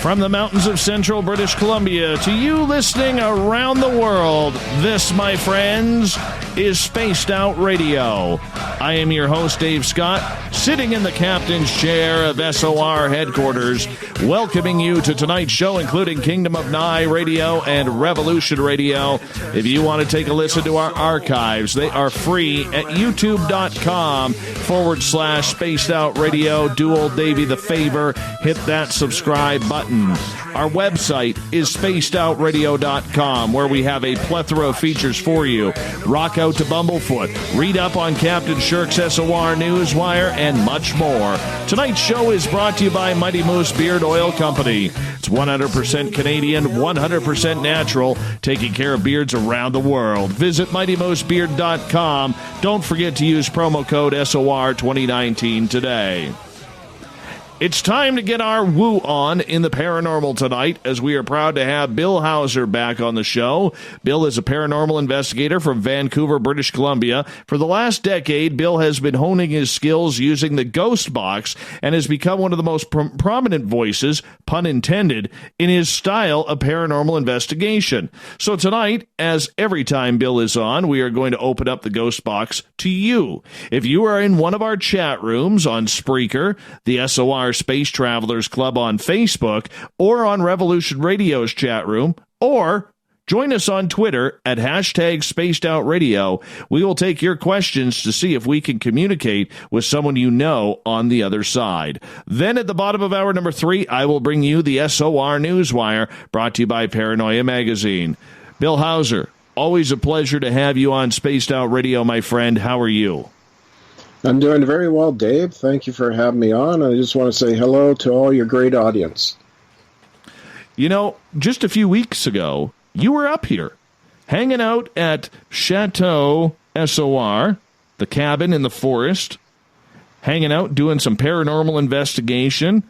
From the mountains of central British Columbia to you listening around the world, this, my friends, is Spaced Out Radio. I am your host, Dave Scott, sitting in the captain's chair of SOR headquarters, welcoming you to tonight's show, including Kingdom of Nye Radio and Revolution Radio. If you want to take a listen to our archives, they are free at youtube.com/Spaced Out Radio. Do old Davey the favor, hit that subscribe button. Our website is spacedoutradio.com, where we have a plethora of features for you. Rock out to Bumblefoot, read up on Captain Shirk's SOR Newswire, and much more. Tonight's show is brought to you by Mighty Moose Beard Oil Company. It's 100% Canadian, 100% natural, taking care of beards around the world. Visit MightyMooseBeard.com. Don't forget to use promo code SOR2019 today. It's time to get our woo on in the paranormal tonight, as we are proud to have Bill Hauser back on the show. Bill is a paranormal investigator from Vancouver, British Columbia. For the last decade, Bill has been honing his skills using the ghost box and has become one of the most prominent voices, pun intended, in his style of paranormal investigation. So tonight, as every time Bill is on, we are going to open up the ghost box to you. If you are in one of our chat rooms on Spreaker, the SOR Space Travelers Club on Facebook, or on Revolution Radio's chat room, or join us on Twitter at #SpacedOutRadio. We will take your questions to see if we can communicate with someone you know on the other side. Then at the bottom of hour number 3, I will bring you the SOR Newswire, brought to you by Paranoia Magazine. Bill Hauser, always a pleasure to have you on Spaced Out Radio, my friend. How are you? I'm doing very well, Dave. Thank you for having me on. I just want to say hello to all your great audience. You know, just a few weeks ago, you were up here, hanging out at Chateau SOR, the cabin in the forest, hanging out, doing some paranormal investigation.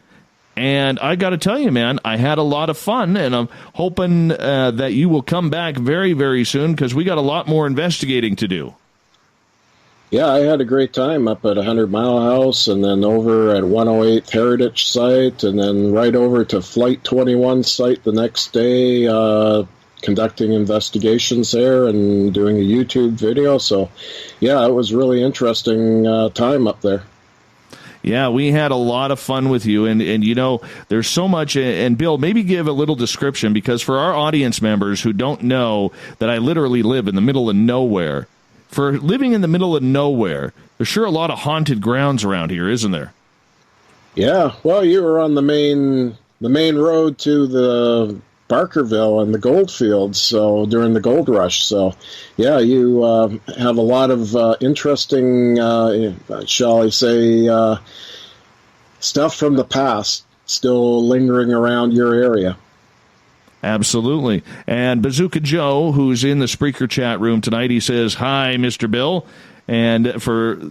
And I got to tell you, man, I had a lot of fun, and I'm hoping that you will come back very, very soon, because we got a lot more investigating to do. Yeah, I had a great time up at 100 Mile House, and then over at 108th Heritage Site, and then right over to Flight 21 site the next day, conducting investigations there and doing a YouTube video. So, yeah, it was really interesting time up there. Yeah, we had a lot of fun with you, and you know, there's so much, and Bill, maybe give a little description, because for our audience members who don't know that I literally live in the middle of nowhere, for living in the middle of nowhere, there's sure a lot of haunted grounds around here, isn't there? Yeah, well, you were on the main road to the Barkerville and the gold fields, so during the gold rush. So, yeah, you have a lot of interesting, shall I say, stuff from the past still lingering around your area. Absolutely. And Bazooka Joe, who's in the Spreaker chat room tonight, he says, "Hi, Mr. Bill." And for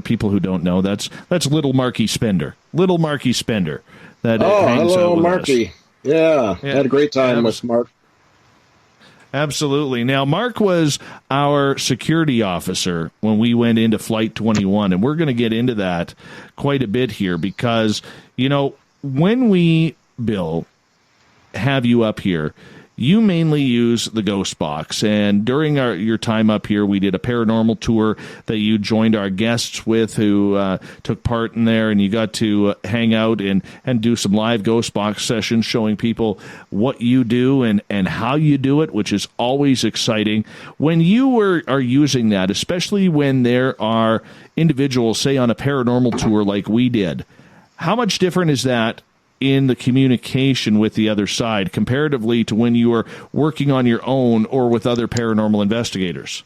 people who don't know, that's Little Marky Spender. Little Marky Spender. That hangs hello, out with Marky. us. Yeah, had a great time with Mark. Absolutely. Now, Mark was our security officer when we went into Flight 21, and we're going to get into that quite a bit here, because, you know, when we, Bill, have you up here, you mainly use the ghost box, and during your time up here, we did a paranormal tour that you joined our guests with, who took part in there, and you got to hang out and do some live ghost box sessions showing people what you do and how you do it, which is always exciting. When you are using that, especially when there are individuals, say on a paranormal tour like we did, how much different is that in the communication with the other side comparatively to when you were working on your own or with other paranormal investigators?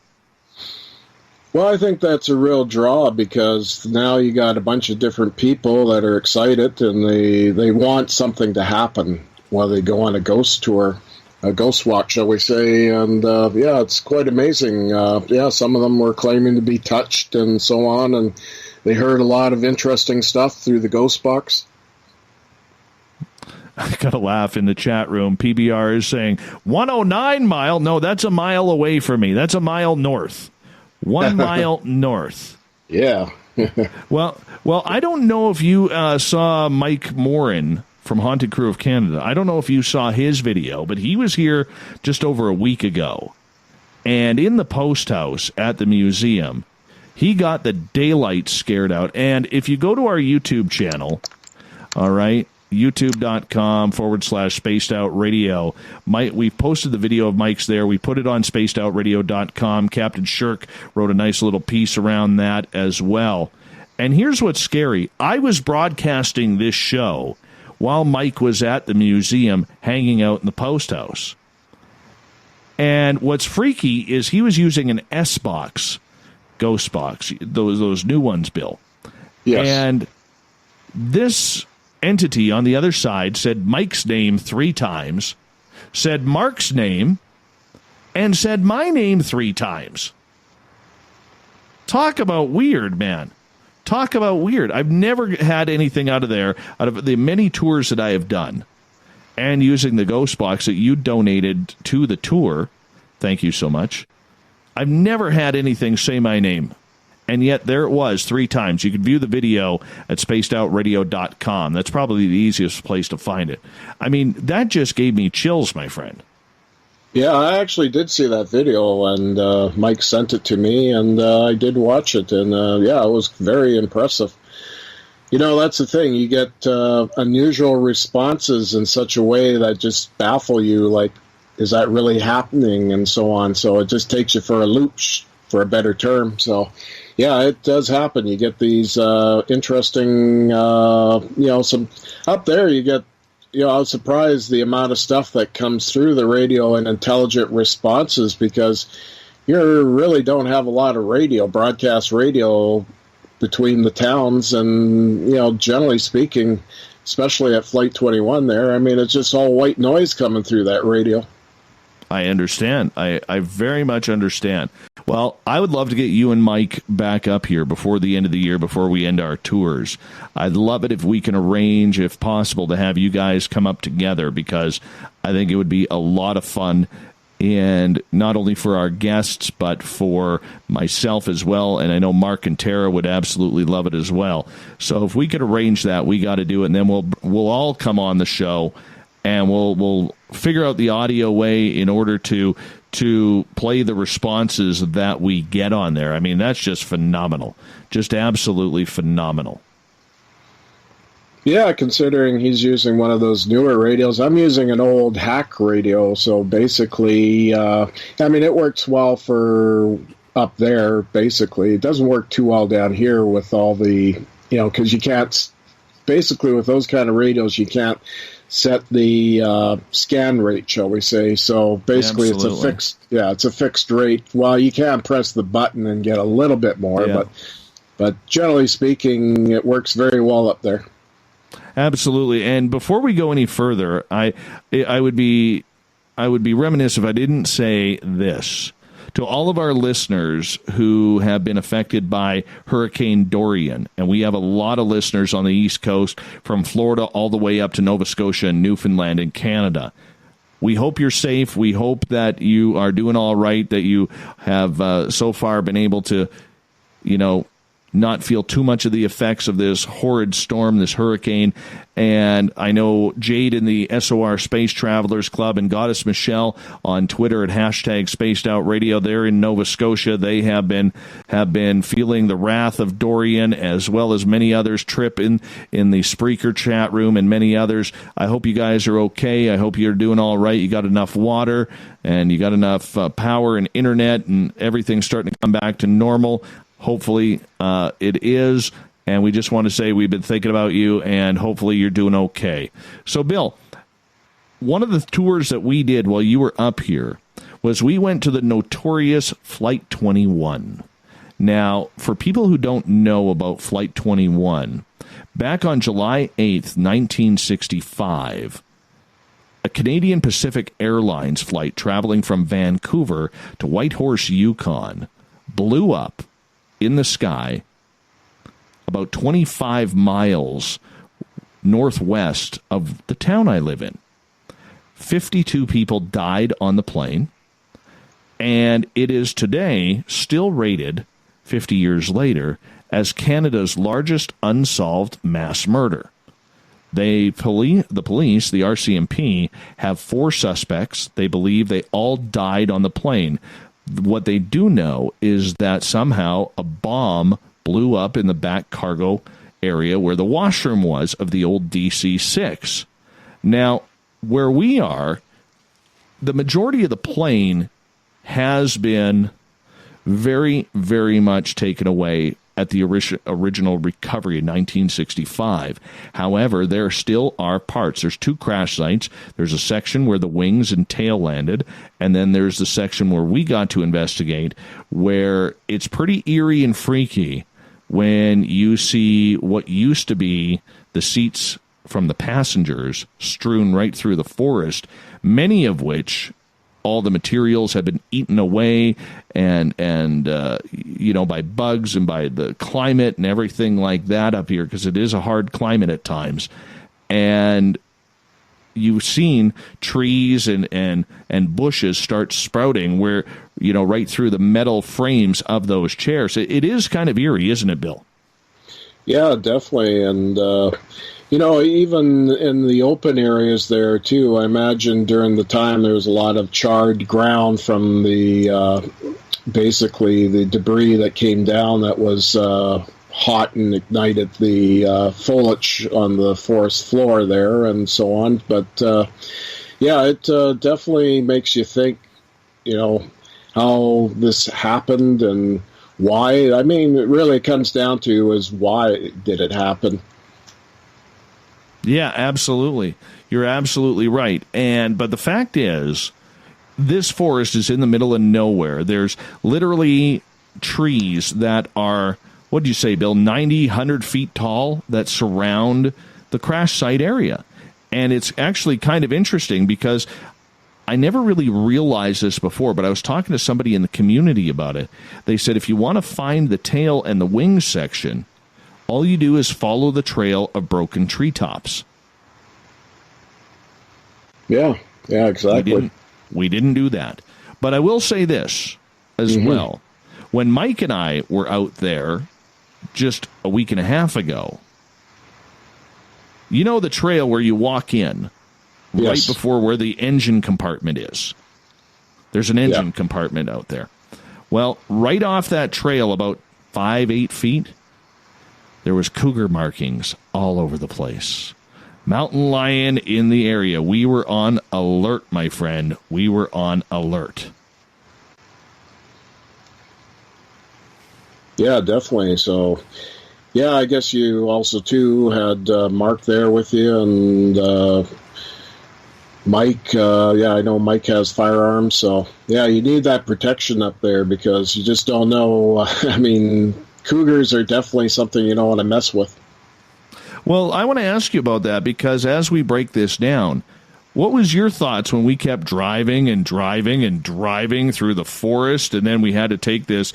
Well, I think that's a real draw, because now you got a bunch of different people that are excited, and they want something to happen while they go on a ghost tour, a ghost walk, shall we say. And yeah, it's quite amazing. Yeah, some of them were claiming to be touched and so on, and they heard a lot of interesting stuff through the ghost box. I got to laugh in the chat room. PBR is saying 109 mile. No, that's a mile away from me. That's a mile north. 1 mile north. Yeah. Well, I don't know if you saw Mike Morenz from Haunted Crew of Canada. I don't know if you saw his video, but he was here just over a week ago. And in the post house at the museum, he got the daylight scared out. And if you go to our YouTube channel, all right, youtube.com/spaced out radio. We've posted the video of Mike's there. We put it on spacedoutradio.com. Captain Shirk wrote a nice little piece around that as well. And here's what's scary. I was broadcasting this show while Mike was at the museum hanging out in the post house. And what's freaky is he was using an S-Box, ghost box, those new ones, Bill. Yes. And this entity on the other side said Mike's name 3 times, said Mark's name, and said my name 3 times. Talk about weird, man. Talk about weird. I've never had anything out of there, out of the many tours that I have done, and using the ghost box that you donated to the tour. Thank you so much. I've never had anything say my name. And yet there it was 3 times. You can view the video at spacedoutradio.com. That's probably the easiest place to find it. I mean, that just gave me chills, my friend. Yeah, I actually did see that video, and Mike sent it to me, and I did watch it, and yeah, it was very impressive. You know, that's the thing. You get unusual responses in such a way that just baffle you, like, is that really happening, and so on. So it just takes you for a loop, for a better term. So, yeah, it does happen. You get these interesting, some up there. You get, I was surprised the amount of stuff that comes through the radio and intelligent responses, because you really don't have a lot of broadcast radio between the towns, and generally speaking, especially at Flight 21 there, I mean, it's just all white noise coming through that radio. I understand. I very much understand. Well, I would love to get you and Mike back up here before the end of the year, before we end our tours. I'd love it if we can arrange, if possible, to have you guys come up together, because I think it would be a lot of fun, and not only for our guests, but for myself as well. And I know Mark and Tara would absolutely love it as well. So if we could arrange that, we got to do it, and then we'll all come on the show, and we'll figure out the audio way in order to play the responses that we get on there. I mean, that's just phenomenal. Just absolutely phenomenal. Yeah, considering he's using one of those newer radios. I'm using an old hack radio, so basically, it works well for up there, basically. It doesn't work too well down here with all the, because you can't, basically with those kind of radios, you can't set the scan rate, shall we say. So basically it's a fixed rate. Well, you can press the button and get a little bit more, but generally speaking, it works very well up there. Absolutely. And before we go any further, I would be remiss if I didn't say this to all of our listeners who have been affected by Hurricane Dorian. And we have a lot of listeners on the East Coast, from Florida all the way up to Nova Scotia and Newfoundland and Canada. We hope you're safe. We hope that you are doing all right, that you have so far been able to, not feel too much of the effects of this horrid storm, this hurricane. And I know Jade in the SOR Space Travelers Club and Goddess Michelle on Twitter at #SpacedOutRadio. They're in Nova Scotia. They have been feeling the wrath of Dorian, as well as many others. Trip in the Spreaker chat room and many others. I hope you guys are okay. I hope you're doing all right. You got enough water, and you got enough power and internet, and everything's starting to come back to normal. Hopefully it is, and we just want to say we've been thinking about you, and hopefully you're doing okay. So, Bill, one of the tours that we did while you were up here was we went to the notorious Flight 21. Now, for people who don't know about Flight 21, back on July 8th, 1965, a Canadian Pacific Airlines flight traveling from Vancouver to Whitehorse, Yukon, blew up in the sky about 25 miles northwest of the town I live in. 52 people died on the plane, and it is today still rated, 50 years later, as Canada's largest unsolved mass murder. The police, the RCMP, have 4 suspects. They believe they all died on the plane. What they do know is that somehow a bomb blew up in the back cargo area where the washroom was of the old DC-6. Now, where we are, the majority of the plane has been very, very much taken away at the original recovery in 1965. However, there still are parts. There's 2 crash sites. There's a section where the wings and tail landed, and then there's the section where we got to investigate, where it's pretty eerie and freaky when you see what used to be the seats from the passengers strewn right through the forest, many of which all the materials have been eaten away and by bugs and by the climate and everything like that up here, because it is a hard climate at times. And you've seen trees and bushes start sprouting where, right through the metal frames of those chairs. It is kind of eerie, isn't it, Bill? Yeah, definitely. And, even in the open areas there, too, I imagine during the time there was a lot of charred ground from the, basically the debris that came down that was hot and ignited the foliage on the forest floor there and so on. But, it definitely makes you think, how this happened and why. I mean, it really comes down to is why did it happen? Yeah, absolutely. You're absolutely right. But the fact is, this forest is in the middle of nowhere. There's literally trees that are, what did you say, Bill, 90, 100 feet tall that surround the crash site area. And it's actually kind of interesting because I never really realized this before, but I was talking to somebody in the community about it. They said if you want to find the tail and the wings section, all you do is follow the trail of broken treetops. Yeah, exactly. We didn't do that. But I will say this as well. When Mike and I were out there just a week and a half ago, the trail where you walk in right before where the engine compartment is. There's an engine compartment out there. Well, right off that trail, about 5-8 feet, there was cougar markings all over the place. Mountain lion in the area. We were on alert, my friend. We were on alert. Yeah, definitely. So, I guess you also, too, had Mark there with you, and Mike. I know Mike has firearms, so, you need that protection up there because you just don't know. Cougars are definitely something you don't want to mess with. Well, I want to ask you about that because as we break this down, what was your thoughts when we kept driving and driving and driving through the forest, and then we had to take this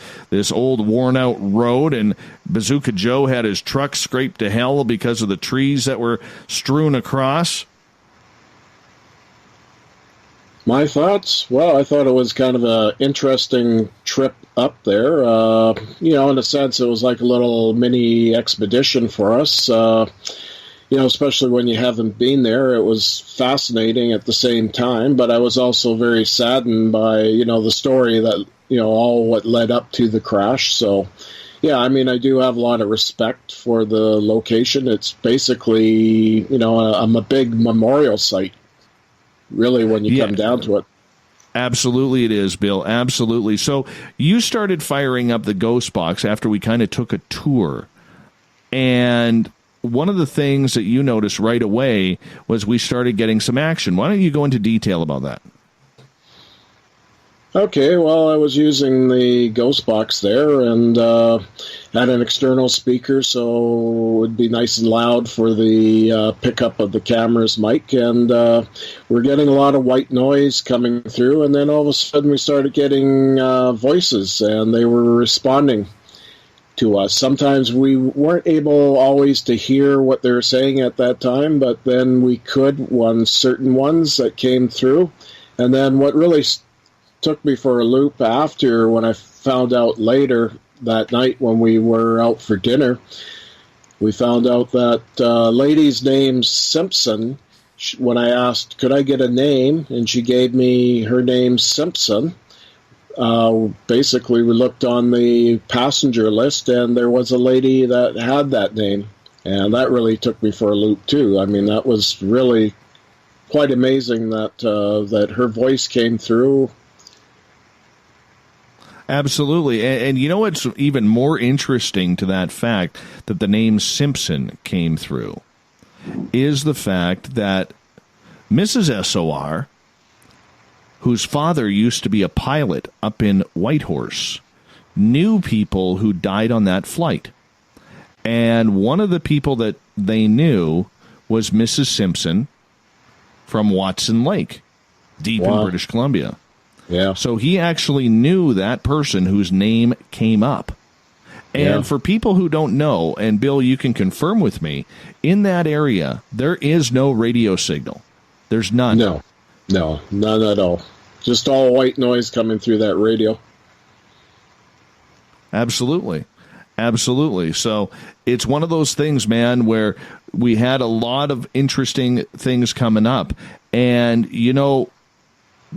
old worn-out road, and Bazooka Joe had his truck scraped to hell because of the trees that were strewn across? My thoughts? Well, I thought it was kind of an interesting trip up there. In a sense, it was like a little mini expedition for us. Especially when you haven't been there. It was fascinating at the same time, but I was also very saddened by, the story that, all what led up to the crash. So, I do have a lot of respect for the location. It's basically, a big memorial site. Really, when you come down to it. Absolutely it is, Bill. Absolutely. So you started firing up the ghost box after we kind of took a tour. And one of the things that you noticed right away was we started getting some action. Why don't you go into detail about that? Okay, well, I was using the ghost box there and had an external speaker, so it would be nice and loud for the pickup of the camera's mic. And we're getting a lot of white noise coming through, and then all of a sudden we started getting voices, and they were responding to us. Sometimes we weren't able always to hear what they were saying at that time, but then we could, certain ones that came through. And then what really took me for a loop after, when I found out later that night when we were out for dinner, we found out that lady's name Simpson. When I asked, could I get a name, and she gave me her name Simpson. Basically, we looked on the passenger list, and there was a lady that had that name, and that really took me for a loop too. I mean, that was really quite amazing that that her voice came through. Absolutely. And you know what's even more interesting to that fact that the name Simpson came through is the fact that Mrs. SOR, whose father used to be a pilot up in Whitehorse, knew people who died on that flight. And one of the people that they knew was Mrs. Simpson from Watson Lake, deep in British Columbia. Yeah. So he actually knew that person whose name came up. And for people who don't know, and Bill, you can confirm with me, in that area, there is no radio signal. There's none. No, none at all. Just all white noise coming through that radio. Absolutely. Absolutely. So it's one of those things, man, where we had a lot of interesting things coming up. And, you know,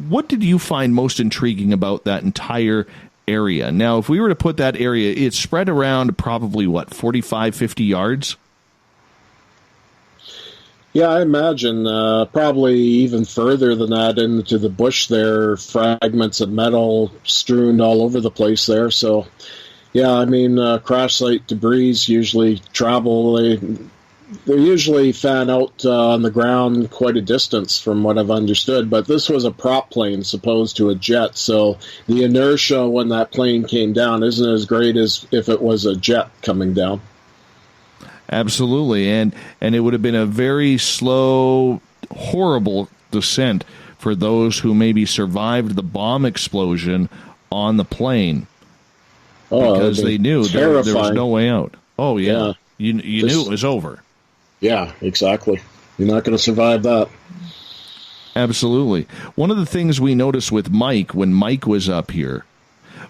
what did you find most intriguing about that entire area? Now, if we were to put that area, it's spread around probably, 45, 50 yards? Yeah, I imagine probably even further than that into the bush there, fragments of metal strewn all over the place there. So, yeah, I mean, crash site debris usually travel. They usually fan out on the ground quite a distance from what I've understood, but this was a prop plane as opposed to a jet, so the inertia when that plane came down isn't as great as if it was a jet coming down. Absolutely, and it would have been a very slow, horrible descent for those who maybe survived the bomb explosion on the plane, because they knew there was no way out. Oh, yeah. You knew it was over. Yeah, exactly. You're not going to survive that. Absolutely. One of the things we noticed with Mike, when Mike was up here,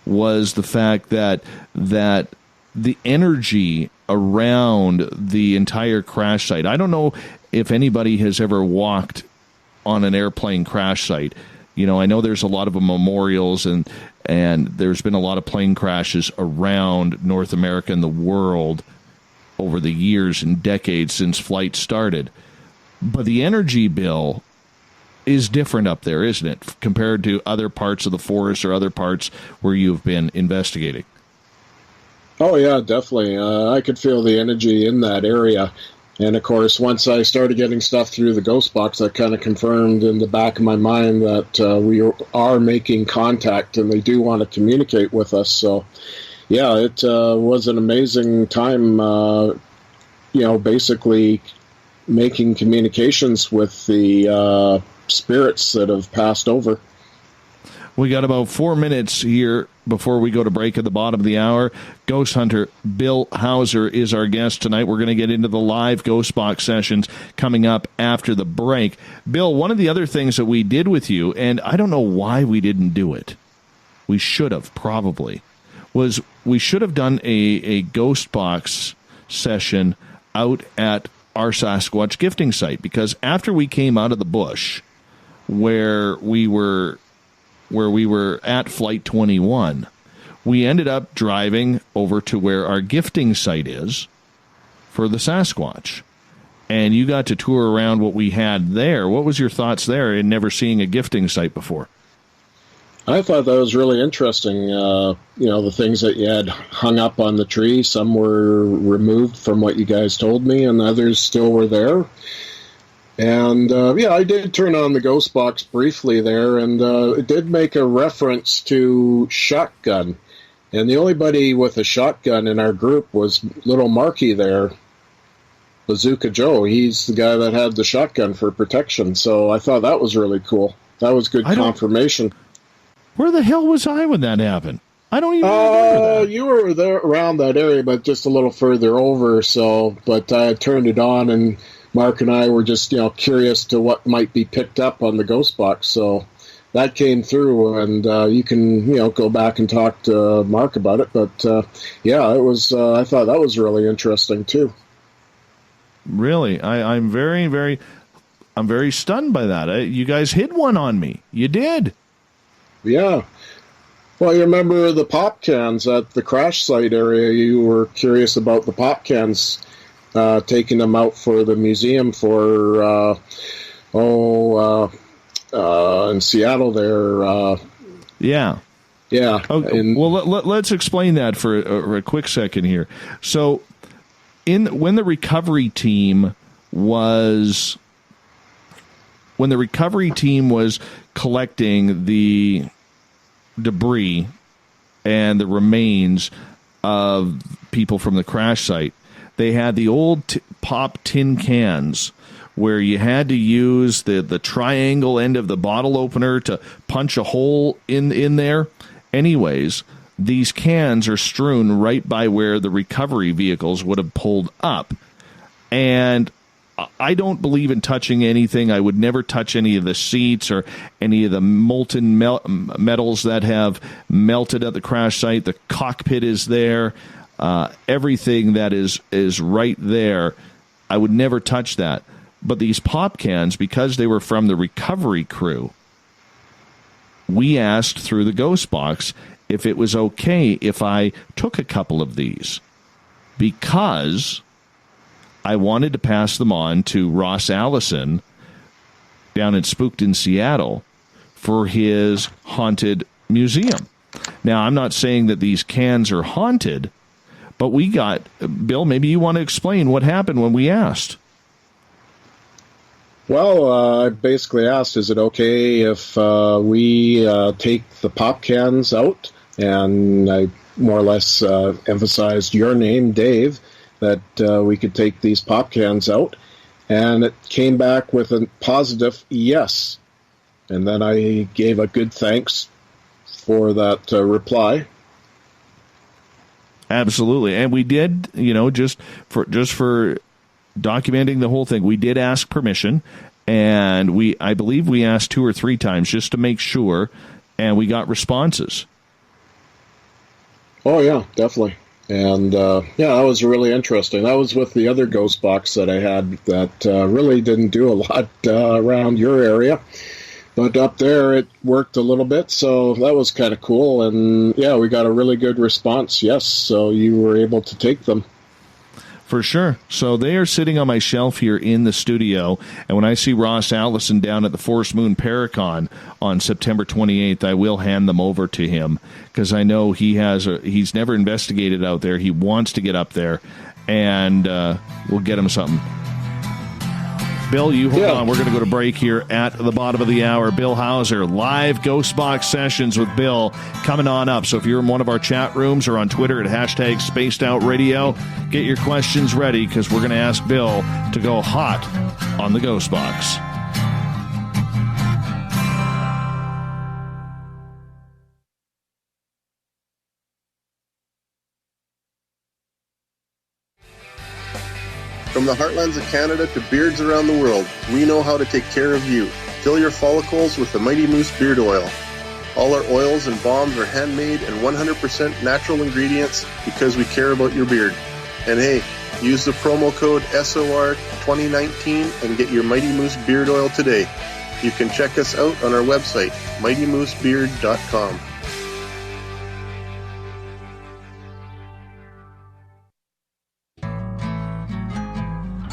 was the fact that the energy around the entire crash site. I don't know if anybody has ever walked on an airplane crash site. You know, I know there's a lot of memorials, and there's been a lot of plane crashes around North America and the world over the years and decades since flight started. But the energy bill is different up there, isn't it, compared to other parts of the forest or other parts where you've been investigating? Oh, yeah, definitely. I could feel the energy in that area. And, of course, once I started getting stuff through the ghost box, that kind of confirmed in the back of my mind that we are making contact and they do want to communicate with us. So, yeah, it was an amazing time, basically making communications with the spirits that have passed over. We got about 4 minutes here before we go to break at the bottom of the hour. Ghost hunter Bill Hauser is our guest tonight. We're going to get into the live ghost box sessions coming up after the break. Bill, one of the other things that we did with you, and I don't know why we didn't do it, we should have probably, was we should have done a ghost box session out at our Sasquatch gifting site, because after we came out of the bush where we were at Flight 21, we ended up driving over to where our gifting site is for the Sasquatch. And you got to tour around what we had there. What was your thoughts there in never seeing a gifting site before? I thought that was really interesting. The things that you had hung up on the tree, some were removed from what you guys told me, and others still were there. And, I did turn on the ghost box briefly there, and it did make a reference to shotgun. And the only buddy with a shotgun in our group was little Marky there, Bazooka Joe. He's the guy that had the shotgun for protection. So I thought that was really cool. That was good confirmation. Where the hell was I when that happened? I don't even remember that. You were there around that area, but just a little further over. So, but I had turned it on, and Mark and I were just, curious to what might be picked up on the ghost box. So that came through, and you can, go back and talk to Mark about it. But, it was, I thought that was really interesting, too. Really, I'm very stunned by that. You guys hid one on me. You did. Yeah. Well, you remember the pop cans at the crash site area? You were curious about the pop cans, taking them out for the museum for, in Seattle there. Yeah. Yeah. Okay. Well, let's explain that for a quick second here. So, when the recovery team was collecting the debris and the remains of people from the crash site, they had the old pop tin cans where you had to use the triangle end of the bottle opener to punch a hole in there. Anyways, these cans are strewn right by where the recovery vehicles would have pulled up. And I don't believe in touching anything. I would never touch any of the seats or any of the molten metals that have melted at the crash site. The cockpit is there. Everything that is right there, I would never touch that. But these pop cans, because they were from the recovery crew, we asked through the Ghost Box if it was okay if I took a couple of these, because I wanted to pass them on to Ross Allison down at Spooked in Seattle for his haunted museum. Now, I'm not saying that these cans are haunted, but we got, Bill, maybe you want to explain what happened when we asked. Well, I basically asked, is it okay if we take the pop cans out? And I more or less emphasized your name, Dave, that we could take these pop cans out. And it came back with a positive yes. And then I gave a good thanks for that reply. Absolutely. And we did, just for documenting the whole thing, we did ask permission, and I believe we asked 2 or 3 times just to make sure, and we got responses. Oh, yeah, definitely. And, that was really interesting. That was with the other Ghost Box that I had that really didn't do a lot around your area. But up there, it worked a little bit, so that was kind of cool. And, yeah, we got a really good response, yes, so you were able to take them. For sure. So they are sitting on my shelf here in the studio, and when I see Ross Allison down at the Forest Moon Paracon on September 28th, I will hand them over to him, because I know he's never investigated out there. He wants to get up there, and we'll get him something. Bill, you hold on. We're going to go to break here at the bottom of the hour. Bill Hauser, live Ghost Box sessions with Bill coming on up. So if you're in one of our chat rooms or on Twitter at #SpacedOutRadio, get your questions ready, because we're going to ask Bill to go hot on the Ghost Box. From the heartlands of Canada to beards around the world, we know how to take care of you. Fill your follicles with the Mighty Moose Beard Oil. All our oils and balms are handmade and 100% natural ingredients, because we care about your beard. And hey, use the promo code SOR2019 and get your Mighty Moose Beard Oil today. You can check us out on our website, mightymoosebeard.com.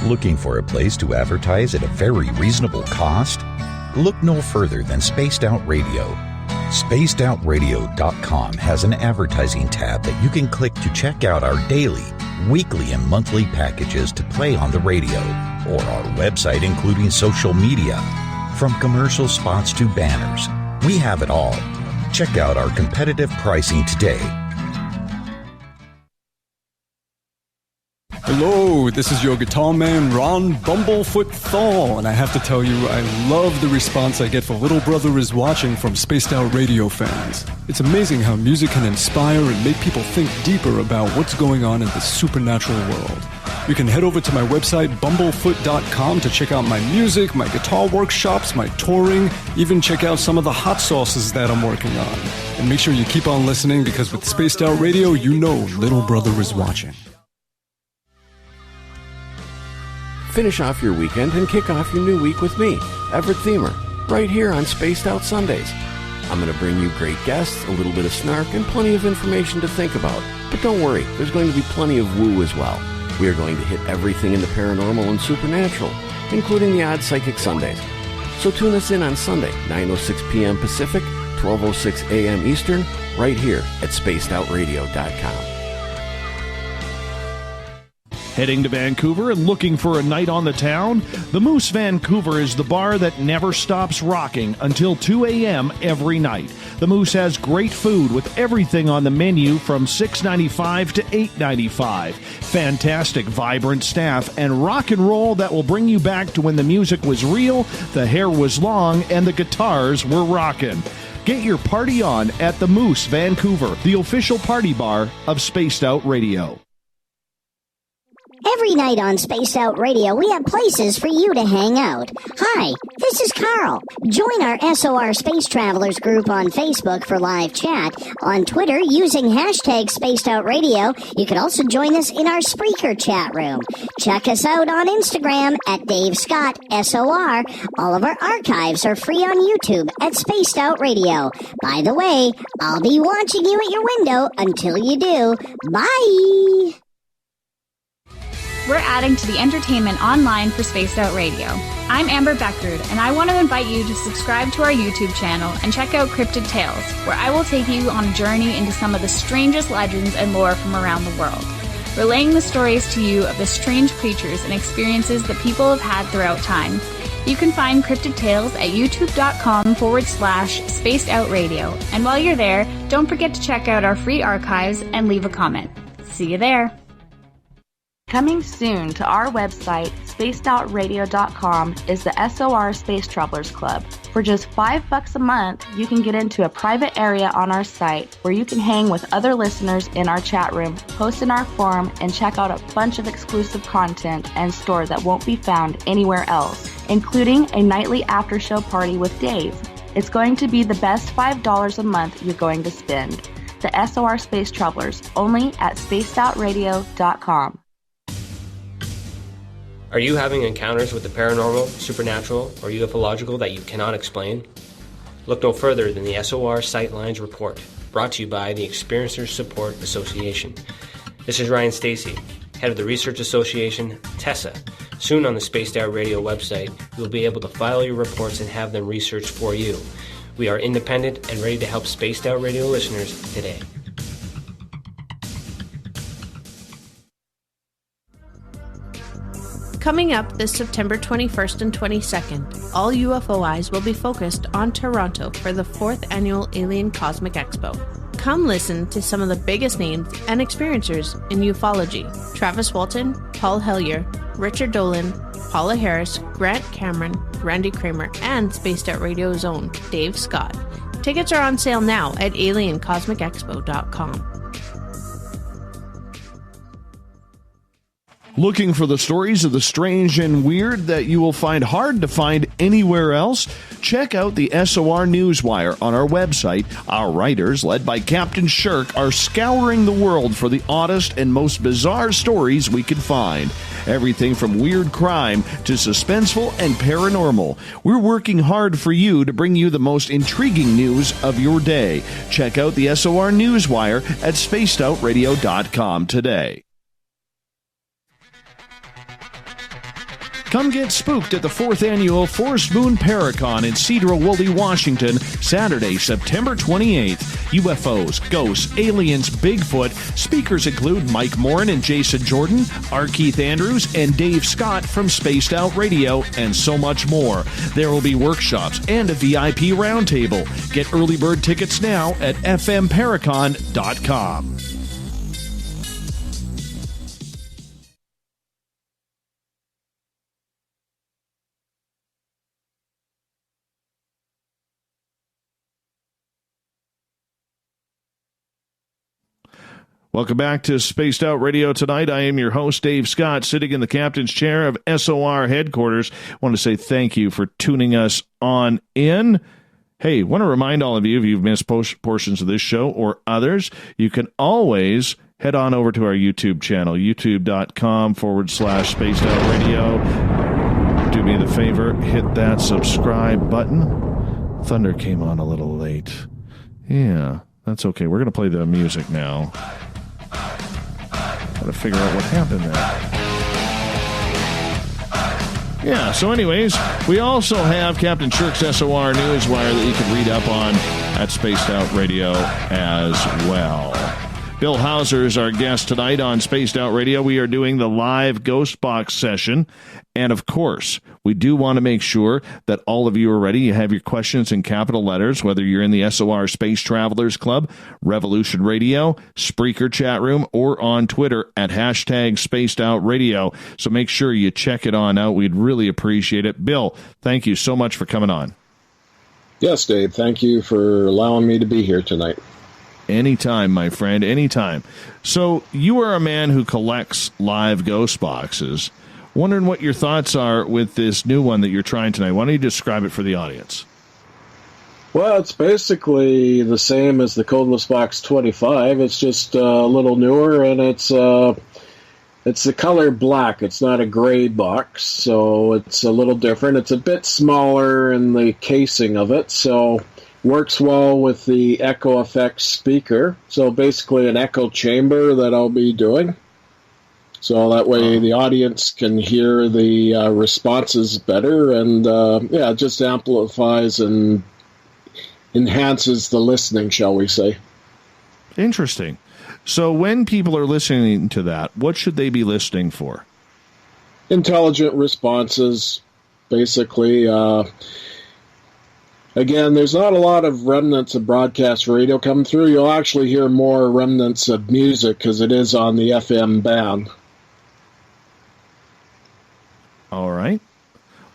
Looking for a place to advertise at a very reasonable cost? Look no further than Spaced Out Radio. SpacedOutRadio.com has an advertising tab that you can click to check out our daily, weekly, and monthly packages to play on the radio, or our website including social media. From commercial spots to banners, we have it all. Check out our competitive pricing today. Hello, this is your guitar man, Ron Bumblefoot Thal, and I have to tell you, I love the response I get for Little Brother Is Watching from Spaced Out Radio fans. It's amazing how music can inspire and make people think deeper about what's going on in the supernatural world. You can head over to my website, bumblefoot.com, to check out my music, my guitar workshops, my touring, even check out some of the hot sauces that I'm working on. And make sure you keep on listening, because with Spaced Out Radio, you know Little Brother is watching. Finish off your weekend and kick off your new week with me, Everett Themer, right here on Spaced Out Sundays. I'm going to bring you great guests, a little bit of snark, and plenty of information to think about. But don't worry, there's going to be plenty of woo as well. We are going to hit everything in the paranormal and supernatural, including the odd psychic Sundays. So tune us in on Sunday, 9:06 p.m. Pacific, 12:06 a.m. Eastern, right here at spacedoutradio.com. Heading to Vancouver and looking for a night on the town? The Moose Vancouver is the bar that never stops rocking until 2 a.m. every night. The Moose has great food with everything on the menu from $6.95 to $8.95. Fantastic, vibrant staff and rock and roll that will bring you back to when the music was real, the hair was long, and the guitars were rocking. Get your party on at the Moose Vancouver, the official party bar of Spaced Out Radio. Every night on Spaced Out Radio, we have places for you to hang out. Hi, this is Carl. Join our SOR Space Travelers group on Facebook for live chat. On Twitter, using hashtag Spaced Out Radio, you can also join us in our Spreaker chat room. Check us out on Instagram at Dave Scott SOR. All of our archives are free on YouTube at Spaced Out Radio. By the way, I'll be watching you at your window until you do. Bye! We're adding to the entertainment online for Spaced Out Radio. I'm Amber Beckard, and I want to invite you to subscribe to our YouTube channel and check out Cryptid Tales, where I will take you on a journey into some of the strangest legends and lore from around the world, relaying the stories to you of the strange creatures and experiences that people have had throughout time. You can find Cryptid Tales at youtube.com/Spaced Out Radio. And while you're there, don't forget to check out our free archives and leave a comment. See you there. Coming soon to our website, spacedoutradio.com, is the SOR Space Travelers Club. For just $5 a month, you can get into a private area on our site where you can hang with other listeners in our chat room, post in our forum, and check out a bunch of exclusive content and store that won't be found anywhere else, including a nightly after-show party with Dave. It's going to be the best $5 a month you're going to spend. The SOR Space Travelers, only at spacedoutradio.com. Are you having encounters with the paranormal, supernatural, or ufological that you cannot explain? Look no further than the SOR Sightlines Report, brought to you by the Experiencers Support Association. This is Ryan Stacy, head of the Research Association, TESA. Soon on the Spaced Out Radio website, you will be able to file your reports and have them researched for you. We are independent and ready to help Spaced Out Radio listeners today. Coming up this September 21st and 22nd, all UFO eyes will be focused on Toronto for the 4th Annual Alien Cosmic Expo. Come listen to some of the biggest names and experiencers in ufology. Travis Walton, Paul Hellyer, Richard Dolan, Paula Harris, Grant Cameron, Randy Kramer, and Spaced Out Radio's own Dave Scott. Tickets are on sale now at aliencosmicexpo.com. Looking for the stories of the strange and weird that you will find hard to find anywhere else? Check out the SOR Newswire on our website. Our writers, led by Captain Shirk, are scouring the world for the oddest and most bizarre stories we can find. Everything from weird crime to suspenseful and paranormal. We're working hard for you to bring you the most intriguing news of your day. Check out the SOR Newswire at spacedoutradio.com today. Come get spooked at the 4th Annual Forest Moon Paracon in Cedar-Woolley, Washington, Saturday, September 28th. UFOs, ghosts, aliens, Bigfoot. Speakers include Mike Morenz and Jason Jordan, R. Keith Andrews, and Dave Scott from Spaced Out Radio, and so much more. There will be workshops and a VIP roundtable. Get early bird tickets now at fmparacon.com. Welcome back to Spaced Out Radio tonight. I am your host, Dave Scott, sitting in the captain's chair of SOR headquarters. I want to say thank you for tuning us on in. Hey, want to remind all of you, if you've missed portions of this show or others, you can always head on over to our YouTube channel, youtube.com/Spaced Out Radio. Do me the favor, hit that subscribe button. Thunder came on a little late. Yeah, that's okay. We're going to play the music now. Got to figure out what happened there. Yeah, so anyways, we also have Captain Shirk's SOR Newswire that you can read up on at Spaced Out Radio as well. Bill Hauser is our guest tonight on Spaced Out Radio. We are doing the live Ghost Box session. And, of course, we do want to make sure that all of you are ready. You have your questions in capital letters, whether you're in the SOR Space Travelers Club, Revolution Radio, Spreaker chat room, or on Twitter at #SpacedOutRadio. So make sure you check it on out. We'd really appreciate it. Bill, thank you so much for coming on. Yes, Dave. Thank you for allowing me to be here tonight. Anytime, my friend, anytime. So you are a man who collects live ghost boxes. Wondering what your thoughts are with this new one that you're trying tonight. Why don't you describe it for the audience? Well, it's basically the same as the Codeless Box 25. It's just a little newer, and it's the color black. It's not a gray box, so it's a little different. It's a bit smaller in the casing of it, so works well with the Echo Effects speaker. So basically an echo chamber that I'll be doing. So that way the audience can hear the responses better, and it just amplifies and enhances the listening, shall we say. Interesting. So when people are listening to that, what should they be listening for? Intelligent responses, basically. Again, there's not a lot of remnants of broadcast radio coming through. You'll actually hear more remnants of music because it is on the FM band. All right.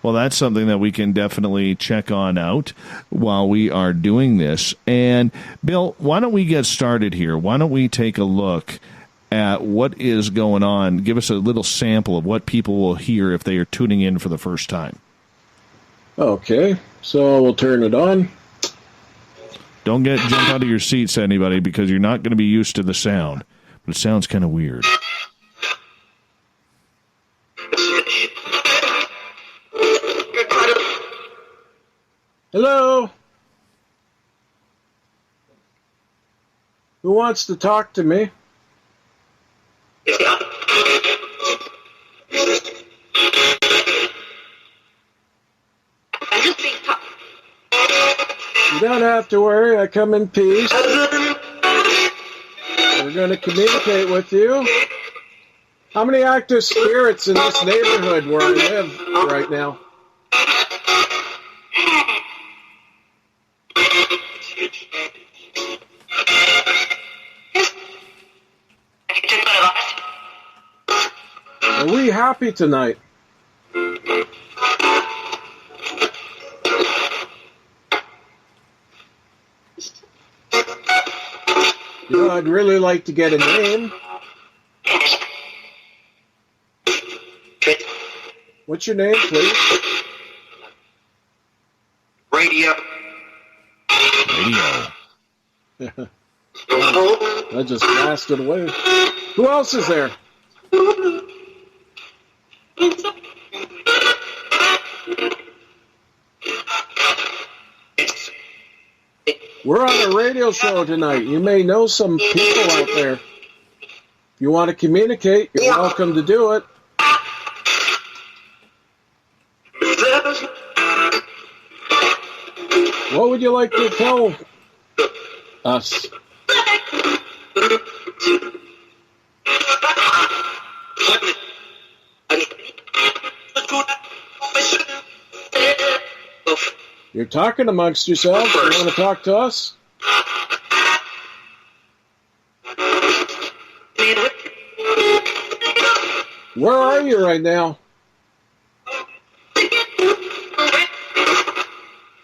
Well, that's something that we can definitely check on out while we are doing this. And, Bill, why don't we get started here? Why don't we take a look at what is going on? Give us a little sample of what people will hear if they are tuning in for the first time. Okay, so we'll turn it on. Don't jump out of your seats, anybody, because you're not going to be used to the sound. But it sounds kind of weird. Hello? Who wants to talk to me? You don't have to worry, I come in peace. We're going to communicate with you. How many active spirits in this neighborhood where I live right now? Are we happy tonight? You know, I'd really like to get a name. What's your name, please? Radio. I just blasted away. Who else is there? We're on a radio show tonight. You may know some people out there. If you want to communicate, you're welcome to do it. What would you like to tell us? You're talking amongst yourselves. You want to talk to us? Where are you right now?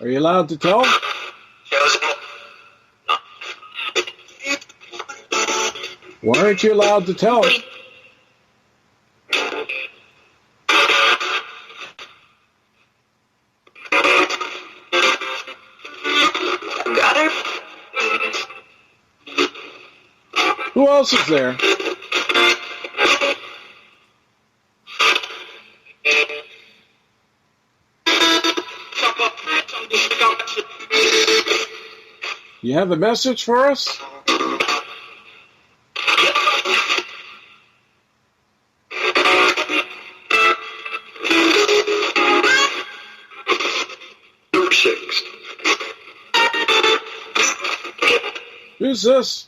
Are you allowed to tell? Why aren't you allowed to tell? Who else is there? You have a message for us? Number 6. Who's this?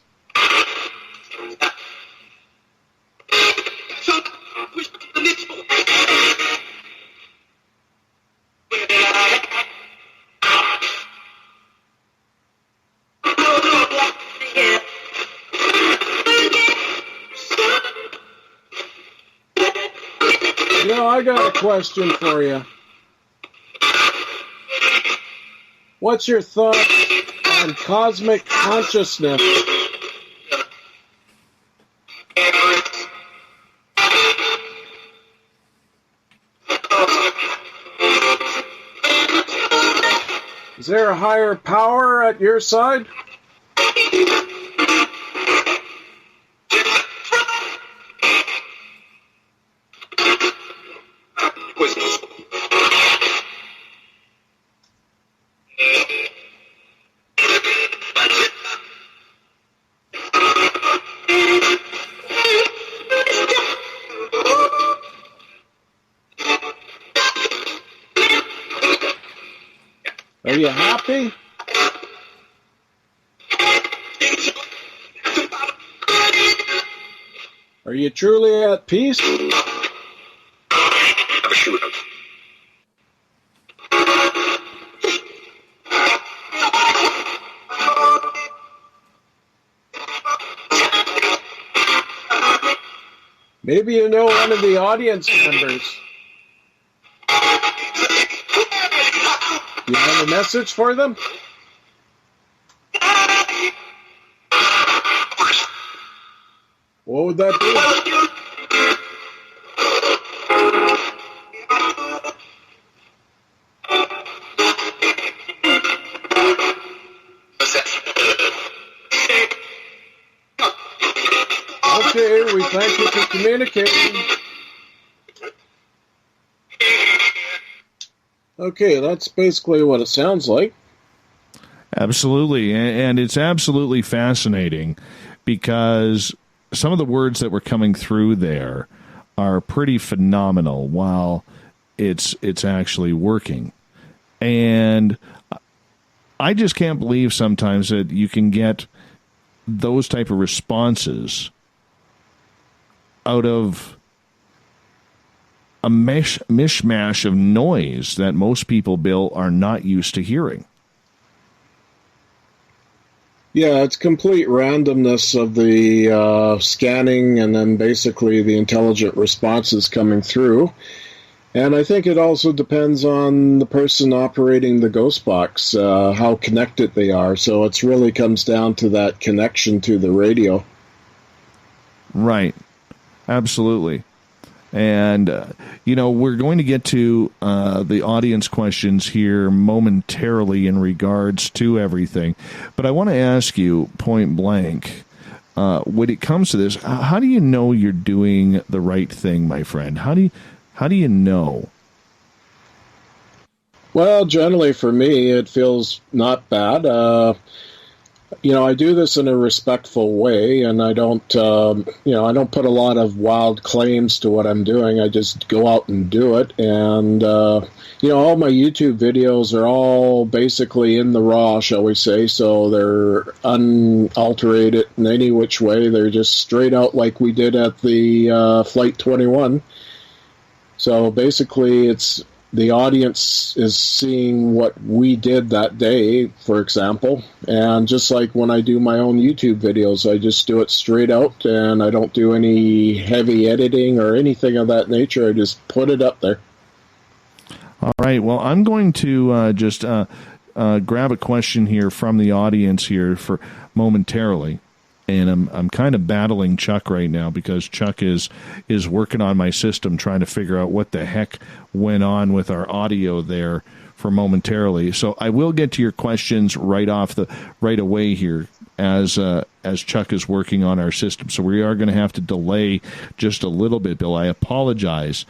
I got a question for you. What's your thought on cosmic consciousness? Is there a higher power at your side? Are you happy? Are you truly at peace? Maybe you know one of the audience members. Do you have a message for them? What would that be? Okay, we thank you for communicating. Okay, that's basically what it sounds like. Absolutely, and it's absolutely fascinating because some of the words that were coming through there are pretty phenomenal while it's actually working. And I just can't believe sometimes that you can get those type of responses out of a mishmash of noise that most people, Bill, are not used to hearing. Yeah, it's complete randomness of the scanning and then basically the intelligent responses coming through. And I think it also depends on the person operating the ghost box, how connected they are. So it really comes down to that connection to the radio. Right. Absolutely. And, we're going to get to the audience questions here momentarily in regards to everything. But I want to ask you point blank, when it comes to this, how do you know you're doing the right thing, my friend? How do you know? Well, generally for me, it feels not bad. I do this in a respectful way, and I don't put a lot of wild claims to what I'm doing. I just go out and do it. And, all my YouTube videos are all basically in the raw, shall we say. So they're unalterated in any which way. They're just straight out like we did at the Flight 21. So basically it's the audience is seeing what we did that day, for example. And just like when I do my own YouTube videos, I just do it straight out, and I don't do any heavy editing or anything of that nature. I just put it up there. All right. Well, I'm going to just grab a question here from the audience here for momentarily. And I'm kind of battling Chuck right now because Chuck is working on my system trying to figure out what the heck went on with our audio there for momentarily. So I will get to your questions right away here as as Chuck is working on our system. So we are going to have to delay just a little bit, Bill. I apologize.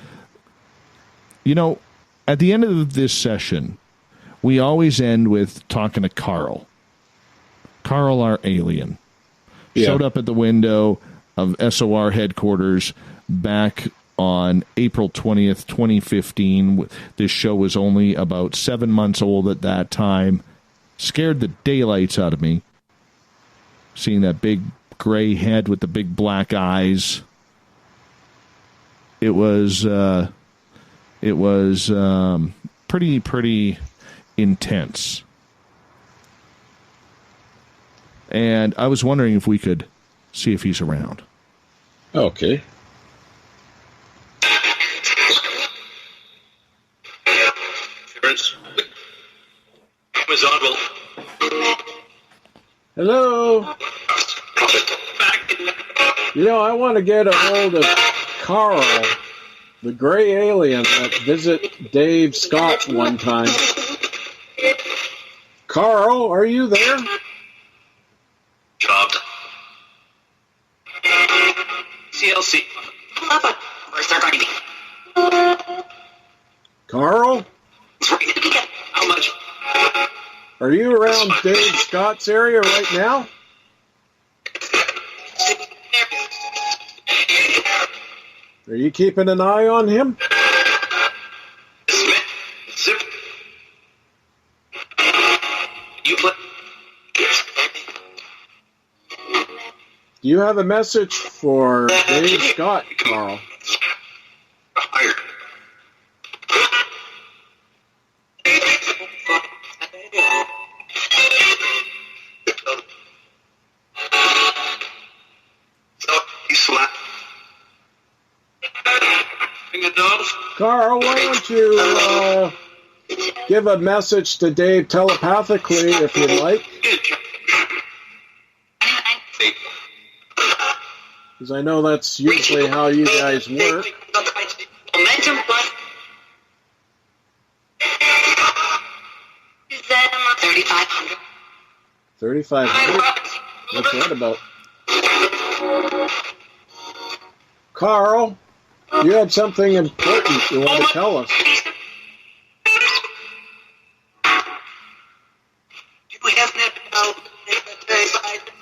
You know, at the end of this session, we always end with talking to Carl. Carl, our alien, showed up at the window of SOR headquarters back on April 20th, 2015. This show was only about 7 months old at that time. Scared the daylights out of me, seeing that big gray head with the big black eyes. It was pretty intense. And I was wondering if we could see if he's around. Okay. Hello. You know, I want to get a hold of Carl, the gray alien that visited Dave Scott one time. Carl, are you there? Dropped. CLC. Carl? How much? Are you around Dave Scott's area right now? Are you keeping an eye on him? Do you have a message for Dave Scott, Carl? Carl, why don't you give a message to Dave telepathically if you'd like? Because I know that's usually how you guys work. Momentum plus 3,500. 3,500? What's that about? Carl, you had something important you want to tell us.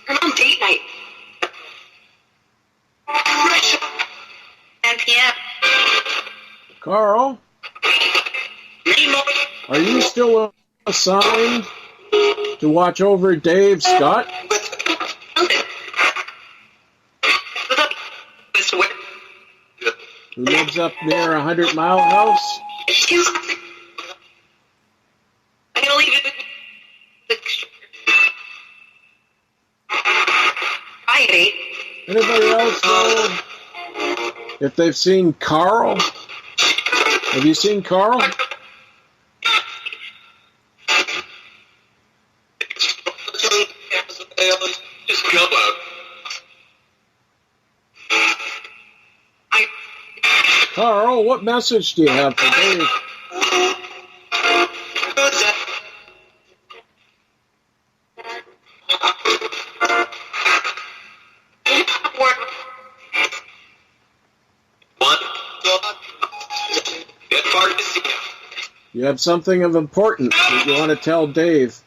Turn on date night. 10 p.m. Carl, are you still assigned to watch over Dave Scott? Who lives up near 100 Mile House? I'm gonna leave it. I ate. Anybody else know if they've seen Carl? Have you seen Carl? Carl, what message do you have for Dave? You have something of importance that you want to tell Dave.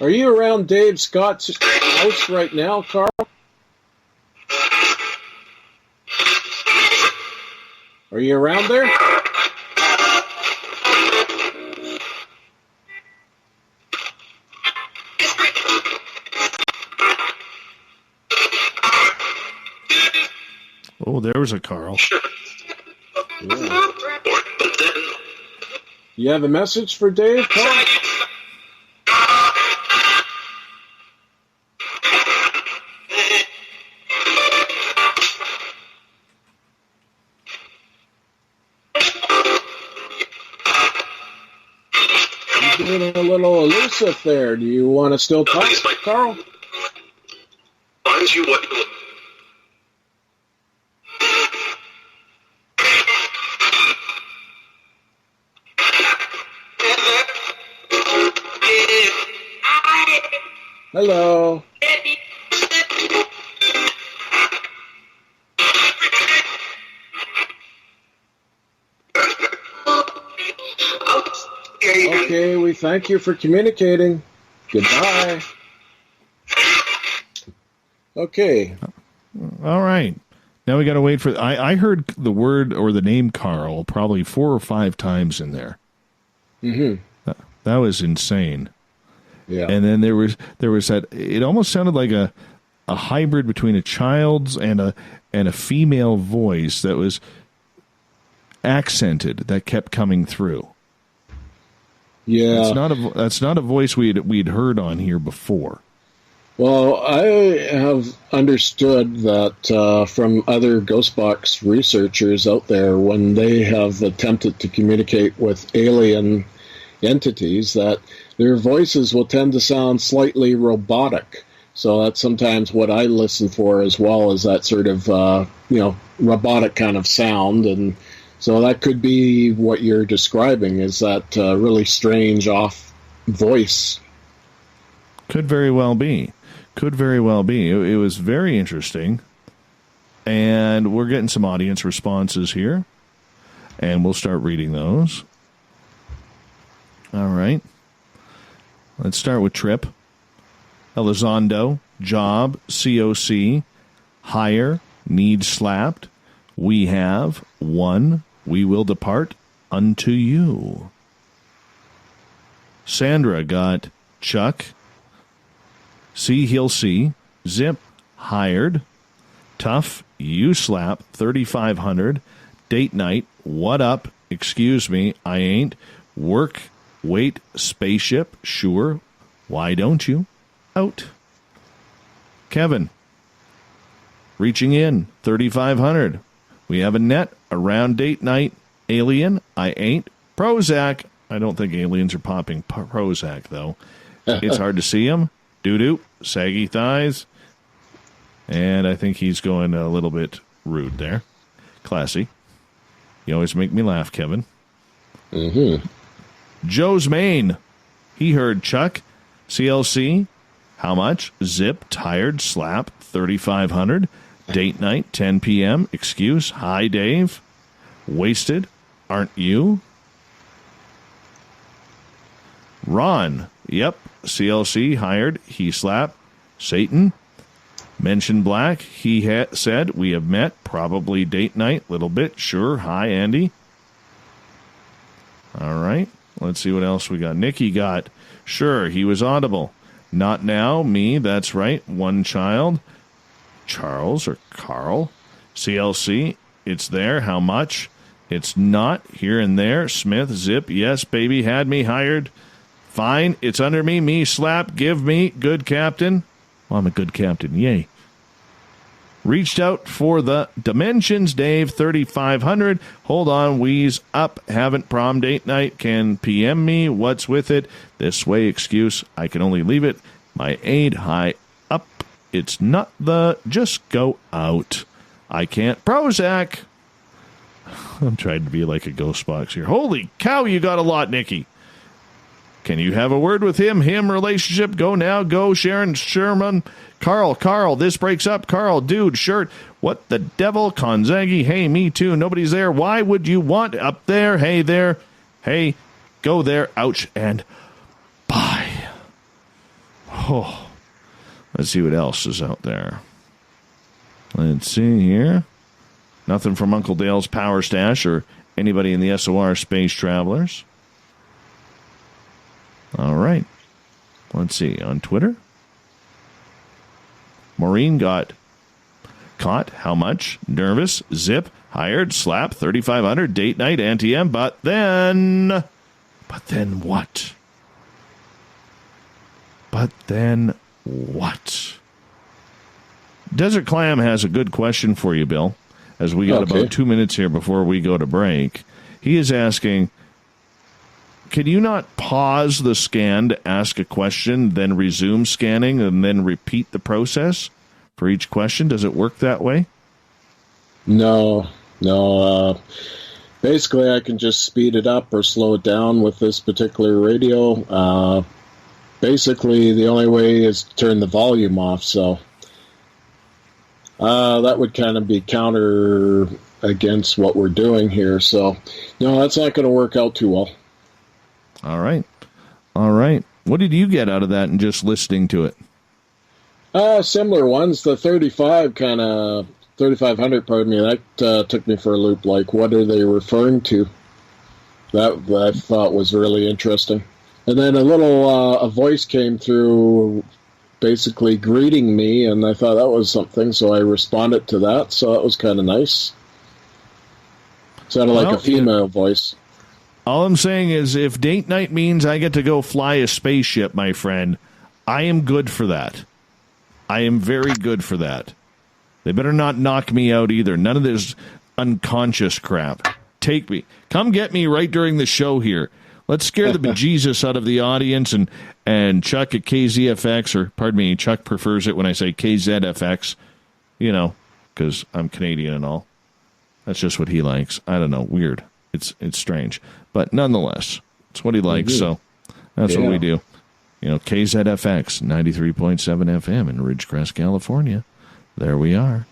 Are you around Dave Scott's house right now, Carl? Are you around there? Oh, there was a Carl. Yeah. You have a message for Dave, Carl? You're being a little elusive there. Do you want to still talk, Carl? tells you what to look. Hello. Okay, we thank you for communicating. Goodbye. Okay. All right. Now we got to wait for... I heard the word or the name Carl probably 4 or 5 times in there. Mm-hmm. That was insane. Yeah. And then there was that... It almost sounded like a hybrid between a child's and a female voice that was accented, that kept coming through. Yeah. That's not a voice we'd heard on here before. Well, I have understood that from other ghost box researchers out there, when they have attempted to communicate with alien entities, that their voices will tend to sound slightly robotic. So that's sometimes what I listen for as well, as that sort of robotic kind of sound. And so that could be what you're describing, is that really strange off voice. Could very well be. Could very well be. It was very interesting. And we're getting some audience responses here. And we'll start reading those. All right. Let's start with Trip. Elizondo, job, COC, hire, need slapped. We have one, we will depart unto you. Sandra got Chuck. See, he'll see. Zip, hired. Tough, you slap, 3,500. Date night, what up? Excuse me, I ain't. Work, wait, spaceship, sure. Why don't you? Out. Kevin, reaching in, 3,500. We have a net, around date night. Alien, I ain't. Prozac, I don't think aliens are popping Prozac, though. It's hard to see them. Doo-doo, saggy thighs. And I think he's going a little bit rude there. Classy. You always make me laugh, Kevin. Mm-hmm. Joe's Maine. He heard Chuck. CLC. How much? Zip. Tired. Slap. 3,500. Date night. 10 p.m. Excuse. Hi, Dave. Wasted. Aren't you? Ron. Yep. CLC. Hired. He slapped. Satan. Mentioned Black. He said, we have met. Probably date night. Little bit. Sure. Hi, Andy. All right. Let's see what else we got. Nikki got, sure, he was audible. Not now. Me. That's right. One child. Charles or Carl. CLC. It's there. How much? It's not. Here and there. Smith. Zip. Yes, baby. Had me hired. Fine. It's under me. Me. Slap. Give me. Good captain. Well, I'm a good captain. Yay. Reached out for the Dimensions, Dave, 3,500. Hold on, Wheeze up. Haven't prom date night. Can PM me. What's with it? This way, excuse. I can only leave it. My aid high up. It's not the just go out. I can't. Prozac. I'm trying to be like a ghost box here. Holy cow, you got a lot, Nikki. Can you have a word with him? Him, relationship, go now, go, Sharon, Sherman, Carl, this breaks up, Carl, dude, shirt, what the devil, Konzagi, hey, me too, nobody's there, why would you want up there, hey, there, hey, go there, ouch, and bye. Oh, let's see what else is out there. Let's see here. Nothing from Uncle Dale's Power Stash or anybody in the SOR Space Travelers. All right. Let's see. On Twitter, Maureen got caught. How much? Nervous. Zip. Hired. Slap. 3,500. Date night. Anti-M. But then what? But then what? Desert Clam has a good question for you, Bill, as we got about 2 minutes here before we go to break. He is asking, can you not pause the scan to ask a question, then resume scanning, and then repeat the process for each question? Does it work that way? No. Basically, I can just speed it up or slow it down with this particular radio. Basically, the only way is to turn the volume off, so that would kind of be counter against what we're doing here. So, no, that's not going to work out too well. All right. What did you get out of that and just listening to it? Similar ones. The 3500, pardon me, that took me for a loop. Like, what are they referring to? That I thought was really interesting. And then a voice came through basically greeting me, and I thought that was something, so I responded to that, so that was kind of nice. Sounded like a female voice. All I'm saying is, if date night means I get to go fly a spaceship, my friend, I am good for that. I am very good for that. They better not knock me out either. None of this unconscious crap. Take me. Come get me right during the show here. Let's scare the bejesus out of the audience and Chuck at KZFX, or pardon me, Chuck prefers it when I say KZFX, because I'm Canadian and all. That's just what he likes. I don't know. Weird. It's strange. But nonetheless, it's what he likes, so that's what we do. KZFX, 93.7 FM in Ridgecrest, California. There we are.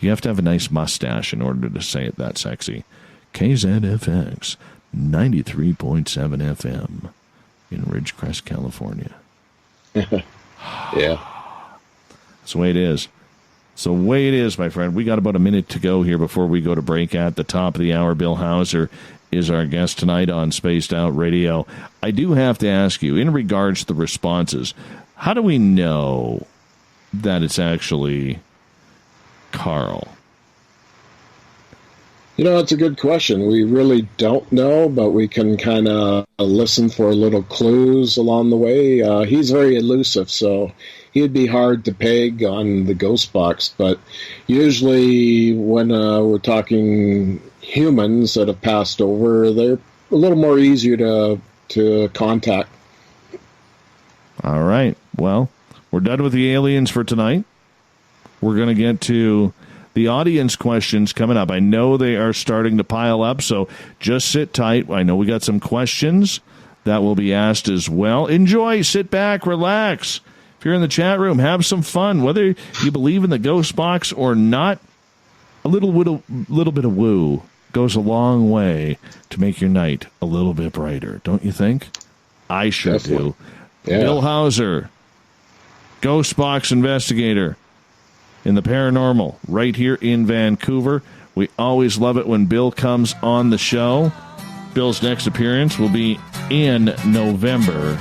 You have to have a nice mustache in order to say it that sexy. KZFX, 93.7 FM in Ridgecrest, California. Yeah. That's the way it is. So way it is, my friend. We got about a minute to go here before we go to break. At the top of the hour, Bill Hauser is our guest tonight on Spaced Out Radio. I do have to ask you, in regards to the responses, how do we know that it's actually Carl? It's a good question. We really don't know, but we can kind of listen for little clues along the way. He's very elusive, so he'd be hard to peg on the ghost box. But usually when we're talking humans that have passed over, they're a little more easier to contact. All right. Well, we're done with the aliens for tonight. We're going to get to the audience questions coming up. I know they are starting to pile up, so just sit tight. I know we got some questions that will be asked as well. Enjoy, sit back, relax. If you're in the chat room, have some fun. Whether you believe in the ghost box or not, a little bit of woo goes a long way to make your night a little bit brighter, don't you think? I sure do. Yeah. Bill Hauser, ghost box investigator in the paranormal, right here in Vancouver. We always love it when Bill comes on the show. Bill's next appearance will be in November.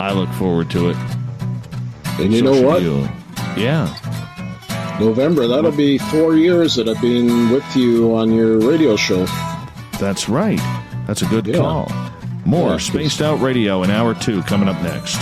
I look forward to it. And you know what? Yeah. November, that'll be 4 years that I've been with you on your radio show. That's right. That's a good call. More Spaced Out Radio in Hour 2 coming up next.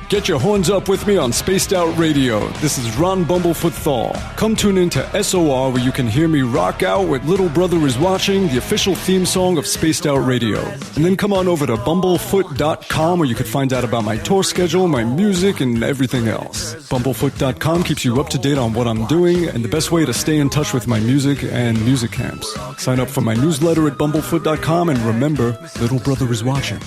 Get your horns up with me on Spaced Out Radio. This is Ron Bumblefoot THAL. Come tune in to SOR where you can hear me rock out with Little Brother Is Watching, the official theme song of Spaced Out Radio. And then come on over to bumblefoot.com where you can find out about my tour schedule, my music, and everything else. Bumblefoot.com keeps you up to date on what I'm doing and the best way to stay in touch with my music and music camps. Sign up for my newsletter at bumblefoot.com and remember, Little Brother Is Watching.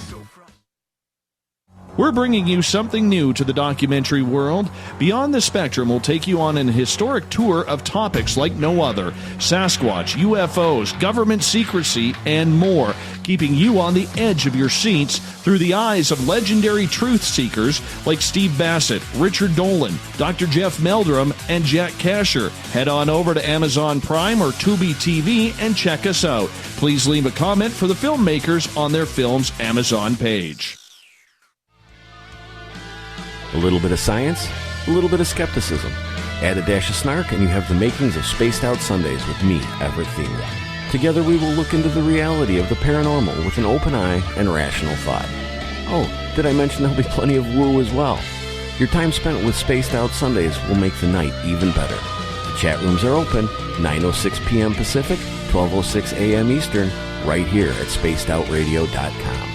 We're bringing you something new to the documentary world. Beyond the Spectrum will take you on an historic tour of topics like no other. Sasquatch, UFOs, government secrecy, and more. Keeping you on the edge of your seats through the eyes of legendary truth seekers like Steve Bassett, Richard Dolan, Dr. Jeff Meldrum, and Jack Kasher. Head on over to Amazon Prime or Tubi TV and check us out. Please leave a comment for the filmmakers on their film's Amazon page. A little bit of science, a little bit of skepticism. Add a dash of snark and you have the makings of Spaced Out Sundays with me, Everett Thiemer. Together we will look into the reality of the paranormal with an open eye and rational thought. Oh, did I mention there'll be plenty of woo as well? Your time spent with Spaced Out Sundays will make the night even better. Chat rooms are open 9:06 p.m. Pacific, 12:06 a.m. Eastern, right here at spacedoutradio.com.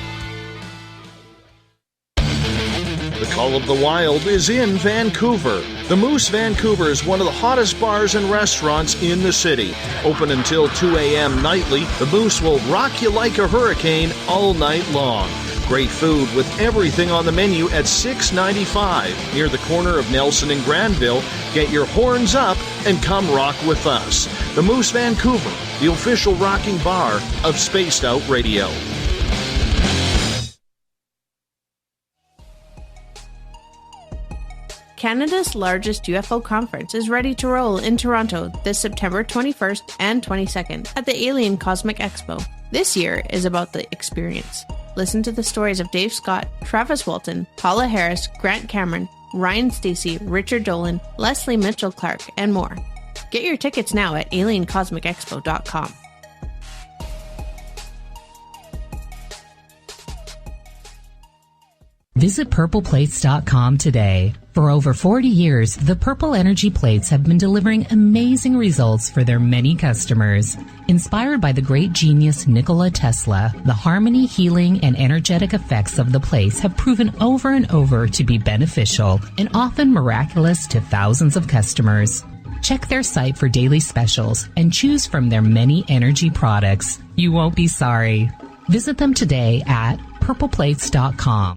The Call of the Wild is in Vancouver. The Moose Vancouver is one of the hottest bars and restaurants in the city. Open until 2 a.m. nightly, the Moose will rock you like a hurricane all night long. Great food with everything on the menu at $6.95 near the corner of Nelson and Granville. Get your horns up and come rock with us. The Moose Vancouver, the official rocking bar of Spaced Out Radio. Canada's largest UFO conference is ready to roll in Toronto this September 21st and 22nd at the Alien Cosmic Expo. This year is about the experience. Listen to the stories of Dave Scott, Travis Walton, Paula Harris, Grant Cameron, Ryan Stacey, Richard Dolan, Leslie Mitchell-Clark, and more. Get your tickets now at aliencosmicexpo.com. Visit purpleplates.com today. For over 40 years, the Purple Energy Plates have been delivering amazing results for their many customers. Inspired by the great genius Nikola Tesla, the harmony, healing, and energetic effects of the plates have proven over and over to be beneficial and often miraculous to thousands of customers. Check their site for daily specials and choose from their many energy products. You won't be sorry. Visit them today at purpleplates.com.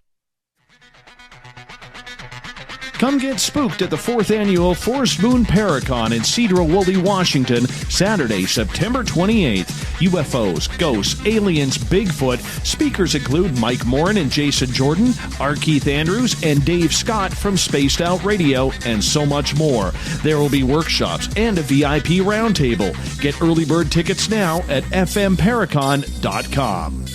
Come get spooked at the 4th Annual Forest Moon Paracon in Cedar-Woolley, Washington, Saturday, September 28th. UFOs, ghosts, aliens, Bigfoot. Speakers include Mike Morin and Jason Jordan, R. Keith Andrews, and Dave Scott from Spaced Out Radio, and so much more. There will be workshops and a VIP roundtable. Get early bird tickets now at fmparacon.com.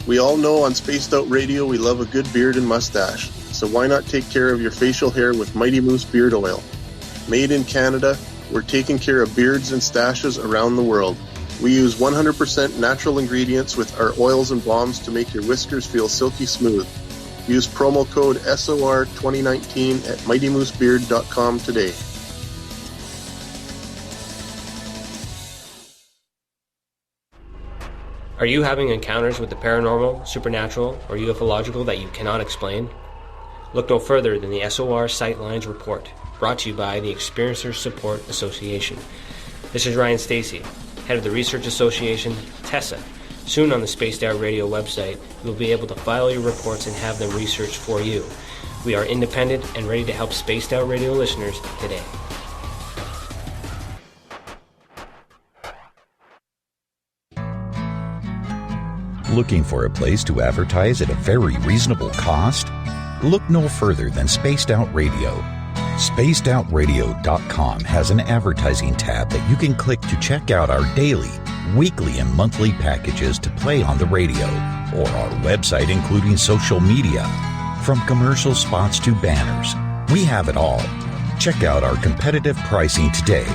We all know on Spaced Out Radio we love a good beard and mustache, so why not take care of your facial hair with Mighty Moose Beard Oil? Made in Canada, we're taking care of beards and stashes around the world. We use 100% natural ingredients with our oils and balms to make your whiskers feel silky smooth. Use promo code SOR2019 at mightymoosebeard.com today. Are you having encounters with the paranormal, supernatural, or ufological that you cannot explain? Look no further than the SOR Sightlines Report, brought to you by the Experiencers Support Association. This is Ryan Stacey, head of the Research Association, TESA. Soon on the Spaced Out Radio website, you'll be able to file your reports and have them researched for you. We are independent and ready to help Spaced Out Radio listeners today. Looking for a place to advertise at a very reasonable cost? Look no further than Spaced Out Radio. SpacedOutRadio.com has an advertising tab that you can click to check out our daily, weekly, and monthly packages to play on the radio, or our website including social media. From commercial spots to banners, we have it all. Check out our competitive pricing today.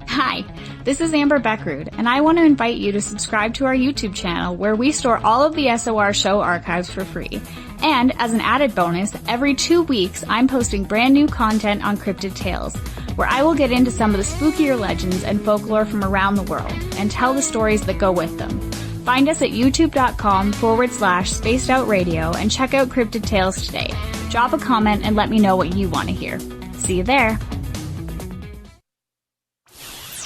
Hi, this is Amber Beckrud, and I want to invite you to subscribe to our YouTube channel where we store all of the SOR show archives for free. And as an added bonus, every 2 weeks I'm posting brand new content on Cryptid Tales, where I will get into some of the spookier legends and folklore from around the world and tell the stories that go with them. Find us at youtube.com/spacedoutradio and check out Cryptid Tales today. Drop a comment and let me know what you want to hear. See you there.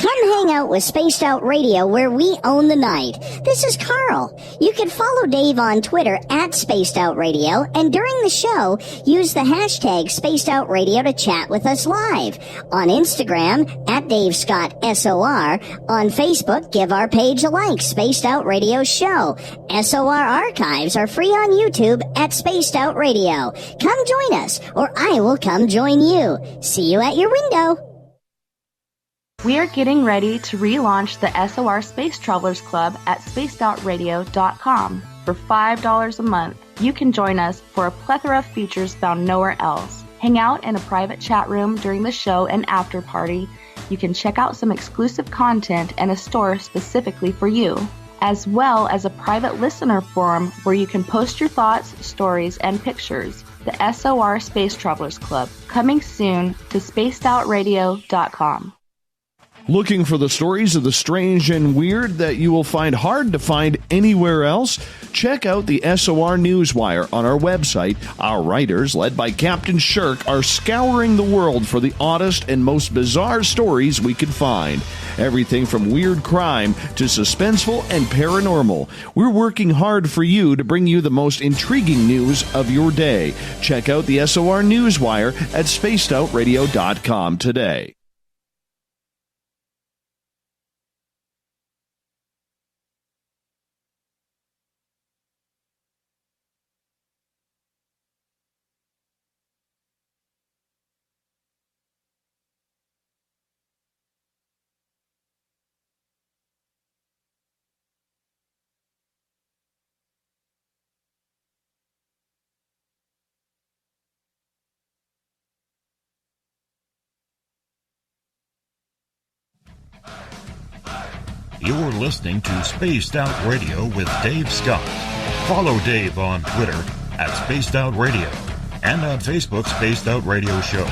Come hang out with Spaced Out Radio, where we own the night. This is Carl. You can follow Dave on Twitter at Spaced Out Radio, and during the show, use the hashtag Spaced Out Radio to chat with us live. On Instagram, at Dave Scott SOR. On Facebook, give our page a like, Spaced Out Radio Show. SOR archives are free on YouTube at Spaced Out Radio. Come join us, or I will come join you. See you at your window. We are getting ready to relaunch the SOR Space Travelers Club at spacedoutradio.com. For $5 a month, you can join us for a plethora of features found nowhere else. Hang out in a private chat room during the show and after party. You can check out some exclusive content and a store specifically for you. as well as a private listener forum where you can post your thoughts, stories, and pictures. The SOR Space Travelers Club, coming soon to spacedoutradio.com. Looking for the stories of the strange and weird that you will find hard to find anywhere else? Check out the SOR Newswire on our website. Our writers, led by Captain Shirk, are scouring the world for the oddest and most bizarre stories we can find. Everything from weird crime to suspenseful and paranormal. We're working hard for you to bring you the most intriguing news of your day. Check out the SOR Newswire at spacedoutradio.com today. You're listening to Spaced Out Radio with Dave Scott. Follow Dave on Twitter at Spaced Out Radio and on Facebook, Spaced Out Radio Show.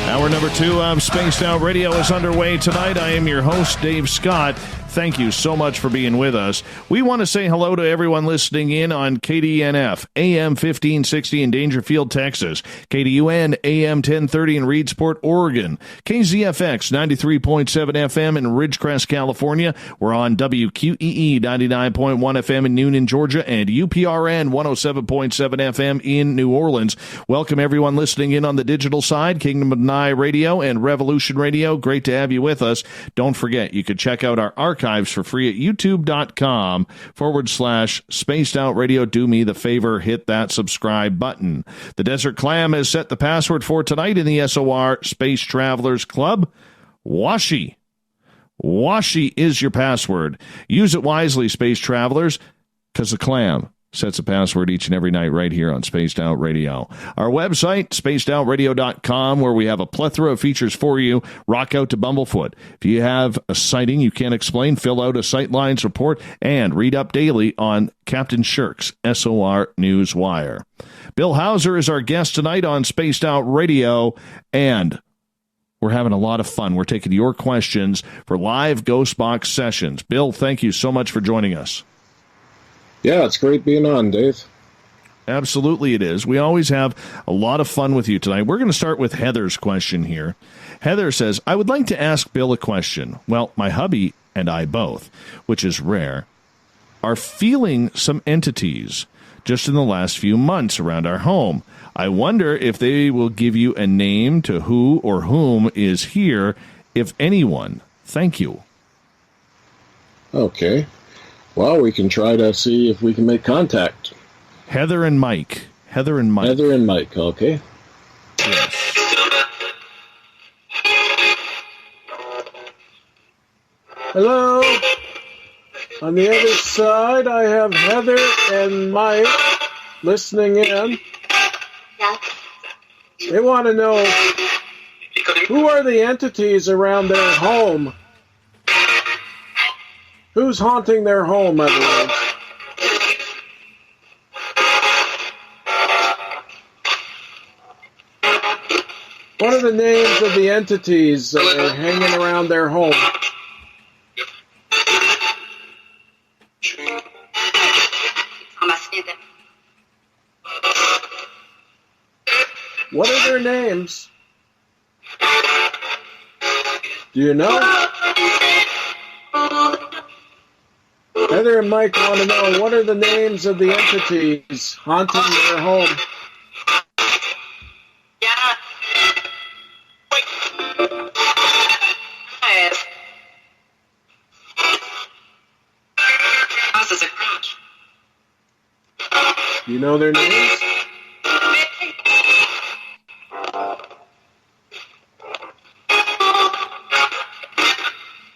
Hour number 2 of Spaced Out Radio is underway tonight. I am your host, Dave Scott. Thank you so much for being with us. We want to say hello to everyone listening in on KDNF, AM 1560 in Dangerfield, Texas, KDUN, AM 1030 in Reedsport, Oregon, KZFX 93.7 FM in Ridgecrest, California. We're on WQEE 99.1 FM in Noonan, Georgia, and UPRN 107.7 FM in New Orleans. Welcome everyone listening in on the digital side, Kingdom of Nye Radio and Revolution Radio. Great to have you with us. Don't forget, you could check out our archives for free at youtube.com/spaced out radio. Do me the favor, hit that subscribe button. The Desert Clam has set the password for tonight in the SOR Space Travelers Club. Washi. Washi is your password. Use it wisely, Space Travelers, because the clam sets a password each and every night right here on Spaced Out Radio. Our website, spacedoutradio.com, where we have a plethora of features for you. Rock out to Bumblefoot. If you have a sighting you can't explain, fill out a Sightlines report and read up daily on Captain Shirk's SOR Newswire. Bill Hauser is our guest tonight on Spaced Out Radio, and we're having a lot of fun. We're taking your questions for live Ghost Box sessions. Bill, thank you so much for joining us. Yeah, it's great being on, Dave. Absolutely it is. We always have a lot of fun with you tonight. We're going to start with Heather's question here. Heather says, I would like to ask Bill a question. Well, my hubby and I both, which is rare, are feeling some entities just in the last few months around our home. I wonder if they will give you a name to who or whom is here, if anyone. Thank you. Okay. Well, we can try to see if we can make contact. Heather and Mike. Heather and Mike. Heather and Mike, okay. Yes. Hello. On the other side, I have Heather and Mike listening in. They want to know, who are the entities around their home? Who's haunting their home, in other words? What are the names of the entities that are hanging around their home? What are their names? Do you know? Heather and Mike want to know, what are the names of the entities haunting their home? Do you know their names?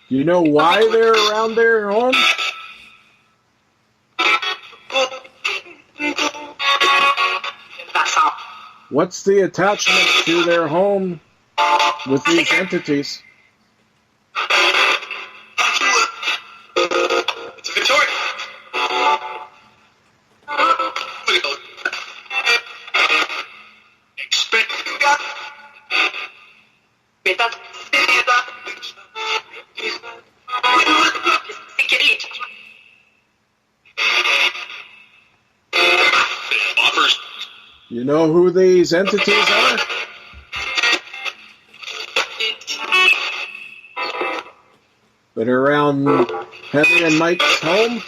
Do you know why they're around their home? What's the attachment to their home with these entities? It's Victoria. You know who these entities are? That are around Heather and Mike's home?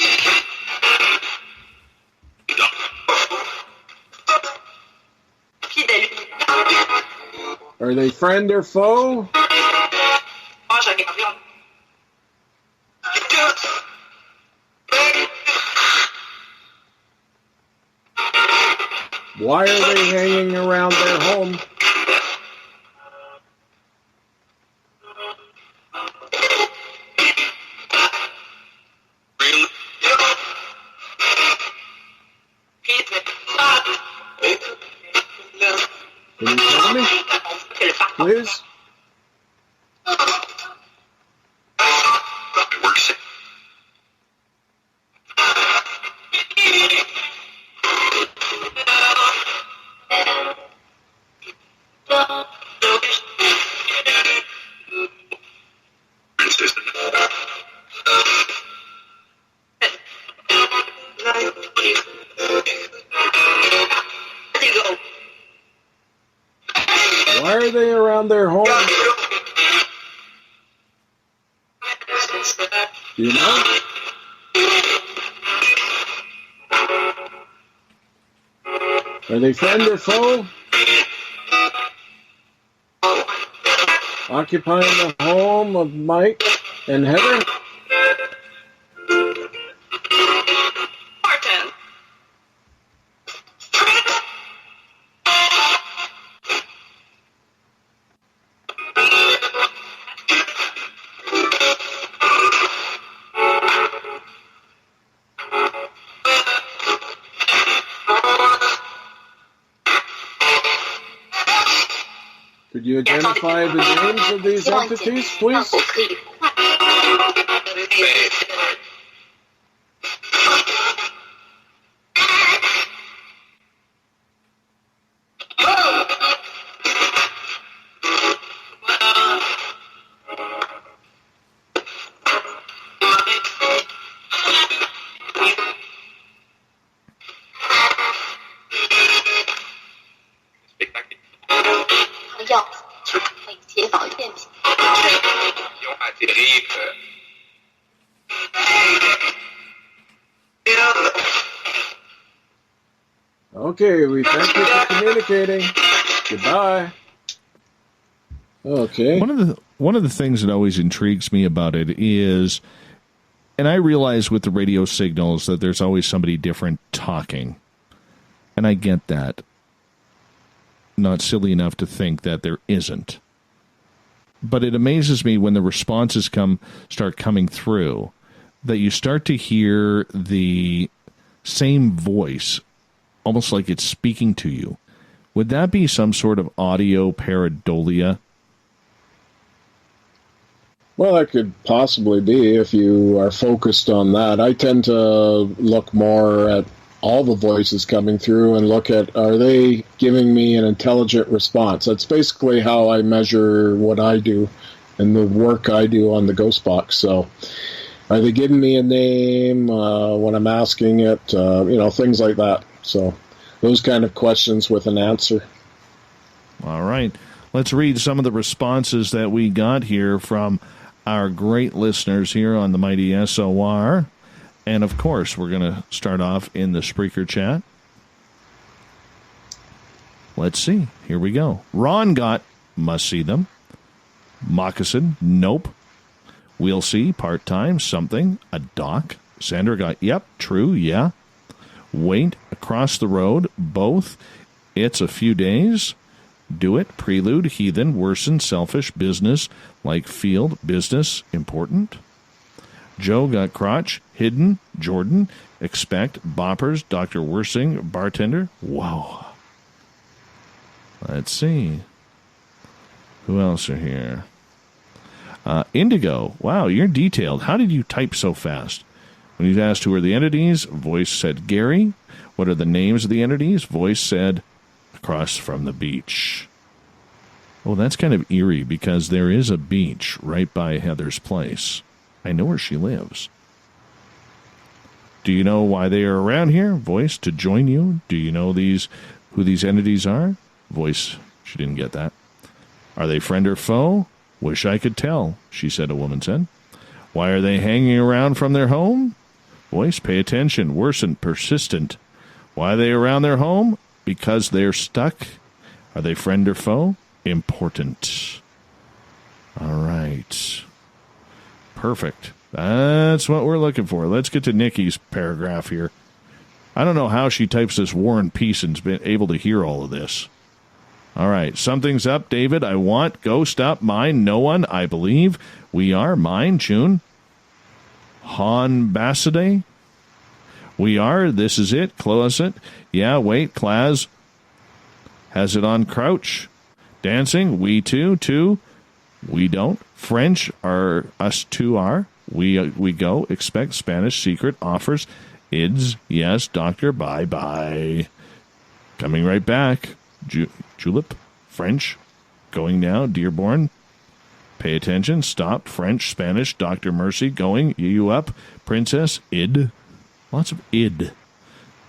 Are they friend or foe? Why are they hanging around their home? Can you tell me? Please? Why are they around their home? Do you know? Are they friend or foe? Occupying the home of Mike and Heather? Could you identify the names of these entities, please? Okay, we thank you for communicating. Goodbye. Okay. One of the things that always intrigues me about it is, and I realize with the radio signals that there's always somebody different talking, and I get that. Not silly enough to think that there isn't. But it amazes me when the responses start coming through that you start to hear the same voice, almost like it's speaking to you. Would that be some sort of audio pareidolia? Well, that could possibly be if you are focused on that. I tend to look more at all the voices coming through and look at, are they giving me an intelligent response? That's basically how I measure what I do and the work I do on the Ghost Box. So are they giving me a name when I'm asking it? Things like that. So those kind of questions with an answer. All right. Let's read some of the responses that we got here from our great listeners here on the Mighty SOR. And, of course, we're going to start off in the Spreaker chat. Let's see. Here we go. Ron got, must see them. Moccasin, nope. We'll see, part-time, something, a doc. Sandra got, yep, true, yeah. Wait, across the road, both. It's a few days. Do it, prelude, heathen, worsen, selfish, business, like field, business, important. Joe got crotch, hidden, Jordan, expect, boppers, Dr. Worsing, bartender. Whoa. Let's see. Who else are here? Indigo. Wow, you're detailed. How did you type so fast? When he's asked who are the entities, voice said Gary. What are the names of the entities? Voice said across from the beach. Oh, that's kind of eerie because there is a beach right by Heather's place. I know where she lives. Do you know why they are around here? Voice, to join you. Do you know these Who these entities are? Voice, she didn't get that. Are they friend or foe? Wish I could tell, she said, a woman said. Why are they hanging around from their home? Voice, pay attention, worsened, persistent. Why are they around their home? Because they're stuck. Are they friend or foe? Important. All right. Perfect. That's what we're looking for. Let's get to Nikki's paragraph here. I don't know how she types this War and Peace and's been able to hear all of this. All right. Something's up, David. I want. Ghost up. Mine. No one. I believe. We are. Mine. June. Han Bassiday. We are. This is it. Close it. Yeah, wait. Claz has it on crouch. Dancing. We too. Two. We don't. French are. Us two are. We go. Expect. Spanish. Secret. Offers. Ids. Yes. Doctor. Bye-bye. Coming right back. Julep. French. Going now. Dearborn. Pay attention. Stop. French. Spanish. Dr. Mercy. Going. You up. Princess. Id. Lots of id.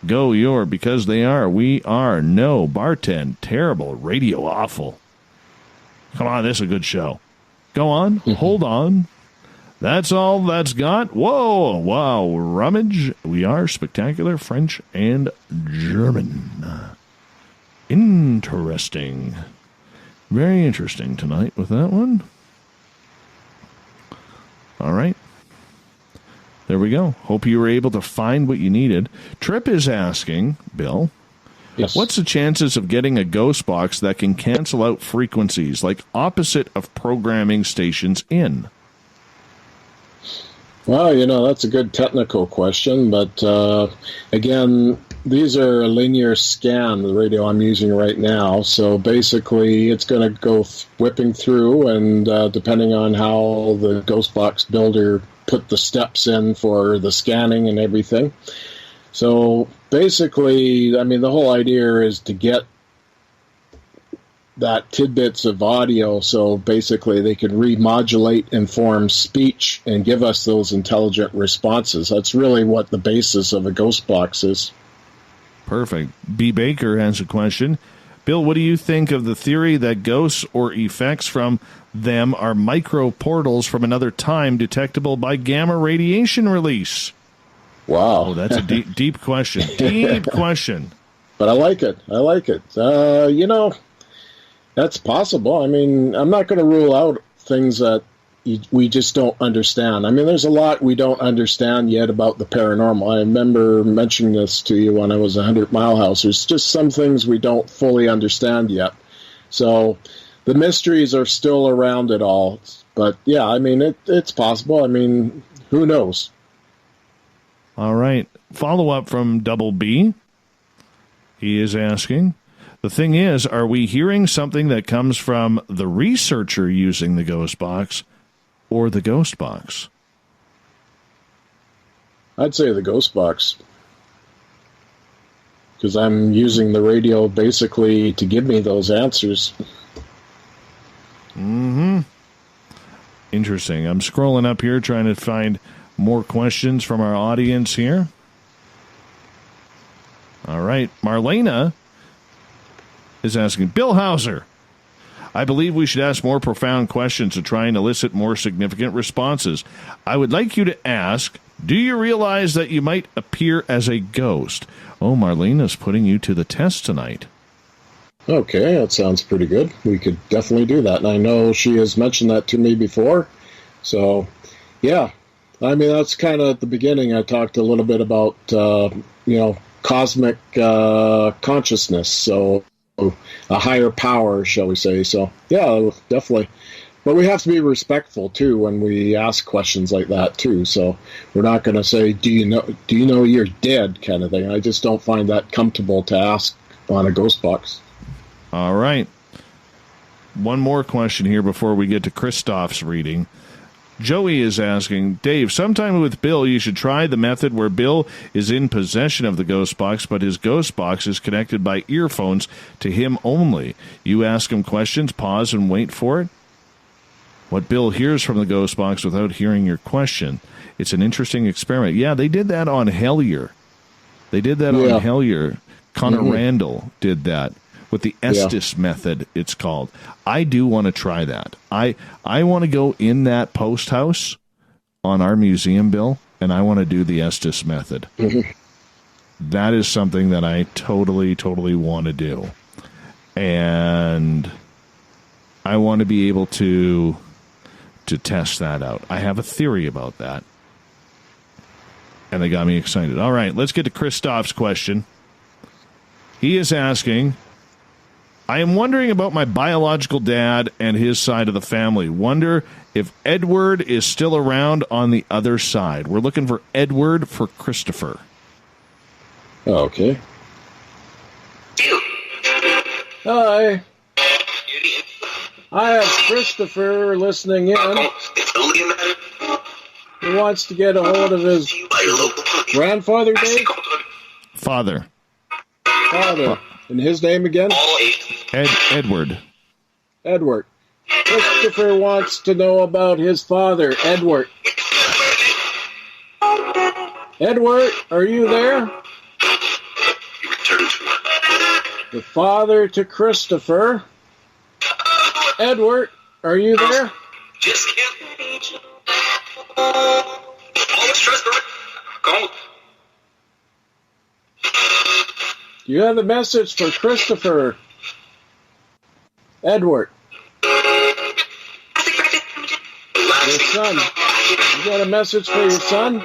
Go your. Because they are. We are. No. Bartend. Terrible. Radio awful. Come on. This is a good show. Go on. Hold on. That's all that's got. Whoa. Wow. Rummage. We are. Spectacular. French and German. Interesting. Very interesting tonight with that one. All right. There we go. Hope you were able to find what you needed. Trip is asking, Bill, yes, what's the chances of getting a ghost box that can cancel out frequencies, like opposite of programming stations in? Well, that's a good technical question, but again, these are a linear scan, the radio I'm using right now, so basically it's going to go whipping through, and depending on how the ghost box builder put the steps in for the scanning and everything. So basically, I mean, the whole idea is to get that tidbits of audio, so basically they can remodulate and form speech and give us those intelligent responses. That's really what the basis of a ghost box is. Perfect. B. Baker has a question. Bill, what do you think of the theory that ghosts or effects from them are micro portals from another time detectable by gamma radiation release? Wow. Oh, that's a deep question. Deep question. But I like it. That's possible. I mean, I'm not going to rule out things that we just don't understand. I mean, there's a lot we don't understand yet about the paranormal. I remember mentioning this to you when I was 100 Mile House. There's just some things we don't fully understand yet. So the mysteries are still around it all. But, yeah, I mean, it's possible. I mean, who knows? All right. Follow-up from Double B. He is asking, the thing is, are we hearing something that comes from the researcher using the ghost box or the ghost box? I'd say the ghost box. Because I'm using the radio basically to give me those answers. Mm-hmm. Interesting. I'm scrolling up here trying to find more questions from our audience here. All right. Marlena is asking, Bill Hauser, I believe we should ask more profound questions to try and elicit more significant responses. I would like you to ask, do you realize that you might appear as a ghost? Oh, Marlena's putting you to the test tonight. Okay, that sounds pretty good. We could definitely do that. And I know she has mentioned that to me before. So, yeah. I mean, that's kind of at the beginning. I talked a little bit about, cosmic consciousness. So, a higher power, shall we say. So, yeah, definitely. But we have to be respectful, too, when we ask questions like that, too. So we're not going to say, do you know you're dead kind of thing. I just don't find that comfortable to ask on a ghost box. All right. One more question here before we get to Christoph's reading. Joey is asking, Dave, sometime with Bill, you should try the method where Bill is in possession of the ghost box, but his ghost box is connected by earphones to him only. You ask him questions, pause, and wait for it. What Bill hears from the ghost box without hearing your question. It's an interesting experiment. Yeah, they did that on Hellier. On Hellier. Connor Randall did that with the Estes method, it's called. I do want to try that. I want to go in that post house on our museum bill, and I want to do the Estes method. That is something that I totally, totally want to do. And I want to be able to test that out. I have a theory about that. And they got me excited. All right, let's get to Christoph's question. He is asking, I am wondering about my biological dad and his side of the family. Wonder if Edward is still around on the other side. We're looking for Edward for Christopher. Okay. Hi. I have Christopher listening in. He wants to get a hold of his grandfather, Dave? Father. Father. And his name again? Edward. Edward. Christopher wants to know about his father, Edward. Edward, are you there? The father to Christopher. Edward, are you there? You have a message for Christopher. Edward. Your son. You got a message for your son?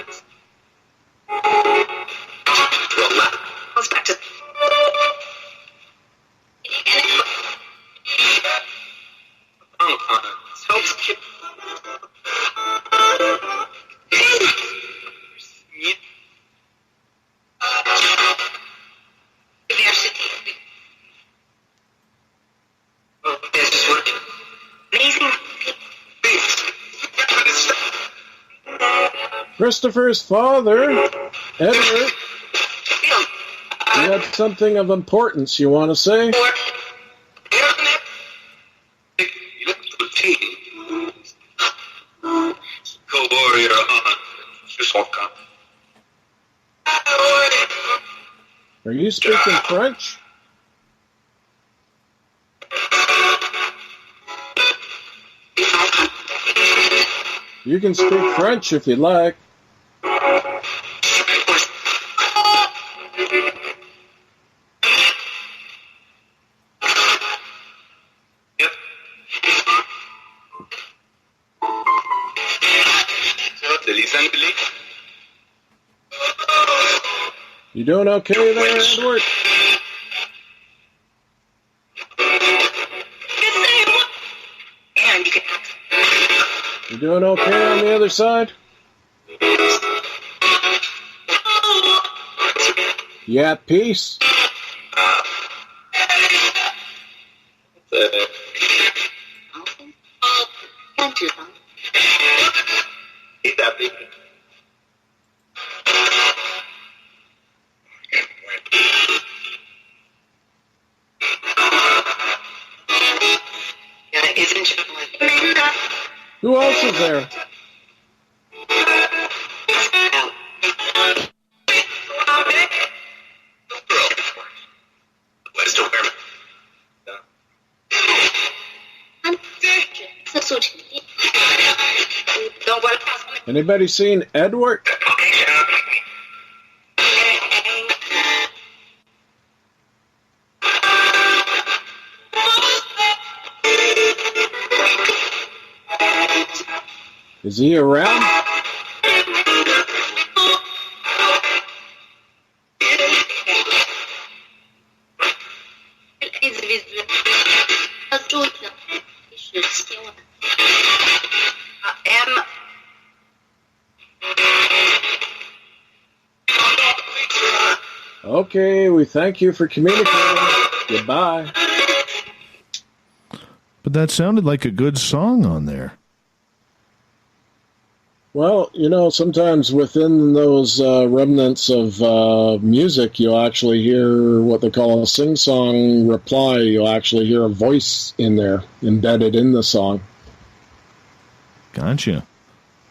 Christopher's father, Edward, you had something of importance you want to say? Are you speaking French? You can speak French if you like. You doing okay there, Edward? You doing okay on the other side? You at peace? Who else is there? Anybody seen Edward? Is he around? Okay, we thank you for communicating. Goodbye. But that sounded like a good song on there. Well, you know, sometimes within those remnants of music, you'll actually hear what they call a sing-song reply. You'll actually hear a voice in there, embedded in the song. Gotcha.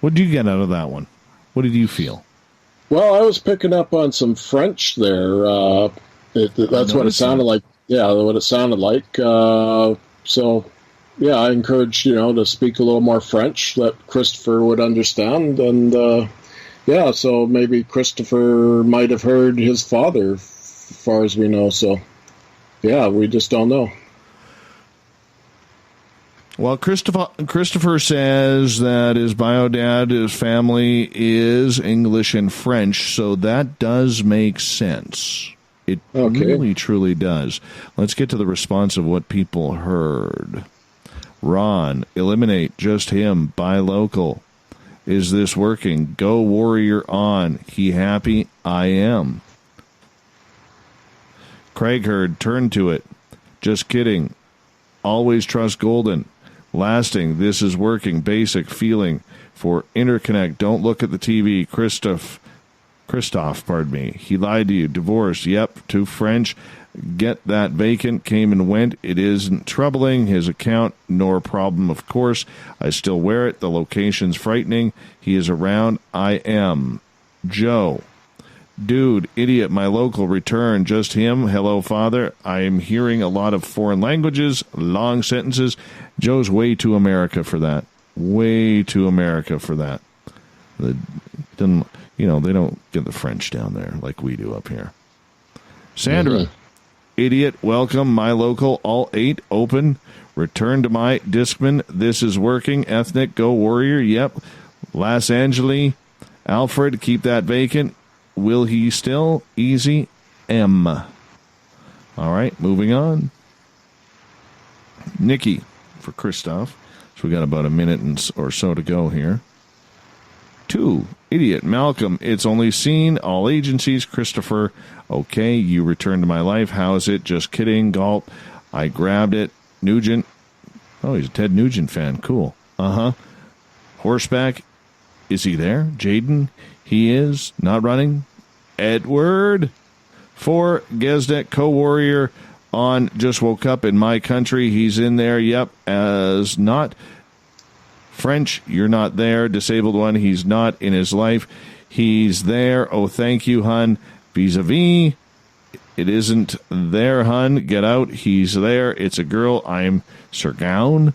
What did you get out of that one? What did you feel? Well, I was picking up on some French there. That's what it sounded like. Yeah, what it sounded like. So, yeah, I encourage, to speak a little more French that Christopher would understand. And, yeah, so maybe Christopher might have heard his father, as far as we know. So, yeah, we just don't know. Well, Christopher says that his bio dad, his family is English and French, so that does make sense. It really, truly does. Let's get to the response of what people heard. Ron, eliminate just him, buy local. Is this working? Go Warrior on. He happy? I am. Craig heard, turn to it. Just kidding. Always trust Golden. Lasting, this is working. Basic feeling for interconnect. Don't look at the TV. Christoph, pardon me. He lied to you. Divorce. Yep. Too French. Get that vacant. Came and went. It isn't troubling his account, nor problem, of course. I still wear it. The location's frightening. He is around. I am. Joe. Dude, idiot, my local return. Just him. Hello, father. I am hearing a lot of foreign languages, long sentences. Joe's way too America for that. Way too America for that. They don't get the French down there like we do up here. Sandra, idiot, welcome. My local, all 8, open. Return to my Discman. This is working. Ethnic, go Warrior. Yep. Los Angeles. Alfred, keep that vacant. Will he still? Easy. M. All right, moving on. Nikki for Christoph. So we got about a minute or so to go here. 2, idiot. Malcolm, it's only seen. All agencies. Christopher, okay, you returned to my life. How's it? Just kidding. Gulp. I grabbed it. Nugent. Oh, he's a Ted Nugent fan. Cool. Horseback. Is he there? Jaden. He is not running. Edward. 4, Gesdet, co-warrior on Just Woke Up in My Country. He's in there. Yep. As not. French, you're not there. Disabled one, he's not in his life. He's there. Oh, thank you, hun. Vis-a-vis. It isn't there, hun. Get out. He's there. It's a girl. I'm Sir Gown.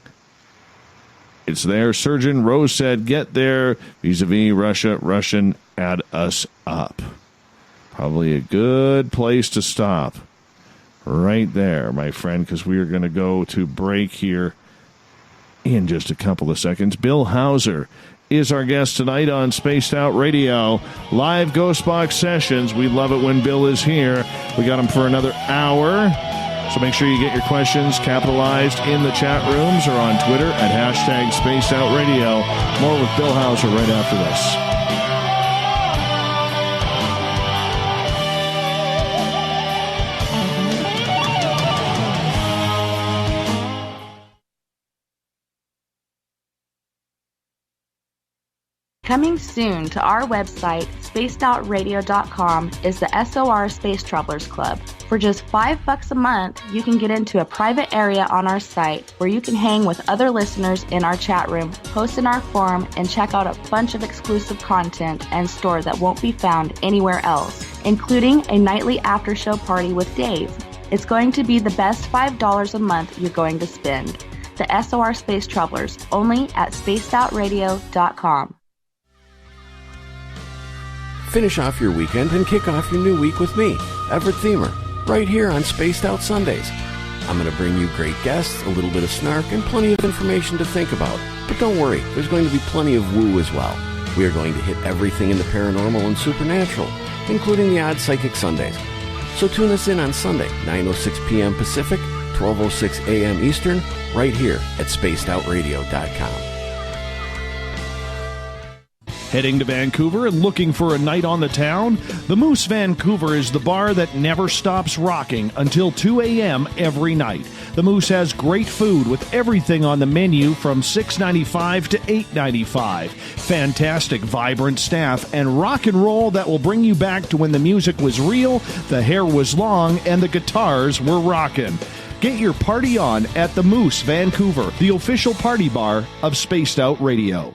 It's there. Surgeon Rose said, get there. Vis-a-vis Russia. Russian, add us up. Probably a good place to stop. Right there, my friend, because we are going to go to break here in just a couple of seconds. Bill Hauser is our guest tonight on Spaced Out Radio. Live Ghost Box sessions. We love it when Bill is here. We got him for another hour. So make sure you get your questions capitalized in the chat rooms or on Twitter at hashtag Spaced Out Radio. More with Bill Hauser right after this. Coming soon to our website, spacedoutradio.com, is the SOR Space Travelers Club. For just $5 a month, you can get into a private area on our site where you can hang with other listeners in our chat room, post in our forum, and check out a bunch of exclusive content and store that won't be found anywhere else, including a nightly after-show party with Dave. It's going to be the best $5 a month you're going to spend. The SOR Space Travelers, only at spacedoutradio.com. Finish off your weekend and kick off your new week with me, Everett Themer, right here on Spaced Out Sundays. I'm going to bring you great guests, a little bit of snark, and plenty of information to think about. But don't worry, there's going to be plenty of woo as well. We are going to hit everything in the paranormal and supernatural, including the odd psychic Sundays. So tune us in on Sunday, 9:06 p.m. Pacific, 12:06 a.m. Eastern, right here at spacedoutradio.com. Heading to Vancouver and looking for a night on the town? The Moose Vancouver is the bar that never stops rocking until 2 a.m. every night. The Moose has great food with everything on the menu from $6.95 to $8.95. Fantastic, vibrant staff and rock and roll that will bring you back to when the music was real, the hair was long, and the guitars were rocking. Get your party on at the Moose Vancouver, the official party bar of Spaced Out Radio.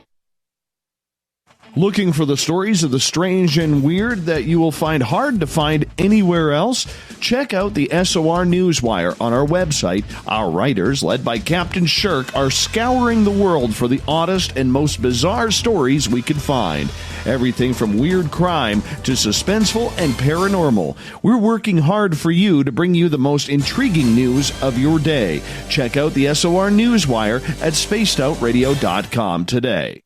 Looking for the stories of the strange and weird that you will find hard to find anywhere else? Check out the SOR Newswire on our website. Our writers, led by Captain Shirk, are scouring the world for the oddest and most bizarre stories we can find. Everything from weird crime to suspenseful and paranormal. We're working hard for you to bring you the most intriguing news of your day. Check out the SOR Newswire at spacedoutradio.com today.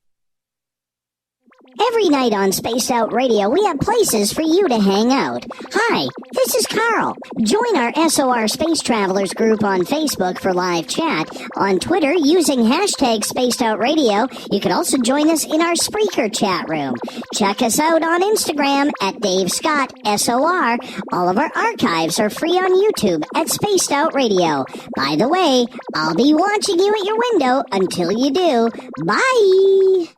Every night on Spaced Out Radio, we have places for you to hang out. Hi, this is Carl. Join our SOR Space Travelers group on Facebook for live chat. On Twitter, using hashtag Spaced Out Radio. You can also join us in our Spreaker chat room. Check us out on Instagram at Dave Scott SOR. All of our archives are free on YouTube at Spaced Out Radio. By the way, I'll be watching you at your window until you do. Bye!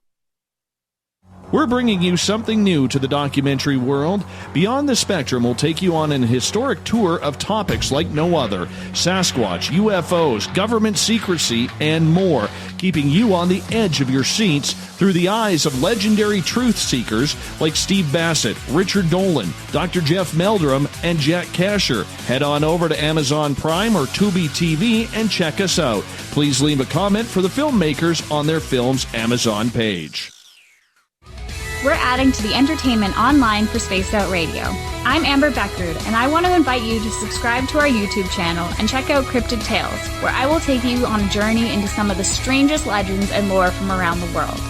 We're bringing you something new to the documentary world. Beyond the Spectrum will take you on an historic tour of topics like no other. Sasquatch, UFOs, government secrecy, and more, keeping you on the edge of your seats through the eyes of legendary truth seekers like Steve Bassett, Richard Dolan, Dr. Jeff Meldrum, and Jack Kasher. Head on over to Amazon Prime or Tubi TV and check us out. Please leave a comment for the filmmakers on their film's Amazon page. We're adding to the entertainment online for Spaced Out Radio. I'm Amber Beckrud, and I want to invite you to subscribe to our YouTube channel and check out Cryptid Tales, where I will take you on a journey into some of the strangest legends and lore from around the world,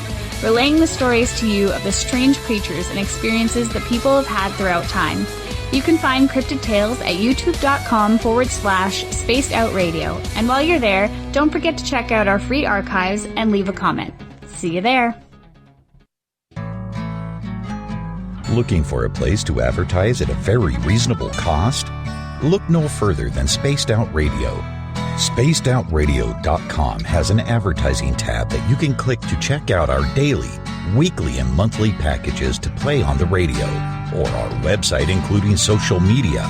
relaying the stories to you of the strange creatures and experiences that people have had throughout time. You can find Cryptid Tales at youtube.com/Spaced Out Radio, and while you're there, don't forget to check out our free archives and leave a comment. See you there. Looking for a place to advertise at a very reasonable cost? Look no further than Spaced Out Radio. SpacedOutRadio.com has an advertising tab that you can click to check out our daily, weekly, and monthly packages to play on the radio, or our website including social media.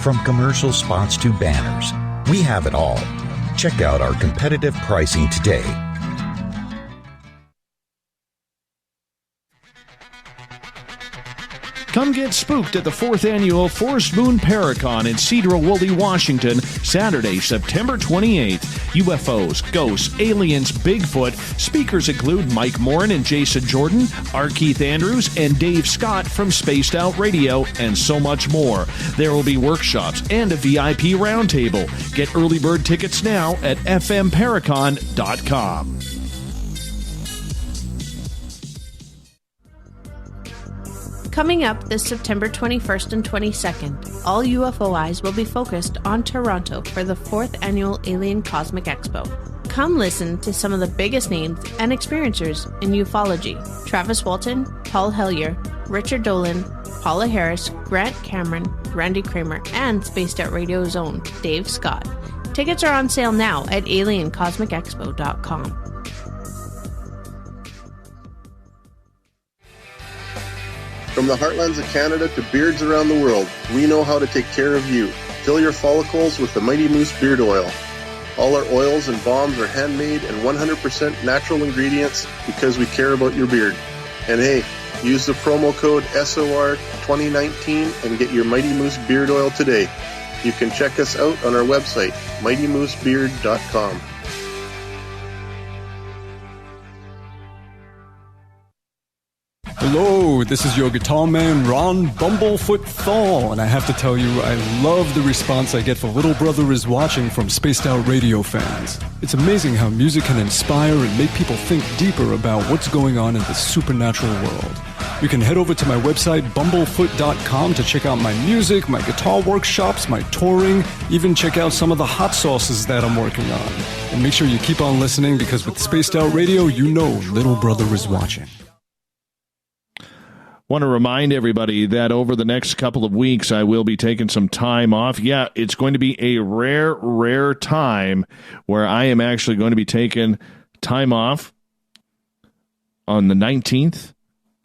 From commercial spots to banners, we have it all. Check out our competitive pricing today. Come get spooked at the 4th Annual Forest Moon Paracon in Cedar-Woolley, Washington, Saturday, September 28th. UFOs, ghosts, aliens, Bigfoot. Speakers include Mike Morin and Jason Jordan, R. Keith Andrews, and Dave Scott from Spaced Out Radio, and so much more. There will be workshops and a VIP roundtable. Get early bird tickets now at fmparacon.com. Coming up this September 21st and 22nd, all UFO eyes will be focused on Toronto for the 4th Annual Alien Cosmic Expo. Come listen to some of the biggest names and experiencers in ufology: Travis Walton, Paul Hellyer, Richard Dolan, Paula Harris, Grant Cameron, Randy Kramer, and Spaced Out Radio's own Dave Scott. Tickets are on sale now at aliencosmicexpo.com. From the heartlands of Canada to beards around the world, we know how to take care of you. Fill your follicles with the Mighty Moose Beard Oil. All our oils and balms are handmade and 100% natural ingredients because we care about your beard. And hey, use the promo code SOR2019 and get your Mighty Moose Beard Oil today. You can check us out on our website, mightymoosebeard.com. Hello, this is your guitar man, Ron Bumblefoot Thal, and I have to tell you, I love the response I get for Little Brother is Watching from Spaced Out Radio fans. It's amazing how music can inspire and make people think deeper about what's going on in the supernatural world. You can head over to my website, bumblefoot.com, to check out my music, my guitar workshops, my touring, even check out some of the hot sauces that I'm working on. And make sure you keep on listening, because with Spaced Out Radio, you know Little Brother is watching. Want to remind everybody that over the next couple of weeks, I will be taking some time off. Yeah, it's going to be a rare time where I am actually going to be taking time off on the 19th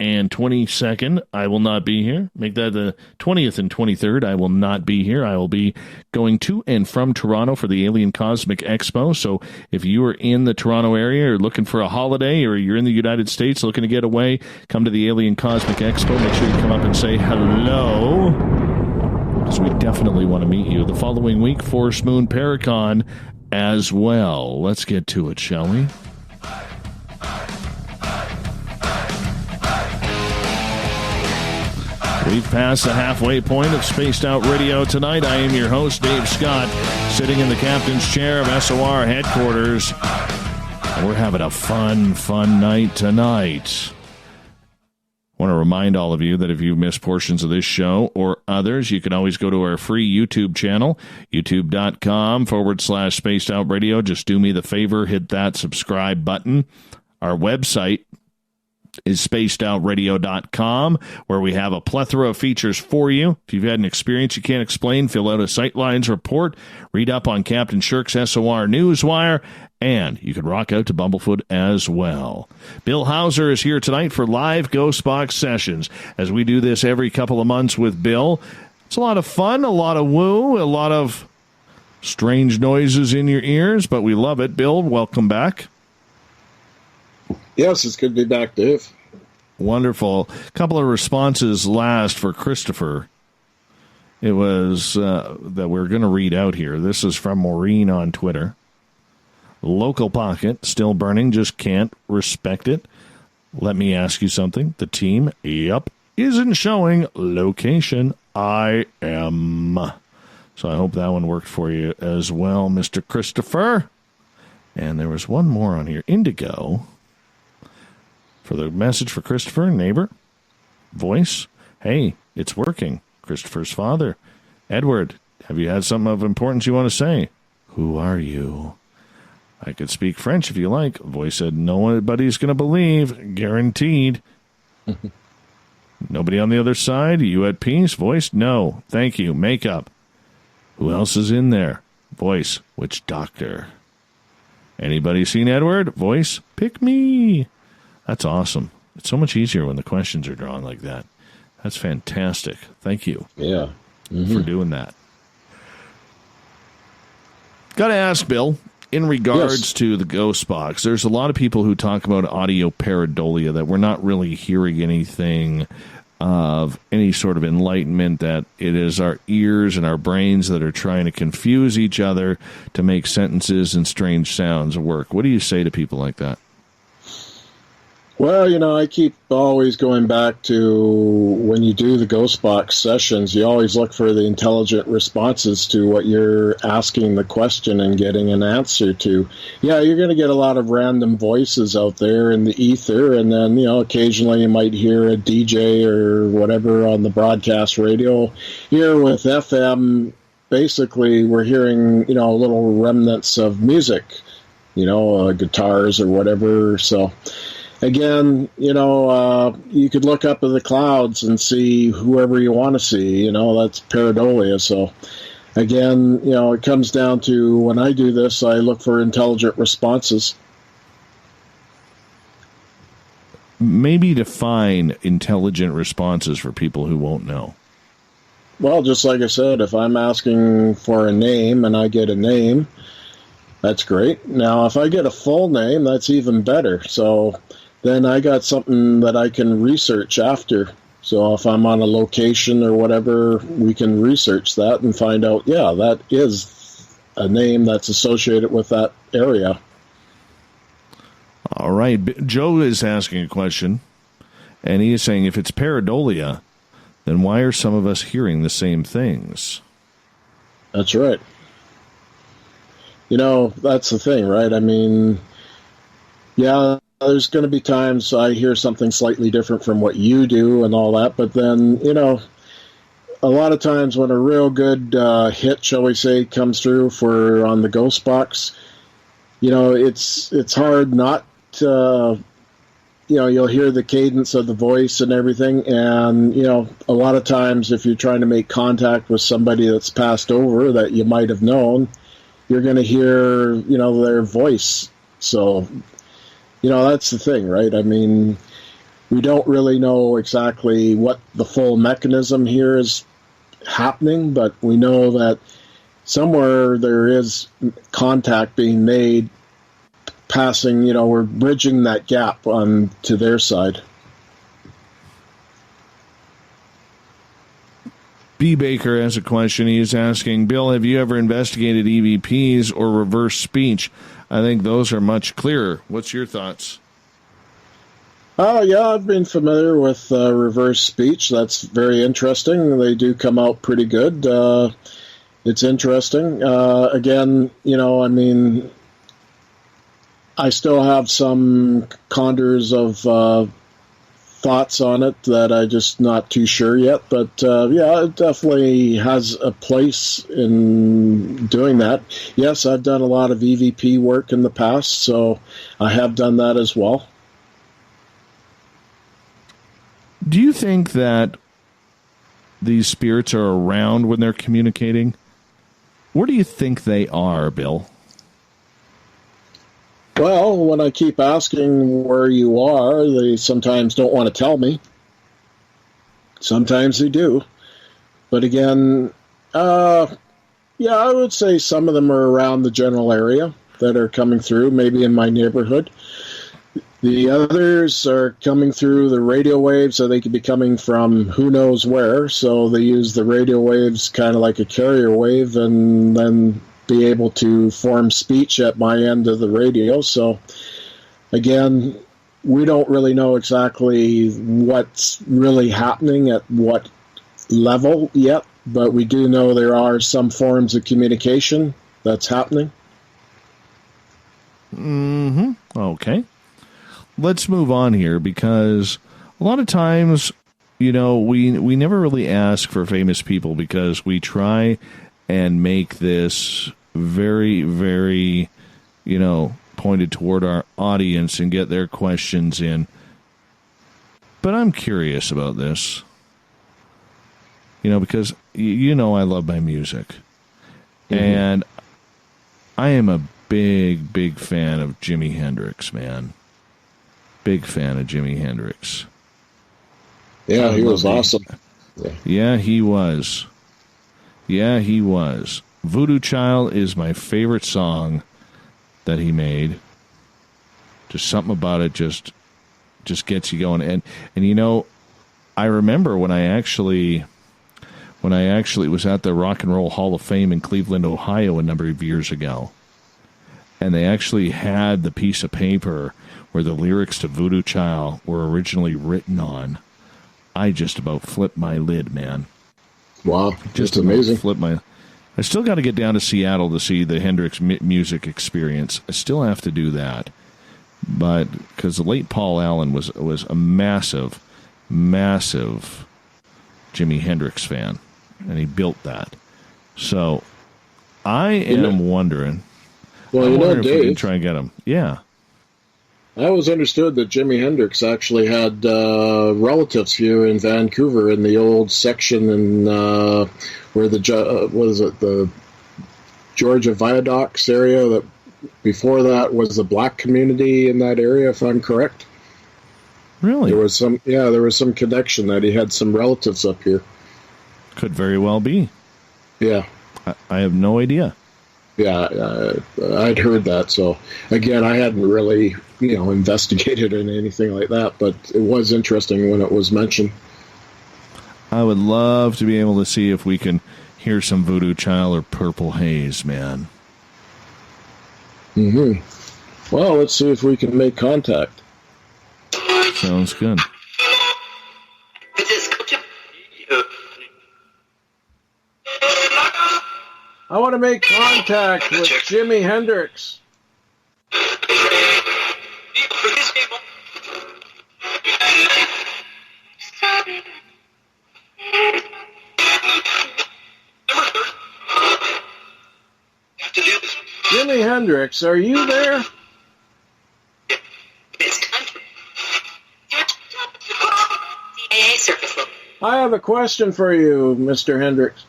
and 22nd, I will not be here. Make that the 20th and 23rd, I will not be here. I will be going to and from Toronto for the Alien Cosmic Expo. So if you are in the Toronto area or looking for a holiday, or you're in the United States looking to get away, come to the Alien Cosmic Expo. Make sure you come up and say hello, because we definitely want to meet you. The following week, Force Moon Paracon as well. Let's get to it, shall we? We've passed the halfway point of Spaced Out Radio tonight. I am your host, Dave Scott, sitting in the captain's chair of SOR headquarters. And we're having a fun night tonight. I want to remind all of you that if you missed portions of this show or others, you can always go to our free YouTube channel, youtube.com/Spaced Out Radio. Just do me the favor, hit that subscribe button. Our website is spacedoutradio.com, where we have a plethora of features for you. If you've had an experience you can't explain, fill out a Sightlines report, read up on Captain Shirk's SOR Newswire, and you can rock out to Bumblefoot as well. Bill Hauser is here tonight for live Ghost Box sessions, as we do this every couple of months with Bill. It's a lot of fun, a lot of woo, a lot of strange noises in your ears, but we love it. Bill, welcome back. Yes, it's good to be back, Dave. Wonderful. A couple of responses last for Christopher. It was that we're going to read out here. This is from Maureen on Twitter. Local pocket, still burning, just can't respect it. Let me ask you something. The team, isn't showing location. I am. So I hope that one worked for you as well, Mr. Christopher. And there was one more on here. Indigo. For the message for Christopher, neighbor, voice, hey, it's working. Christopher's father. Edward, have you had something of importance you want to say? Who are you? I could speak French if you like. Voice said, nobody's going to believe. Guaranteed. Nobody on the other side? Are you at peace? Voice, no. Thank you. Makeup. Who else is in there? Voice, which doctor? Anybody seen Edward? Voice, pick me. That's awesome. It's so much easier when the questions are drawn like that. That's fantastic. Thank you. Yeah. For doing that. Got to ask, Bill, in regards to the Ghost Box, there's a lot of people who talk about audio pareidolia, that we're not really hearing anything of any sort of enlightenment, that it is our ears and our brains that are trying to confuse each other to make sentences and strange sounds work. What do you say to people like that? Well, I keep always going back to when you do the Ghost Box sessions, you always look for the intelligent responses to what you're asking the question and getting an answer to. Yeah, you're going to get a lot of random voices out there in the ether, and then, occasionally you might hear a DJ or whatever on the broadcast radio. Here with FM, basically we're hearing, little remnants of music, guitars or whatever, so... Again, you could look up at the clouds and see whoever you want to see. That's pareidolia. So, again, it comes down to when I do this, I look for intelligent responses. Maybe define intelligent responses for people who won't know. Well, just like I said, if I'm asking for a name and I get a name, that's great. Now, if I get a full name, that's even better. So... then I got something that I can research after. So if I'm on a location or whatever, we can research that and find out, that is a name that's associated with that area. All right. Joe is asking a question, and he is saying, if it's pareidolia, then why are some of us hearing the same things? That's right. That's the thing, right? I mean, there's going to be times I hear something slightly different from what you do and all that, but then, a lot of times when a real good hit, shall we say, comes through on the Ghost Box, it's hard not to, you'll hear the cadence of the voice and everything, and, a lot of times if you're trying to make contact with somebody that's passed over that you might have known, you're going to hear, their voice. So... that's the thing, right? I mean, we don't really know exactly what the full mechanism here is happening, but we know that somewhere there is contact being made, passing, we're bridging that gap on to their side. B. Baker has a question. He is asking, Bill, have you ever investigated EVPs or reverse speech? I think those are much clearer. What's your thoughts? Yeah, I've been familiar with reverse speech. That's very interesting. They do come out pretty good. It's interesting. Again, I still have some contours of thoughts on it that I'm just not too sure yet. But, it definitely has a place in doing that. Yes, I've done a lot of EVP work in the past, so I have done that as well. Do you think that these spirits are around when they're communicating? Where do you think they are, Bill? Well, when I keep asking where you are, they sometimes don't want to tell me. Sometimes they do. But again, I would say some of them are around the general area that are coming through, maybe in my neighborhood. The others are coming through the radio waves, so they could be coming from who knows where. So they use the radio waves kind of like a carrier wave and then be able to form speech at my end of the radio. So, again, we don't really know exactly what's really happening at what level yet, but we do know there are some forms of communication that's happening. Okay. Let's move on here, because a lot of times, we never really ask for famous people because we try and make this very, very, pointed toward our audience and get their questions in. But I'm curious about this, because, I love my music. Mm-hmm. And I am a big, big fan of Jimi Hendrix, man. Big fan of Jimi Hendrix. Yeah, he was awesome. Yeah, he was. Voodoo Child is my favorite song that he made. Just something about it just gets you going. And I remember when I actually was at the Rock and Roll Hall of Fame in Cleveland, Ohio a number of years ago. And they actually had the piece of paper where the lyrics to Voodoo Child were originally written on. I just about flipped my lid, man. Wow, just amazing. I still got to get down to Seattle to see the Hendrix music experience. I still have to do that. But because the late Paul Allen was a massive, massive Jimi Hendrix fan, and he built that. So I am wondering. Well, if Dave, we can try and get him. Yeah. I always understood that Jimi Hendrix actually had relatives here in Vancouver in the old section in where the Georgia Viaducts area. That before that was the black community in that area, if I'm correct. Really? There was some connection that he had some relatives up here. Could very well be. Yeah. I have no idea. Yeah, I'd heard that. So, again, I hadn't really, investigated or anything like that, but it was interesting when it was mentioned. I would love to be able to see if we can hear some Voodoo Child or Purple Haze, man. Mm-hmm. Well, let's see if we can make contact. Sounds good. I want to make contact with Jimi Hendrix. Jimi Hendrix, are you there? I have a question for you, Mr. Hendrix.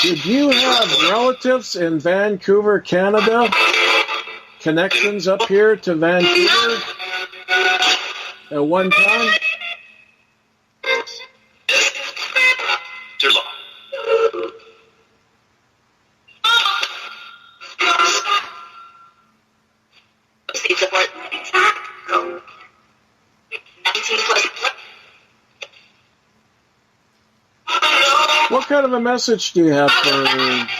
Did you have relatives in Vancouver, Canada? Connections up here to Vancouver? at one time? What kind of a message do you have for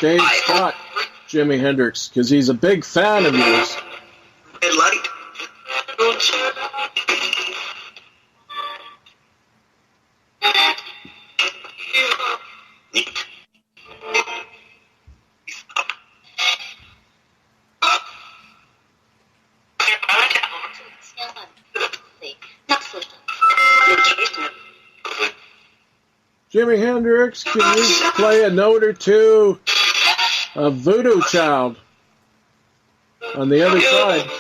Dave Scott, Jimi Hendrix? Because he's a big fan of yours. Red light. Jimi Hendrix, can you play a note or two of Voodoo Child on the other side?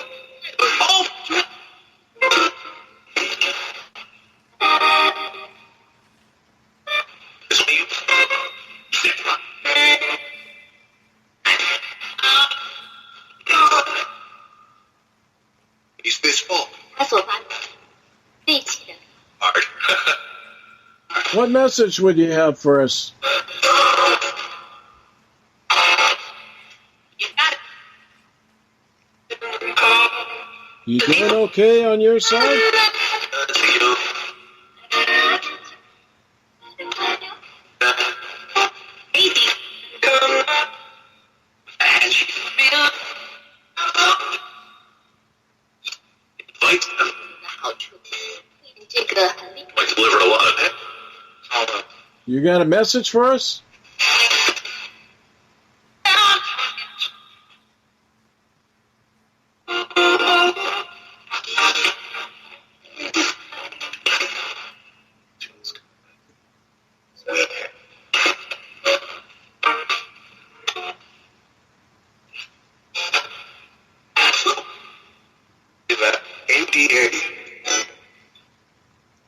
What message would you have for us? You doing okay on your side? You got a message for us?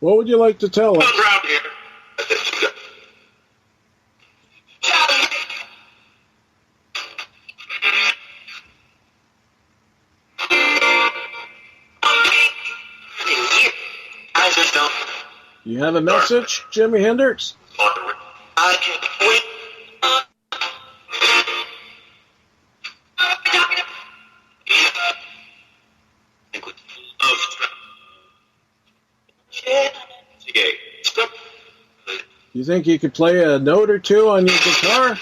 What would you like to tell us? You have a message, Jimi Hendrix? You think you could play a note or two on your guitar?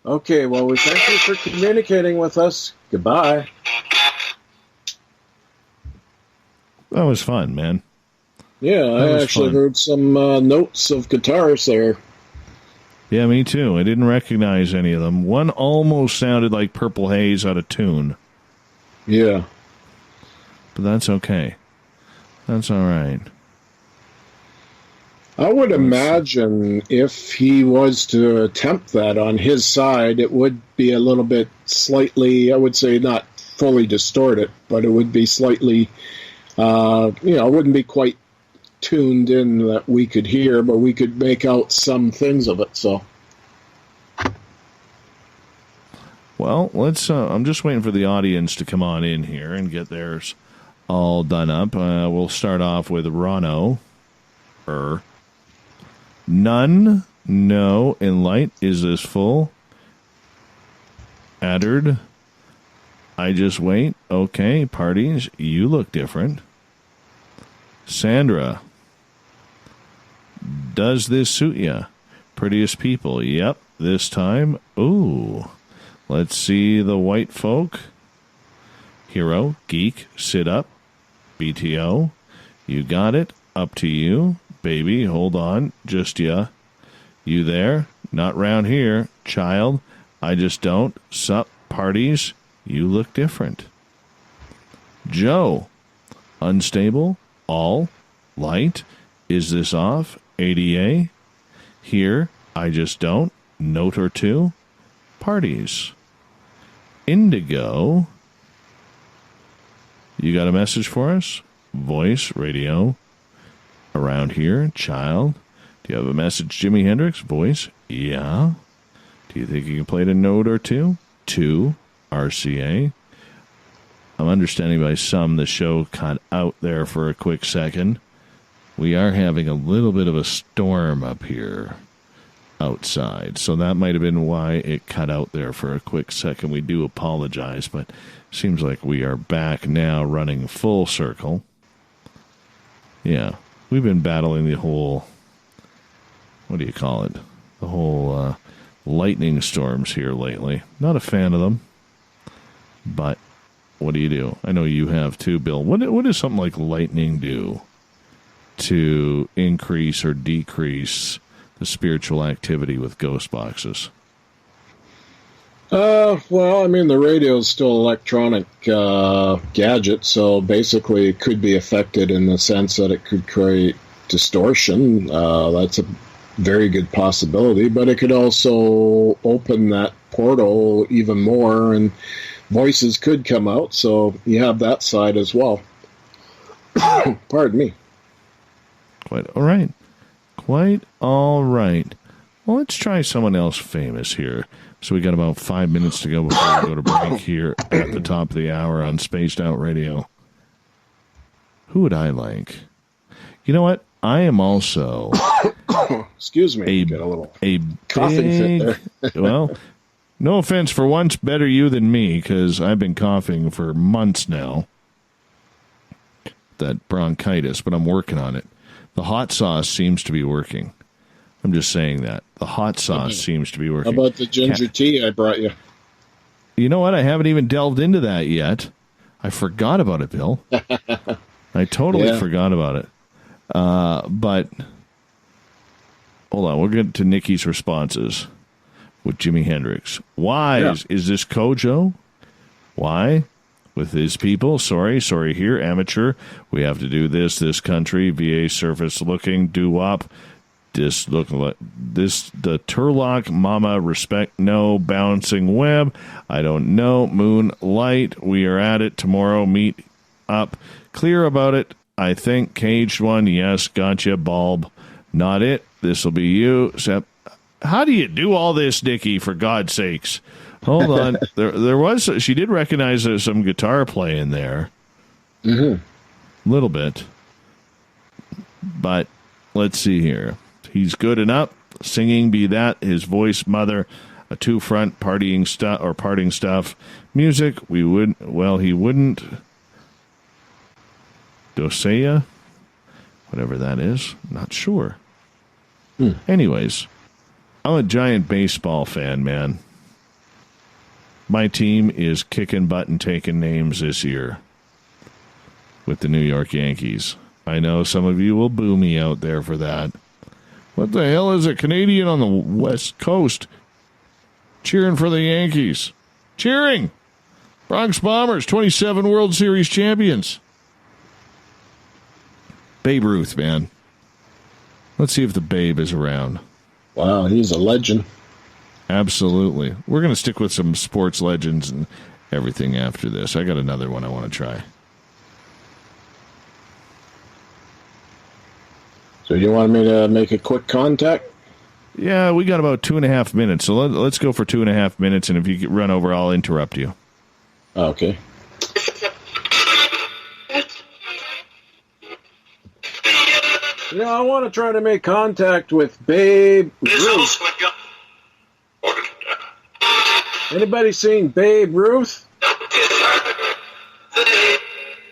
Okay, well, we thank you for communicating with us. Goodbye. That was fun, man. Yeah, I actually heard some notes of guitars there. Yeah, me too. I didn't recognize any of them. One almost sounded like Purple Haze out of tune. Yeah. But that's okay. That's all right. I would imagine if he was to attempt that on his side, it would be a little bit slightly, I would say not fully distorted, but it would be slightly, it wouldn't be quite tuned in that we could hear, but we could make out some things of it, so. Well, let's, I'm just waiting for the audience to come on in here and get theirs all done up. We'll start off with Rono. None. No. In light. Is this full? Addard. I just wait. Okay. Parties. You look different. Sandra. Does this suit ya? Prettiest people. Yep. This time. Ooh. Let's see the white folk. Hero. Geek. Sit up. BTO. You got it. Up to you. Baby, hold on. Just ya. You there? Not round here. Child, I just don't. Sup, parties? You look different. Joe, unstable, all, light, is this off? ADA. Here, I just don't. Note or two. Parties. Indigo. You got a message for us? Voice, radio. Around here, child. Do you have a message, Jimi Hendrix? Voice, yeah. Do you think you can play a note or two? 2, RCA. I'm understanding by some the show cut out there for a quick second. We are having a little bit of a storm up here outside, so that might have been why it cut out there for a quick second. We do apologize, but seems like we are back now running full circle. Yeah, we've been battling the whole, what do you call it? The whole lightning storms here lately. Not a fan of them, but what do you do? I know you have too, Bill. What does something like lightning do to increase or decrease the spiritual activity with ghost boxes? Well, I mean, the radio is still an electronic gadget, so basically it could be affected in the sense that it could create distortion. That's a very good possibility, but it could also open that portal even more, and voices could come out, so you have that side as well. Pardon me. Quite all right. Quite all right. Well, let's try someone else famous here. So we got about 5 minutes to go before we go to break here at the top of the hour on Spaced Out Radio. Who would I like? You know what? I am also excuse me, get a little coughing fit there. Well, no offense, for once, better you than me, because I've been coughing for months now. That bronchitis, but I'm working on it. The hot sauce seems to be working. I'm just saying that. The hot sauce seems to be working. How about the ginger tea I brought you? You know what? I haven't even delved into that yet. I forgot about it, Bill. I totally forgot about it. But hold on, we'll get to Nikki's responses with Jimi Hendrix. Why is this Kojo? Why? With his people? Sorry here, amateur. We have to do this country, VA surface looking, doo-wop. This look like this, the Turlock, Mama, respect, no, bouncing web. I don't know, moonlight. We are at it tomorrow. Meet up. Clear about it. I think caged one. Yes, gotcha. Bulb. Not it. This will be you. How do you do all this, Nikki? For God's sakes, hold on. there was she did recognize some guitar playing there, a little bit. But let's see here. He's good enough. Singing, be that his voice, mother, a two-front partying stuff or parting stuff. Music, we would. Well, he wouldn't. Dosea, whatever that is, not sure. Anyways, I'm a giant baseball fan, man. My team is kicking butt and taking names this year with the New York Yankees. I know some of you will boo me out there for that. What the hell is a Canadian on the West Coast cheering for the Yankees? Cheering! Bronx Bombers, 27 World Series champions. Babe Ruth, man. Let's see if the Babe is around. Wow, he's a legend. Absolutely. We're going to stick with some sports legends and everything after this. I got another one I want to try. So you want me to make a quick contact? Yeah, we got about 2.5 minutes. So let's go for 2.5 minutes, and if you run over, I'll interrupt you. Okay. Yeah, I want to try to make contact with Babe Ruth. Anybody seen Babe Ruth?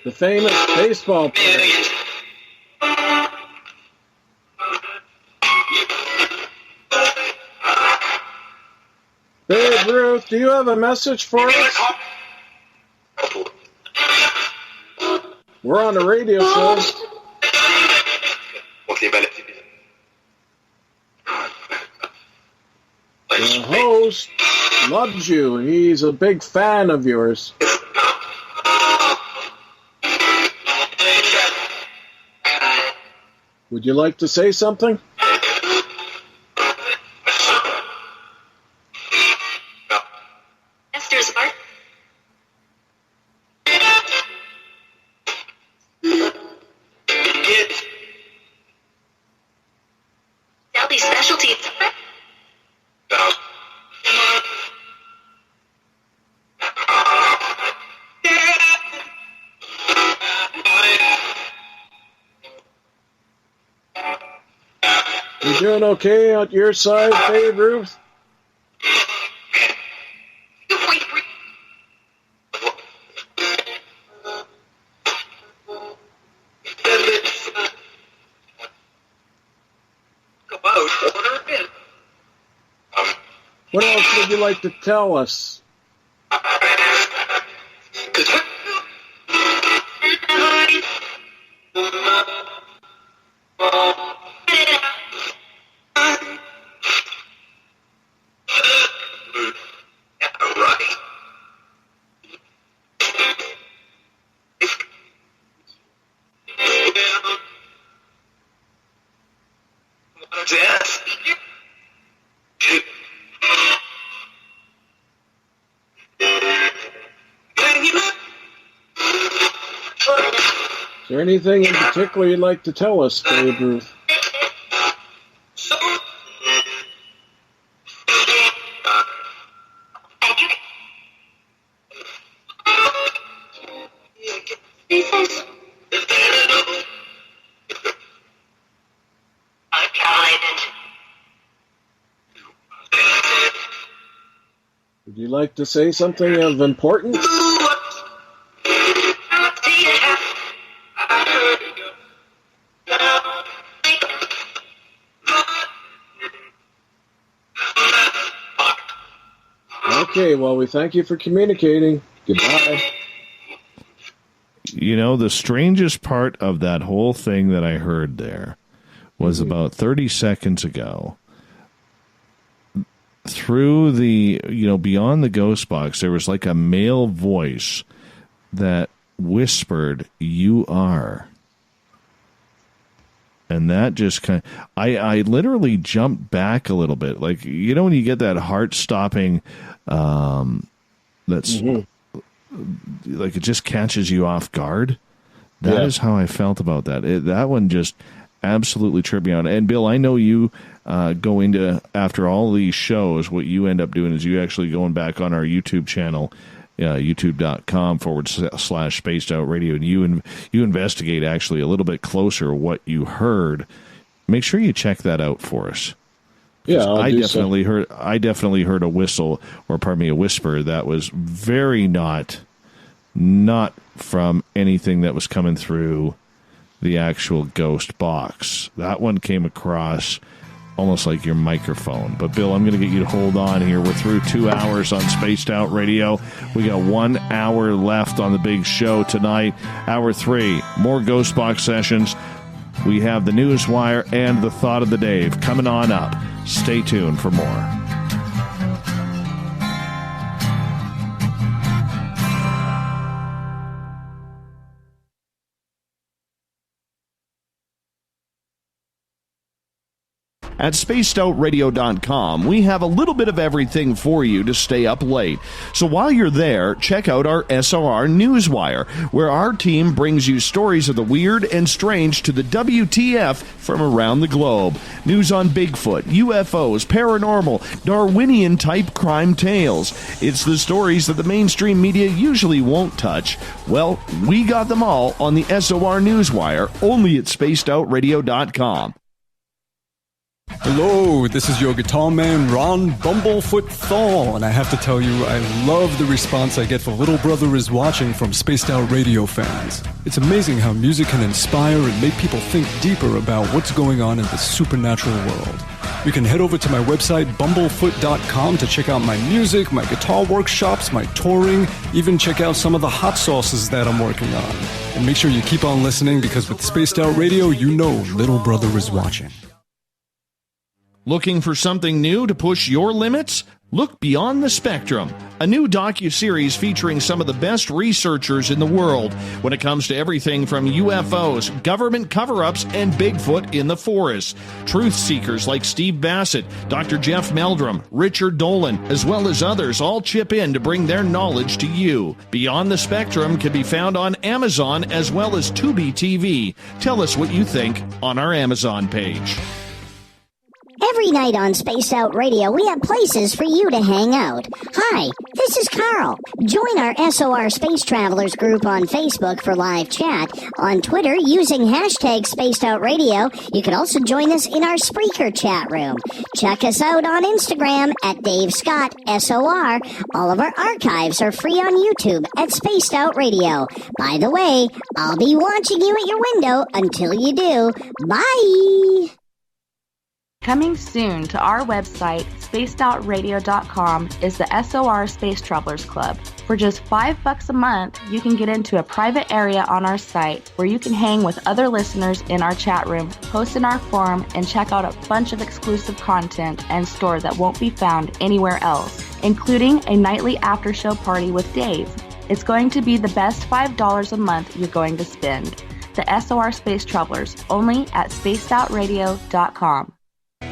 The famous baseball player. Babe Ruth, do you have a message for us? We're on the radio show. The host loves you. He's a big fan of yours. Would you like to say something? doing okay on your side, Dave, Ruth? What else would you like to tell us? Is there anything in particular you'd like to tell us, Dave, Ruth? Would you like to say something of importance? Okay, well, we thank you for communicating. Goodbye. You know, the strangest part of that whole thing that I heard there was about 30 seconds ago. Through the, beyond the ghost box, there was like a male voice that whispered, "You are." And that just kind of, I literally jumped back a little bit. Like, when you get that heart-stopping, that's like it just catches you off guard. That is how I felt about that. That one just absolutely tripped me out. And Bill, I know you go into, after all these shows, what you end up doing is you actually going back on our YouTube channel, youtube.com/Spaced Out Radio, and you investigate actually a little bit closer what you heard. Make sure you check that out for us. Yeah, I definitely heard a whistle, or pardon me, a whisper that was very not from anything that was coming through the actual ghost box. That one came across almost like your microphone. But Bill, I'm going to get you to hold on here. We're through 2 hours on Spaced Out Radio. We got 1 hour left on the big show tonight. Hour 3, more ghost box sessions. We have the Newswire and the Thought of the Day coming on up. Stay tuned for more. At spacedoutradio.com, we have a little bit of everything for you to stay up late. So while you're there, check out our SOR Newswire, where our team brings you stories of the weird and strange to the WTF from around the globe. News on Bigfoot, UFOs, paranormal, Darwinian-type crime tales. It's the stories that the mainstream media usually won't touch. Well, we got them all on the SOR Newswire, only at spacedoutradio.com. Hello, this is your guitar man, Ron Bumblefoot Thal, and I have to tell you, I love the response I get for Little Brother is Watching from Spaced Out Radio fans. It's amazing how music can inspire and make people think deeper about what's going on in the supernatural world. You can head over to my website, bumblefoot.com, to check out my music, my guitar workshops, my touring, even check out some of the hot sauces that I'm working on. And make sure you keep on listening, because with Spaced Out Radio, you know Little Brother is watching. Looking for something new to push your limits? Look Beyond the Spectrum, a new docuseries featuring some of the best researchers in the world when it comes to everything from UFOs, government cover-ups, and Bigfoot in the forest. Truth seekers like Steve Bassett, Dr. Jeff Meldrum, Richard Dolan, as well as others all chip in to bring their knowledge to you. Beyond the Spectrum can be found on Amazon as well as Tubi TV. Tell us what you think on our Amazon page. Every night on Spaced Out Radio, we have places for you to hang out. Hi, this is Carl. Join our SOR Space Travelers group on Facebook for live chat. On Twitter, using hashtag Spaced Out Radio, you can also join us in our Spreaker chat room. Check us out on Instagram at Dave Scott SOR. All of our archives are free on YouTube at Spaced Out Radio. By the way, I'll be watching you at your window until you do. Bye! Coming soon to our website, spacedoutradio.com, is the SOR Space Travelers Club. For just $5 a month, you can get into a private area on our site where you can hang with other listeners in our chat room, post in our forum, and check out a bunch of exclusive content and store that won't be found anywhere else, including a nightly after-show party with Dave. It's going to be the best $5 a month you're going to spend. The SOR Space Travelers, only at spacedoutradio.com.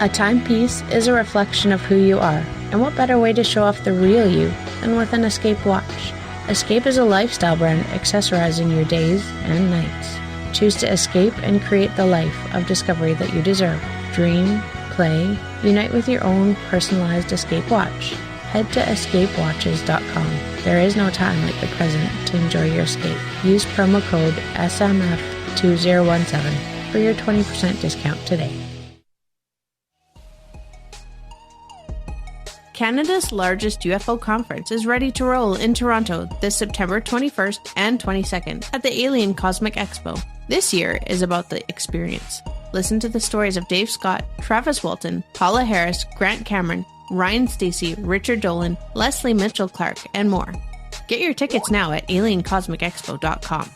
A timepiece is a reflection of who you are, and what better way to show off the real you than with an Escape watch? Escape is a lifestyle brand accessorizing your days and nights. Choose to escape and create the life of discovery that you deserve. Dream, play, unite with your own personalized Escape watch. Head to escapewatches.com. There is no time like the present to enjoy your escape. Use promo code SMF2017 for your 20% discount today. Canada's largest UFO conference is ready to roll in Toronto this September 21st and 22nd at the Alien Cosmic Expo. This year is about the experience. Listen to the stories of Dave Scott, Travis Walton, Paula Harris, Grant Cameron, Ryan Stacey, Richard Dolan, Leslie Mitchell-Clark, and more. Get your tickets now at aliencosmicexpo.com.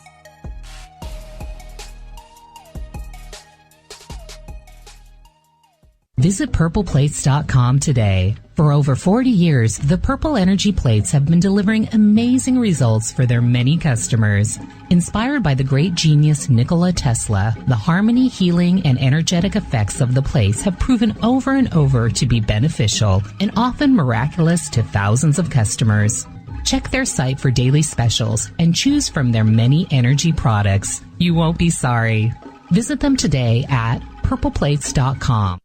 Visit purpleplates.com today. For over 40 years, the Purple Energy Plates have been delivering amazing results for their many customers. Inspired by the great genius Nikola Tesla, the harmony, healing, and energetic effects of the plates have proven over and over to be beneficial and often miraculous to thousands of customers. Check their site for daily specials and choose from their many energy products. You won't be sorry. Visit them today at purpleplates.com.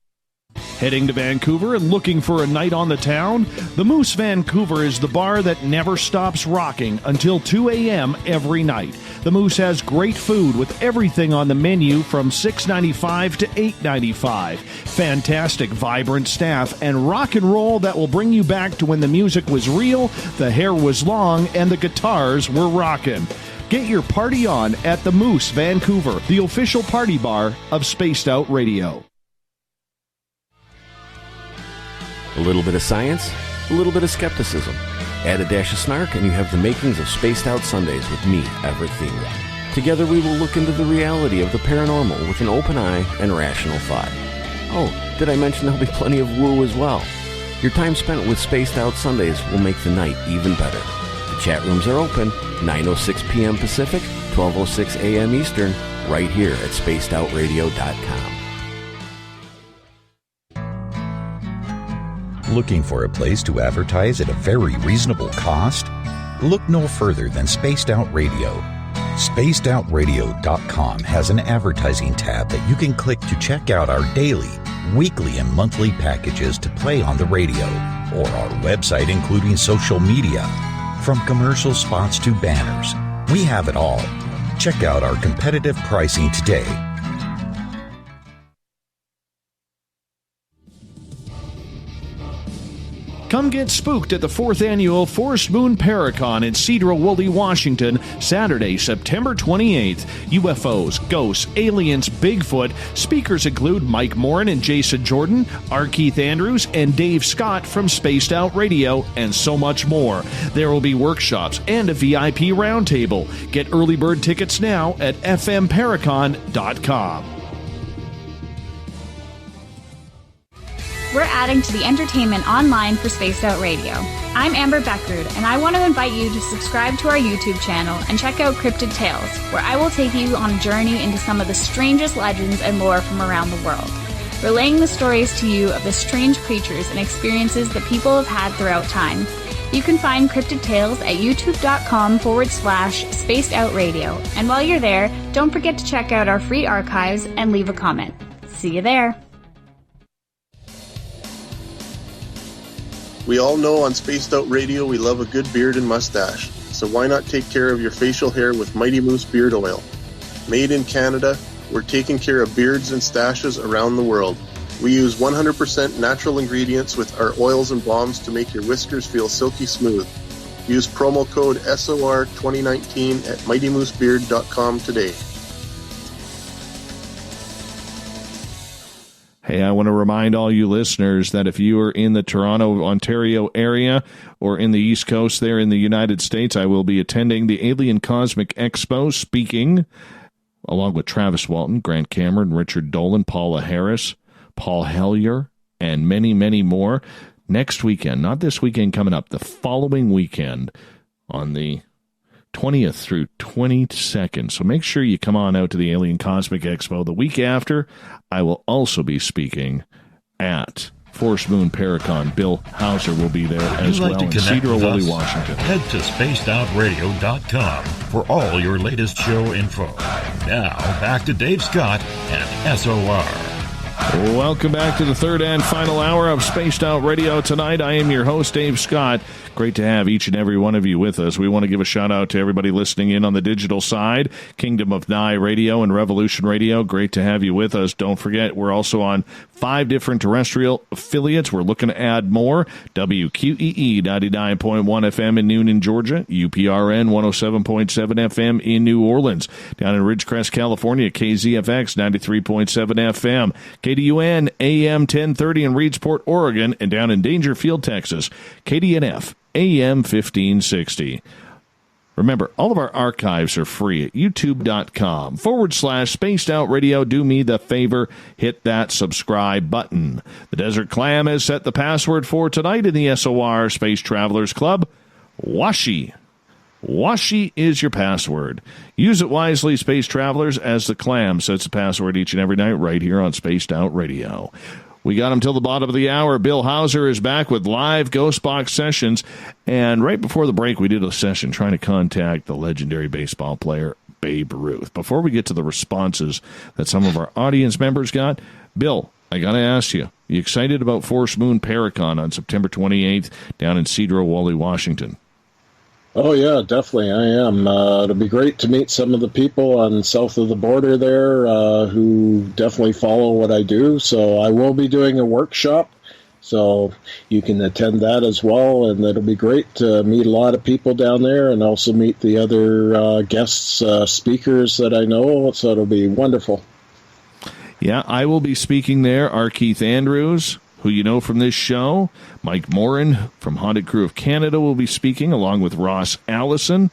Heading to Vancouver and looking for a night on the town? The Moose Vancouver is the bar that never stops rocking until 2 a.m. every night. The Moose has great food with everything on the menu from $6.95 to $8.95. Fantastic, vibrant staff and rock and roll that will bring you back to when the music was real, the hair was long, and the guitars were rocking. Get your party on at the Moose Vancouver, the official party bar of Spaced Out Radio. A little bit of science, a little bit of skepticism. Add a dash of snark and you have the makings of Spaced Out Sundays with me, Everett Thieme. Together we will look into the reality of the paranormal with an open eye and rational thought. Oh, did I mention there'll be plenty of woo as well? Your time spent with Spaced Out Sundays will make the night even better. The chat rooms are open, 9:06 p.m. Pacific, 12:06 a.m. Eastern, right here at spacedoutradio.com. Looking for a place to advertise at a very reasonable cost? Look no further than Spaced Out Radio. SpacedOutRadio.com has an advertising tab that you can click to check out our daily, weekly, and monthly packages to play on the radio, or our website including social media. From commercial spots to banners, we have it all. Check out our competitive pricing today. Come get spooked at the 4th Annual Forest Moon Paracon in Cedar-Woolley, Washington, Saturday, September 28th. UFOs, ghosts, aliens, Bigfoot. Speakers include Mike Morenz and Jason Jordan, R. Keith Andrews, and Dave Scott from Spaced Out Radio, and so much more. There will be workshops and a VIP roundtable. Get early bird tickets now at fmparacon.com. We're adding to the entertainment online for Spaced Out Radio. I'm Amber Beckrud, and I want to invite you to subscribe to our YouTube channel and check out Cryptid Tales, where I will take you on a journey into some of the strangest legends and lore from around the world, relaying the stories to you of the strange creatures and experiences that people have had throughout time. You can find Cryptid Tales at youtube.com/Spaced Out Radio. And while you're there, don't forget to check out our free archives and leave a comment. See you there. We all know on Spaced Out Radio we love a good beard and mustache, so why not take care of your facial hair with Mighty Moose Beard Oil? Made in Canada, we're taking care of beards and stashes around the world. We use 100% natural ingredients with our oils and balms to make your whiskers feel silky smooth. Use promo code SOR2019 at MightyMooseBeard.com today. Hey, I want to remind all you listeners that if you are in the Toronto, Ontario area or in the East Coast there in the United States, I will be attending the Alien Cosmic Expo, speaking along with Travis Walton, Grant Cameron, Richard Dolan, Paula Harris, Paul Hellyer, and many, many more next weekend. Not this weekend coming up, the following weekend on the 20th through 22nd. So make sure you come on out to the Alien Cosmic Expo. The week after, I will also be speaking at Force Moon Paracon. Bill Hauser will be there as well in Cedar Woolley, Washington. Head to spacedoutradio.com for all your latest show info. Now, back to Dave Scott and SOR. Welcome back to the third and final hour of Spaced Out Radio. Tonight, I am your host, Dave Scott. Great to have each and every one of you with us. We want to give a shout-out to everybody listening in on the digital side, Kingdom of Nye Radio and Revolution Radio. Great to have you with us. Don't forget, we're also on 5 different terrestrial affiliates. We're looking to add more. WQEE 99.1 FM in Newnan, Georgia. UPRN 107.7 FM in New Orleans. Down in Ridgecrest, California, KZFX 93.7 FM. KDUN AM 1030 in Reedsport, Oregon. And down in Dangerfield, Texas, KDNF AM 1560. Remember, all of our archives are free at youtube.com/Spaced Out Radio. Do me the favor, hit that subscribe button. The Desert Clam has set the password for tonight in the SOR Space Travelers Club. Washi. Washi is your password. Use it wisely, Space Travelers, as the Clam sets the password each and every night right here on Spaced Out Radio. We got him till the bottom of the hour. Bill Hauser is back with live Ghost Box sessions. And right before the break, we did a session trying to contact the legendary baseball player Babe Ruth. Before we get to the responses that some of our audience members got, Bill, I got to ask you, you excited about Force Moon Paracon on September 28th down in Cedar Woolley, Washington? Oh, yeah, definitely. I am. It'll be great to meet some of the people on south of the border there who definitely follow what I do. So I will be doing a workshop, so you can attend that as well. And it'll be great to meet a lot of people down there and also meet the other guests, speakers that I know. So it'll be wonderful. Yeah, I will be speaking there. R. Keith Andrews, who you know from this show. Mike Morenz from Haunted Crew of Canada will be speaking, along with Ross Allison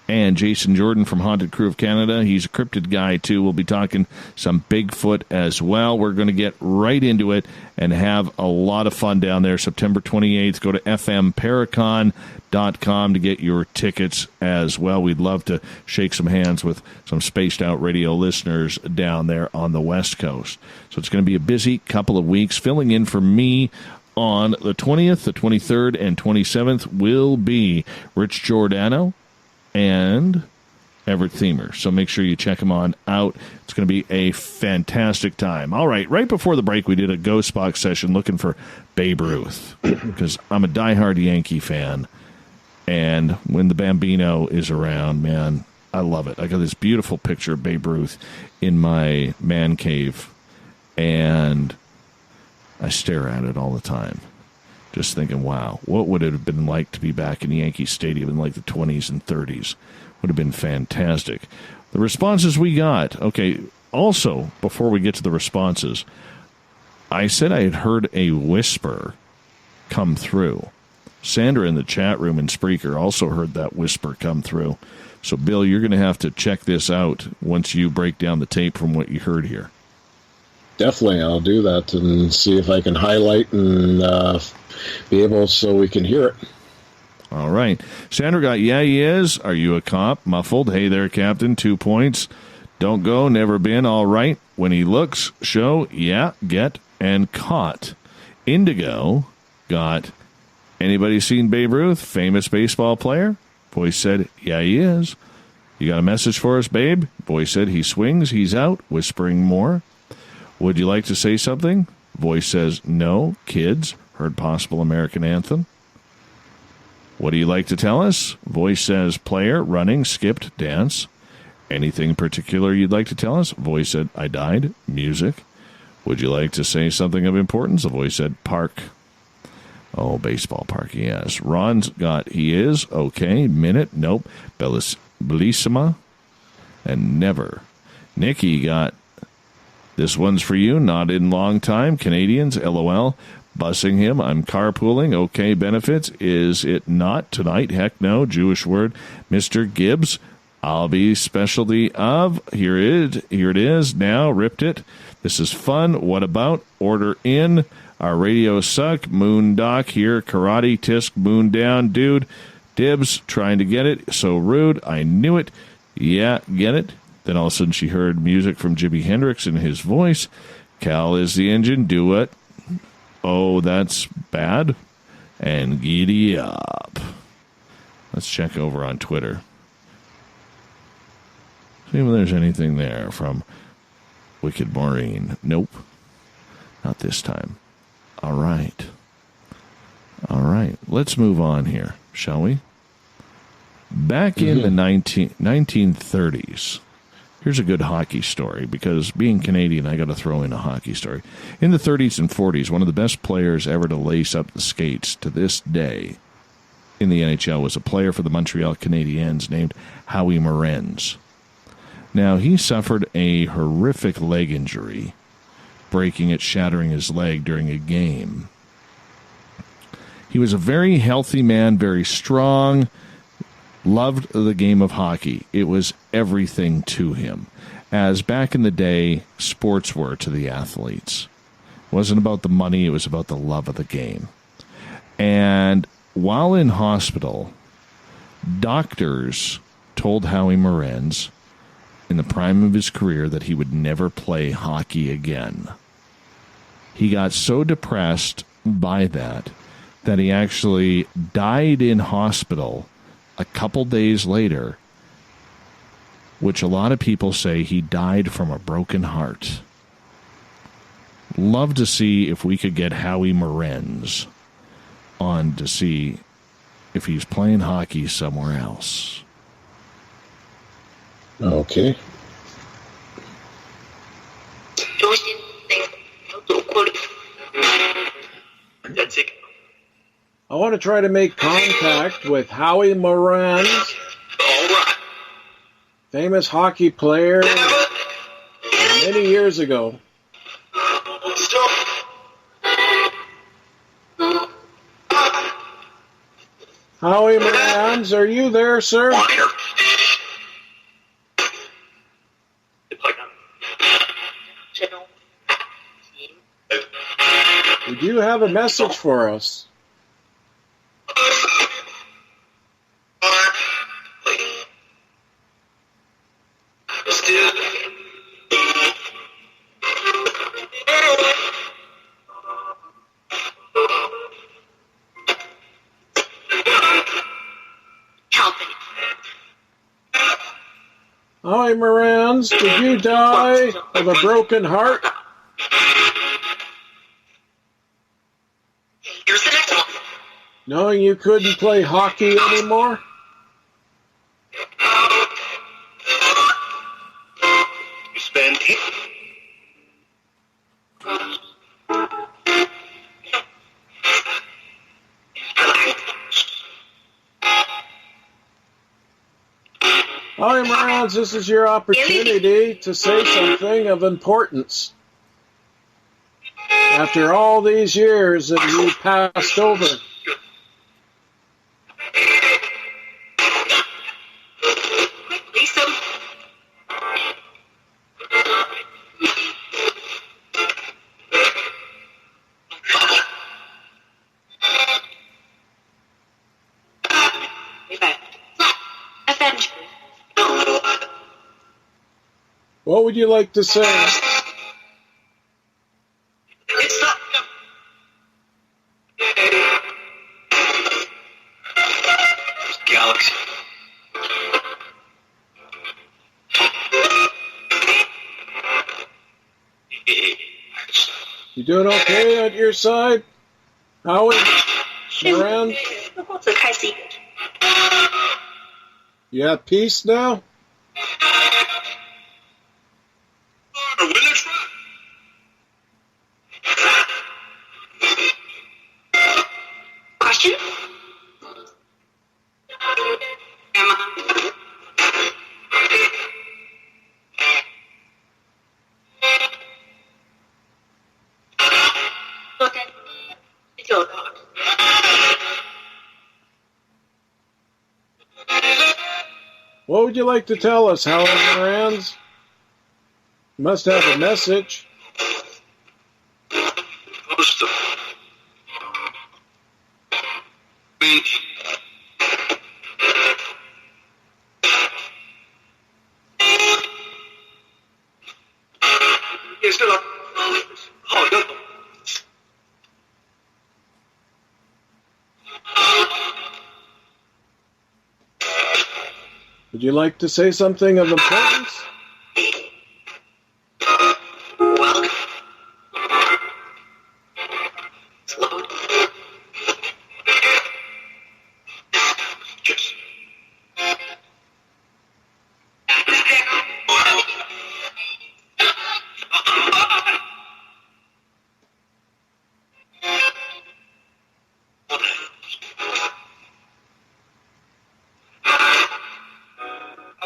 and Jason Jordan from Haunted Crew of Canada. He's a cryptid guy, too. We'll be talking some Bigfoot as well. We're going to get right into it and have a lot of fun down there. September 28th, go to fmparacon.com to get your tickets as well. We'd love to shake some hands with some Spaced Out Radio listeners down there on the West Coast. So it's going to be a busy couple of weeks. Filling in for me on the 20th, the 23rd, and 27th will be Rich Giordano and Everett Thiemer. So make sure you check them on out. It's going to be a fantastic time. All right before the break, we did a Ghost Box session looking for Babe Ruth because I'm a diehard Yankee fan. And when the Bambino is around, man, I love it. I got this beautiful picture of Babe Ruth in my man cave, and I stare at it all the time, just thinking, wow, what would it have been like to be back in Yankee Stadium in like the 20s and 30s? Would have been fantastic. The responses we got. Okay, also, before we get to the responses, I said I had heard a whisper come through. Sandra in the chat room in Spreaker also heard that whisper come through. So, Bill, you're going to have to check this out once you break down the tape from what you heard here. Definitely, I'll do that and see if I can highlight and be able so we can hear it. All right. Sandra got, yeah, he is. Are you a cop? Muffled. Hey there, Captain. 2 points. Don't go. Never been. All right. When he looks, show. Yeah, get, and caught. Indigo got, anybody seen Babe Ruth? Famous baseball player? Voice said, yeah, he is. You got a message for us, babe? Voice said, he swings. He's out. Whispering more. Would you like to say something? Voice says, no, kids. Heard possible American anthem? What do you like to tell us? Voice says player, running, skipped, dance. Anything particular you'd like to tell us? Voice said, I died. Music. Would you like to say something of importance? The voice said, park. Oh, baseball park, yes. Ron's got, he is, okay. Minute, nope. Bellissima, and never. Nikki got, this one's for you, not in long time. Canadians, LOL. Bussing him, I'm carpooling. Okay, benefits. Is it not tonight? Heck no. Jewish word. Mr. Gibbs. I'll be specialty of. Here it is. Now, ripped it. This is fun. What about? Order in. Our radio suck. Moon Doc here. Karate tisk. Moon down. Dude. Dibs. Trying to get it. So rude. I knew it. Yeah, get it. Then all of a sudden she heard music from Jimi Hendrix in his voice. Cal is the engine. Do it. Oh, that's bad. And giddy up. Let's check over on Twitter. See if there's anything there from Wicked Maureen. Nope. Not this time. All right. Let's move on here, shall we? Back in the 1930s, here's a good hockey story, because being Canadian, I got to throw in a hockey story. In the 30s and 40s, one of the best players ever to lace up the skates to this day in the NHL was a player for the Montreal Canadiens named Howie Morenz. Now, he suffered a horrific leg injury, breaking it, shattering his leg during a game. He was a very healthy man, very strong, loved the game of hockey. It was everything to him, as back in the day, sports were to the athletes. It wasn't about the money, it was about the love of the game. And while in hospital, doctors told Howie Morenz, in the prime of his career, that he would never play hockey again. He got so depressed by that he actually died in hospital a couple days later, which a lot of people say he died from a broken heart. Love to see if we could get Howie Morenz on to see if he's playing hockey somewhere else. Okay. I want to try to make contact with Howie Morenz, famous hockey player many years ago. Howie Morenz, are you there, sir? Do you have a message for us? Howie Morenz, did you die of a broken heart? Knowing you couldn't play hockey anymore? Howie Morenz, this is your opportunity to say something of importance. After all these years that you passed over. What would you like to say? Galaxy. You doing okay at your side? Howie? Morenz? You at peace now? Question? What would you like to tell us, Howie Morenz? You must have a message. Would you like to say something of importance?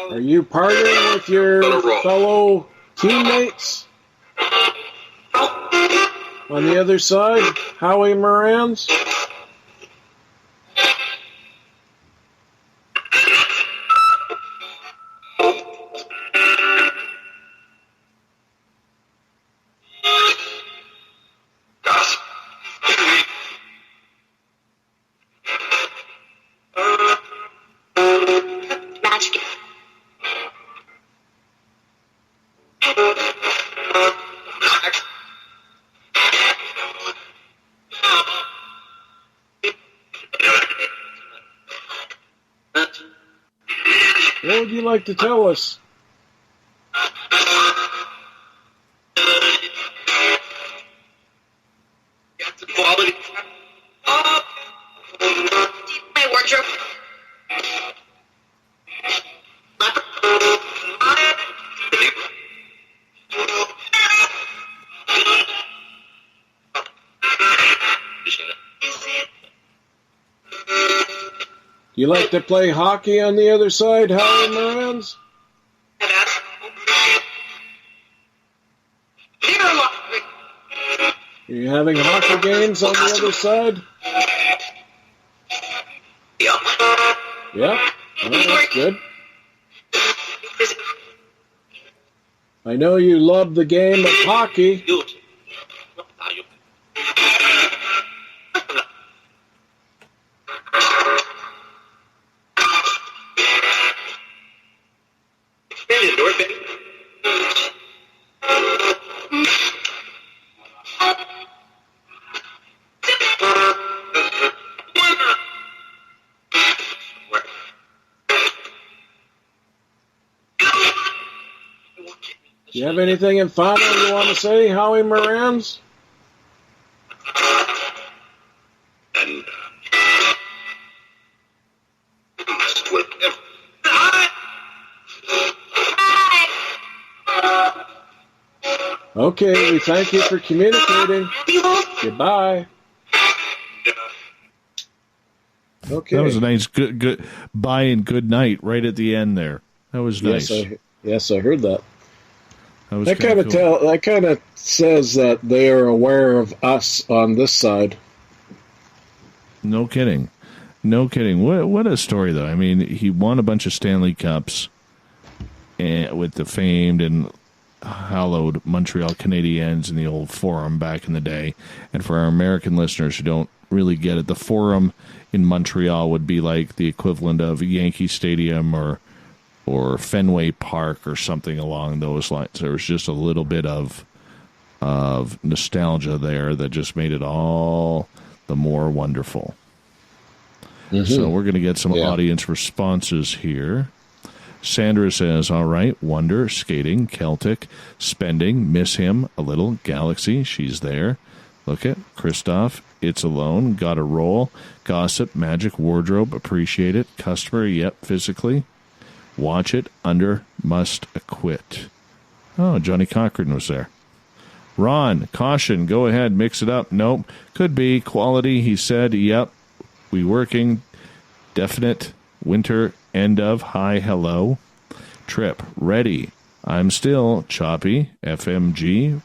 Are you partying with your fellow teammates on the other side, Howie Morenz? What would you like to tell us? My wardrobe. You like to play hockey on the other side, Howie Morenz? Are you having hockey games on the other side? Yeah? Well, that's good. I know you love the game of hockey. Do you have anything in final you want to say, Howie Morenz? Okay, we thank you for communicating. Goodbye. Okay. That was a nice good bye and good night right at the end there. That was nice. Yes, I heard that. That kind of says that they are aware of us on this side. No kidding. What a story, though. I mean, he won a bunch of Stanley Cups with the famed and hallowed Montreal Canadiens in the old Forum back in the day. And for our American listeners who don't really get it, the Forum in Montreal would be like the equivalent of Yankee Stadium or Fenway Park or something along those lines. There was just a little bit of nostalgia there that just made it all the more wonderful. Mm-hmm. So we're going to get some audience responses here. Sandra says, all right, Wonder, Skating, Celtic, Spending, Miss Him, a little, Galaxy, she's there. Look at Christoph, It's alone. Got a roll. Gossip, magic, wardrobe, appreciate it. Customer, yep, physically. Watch it, under, must acquit. Oh, Johnny Cochran was there. Ron, caution, go ahead, mix it up. Nope, could be. Quality, he said, yep. We working. Definite. Winter, end of. Hi, hello. Trip, ready. I'm still. Choppy, FMG.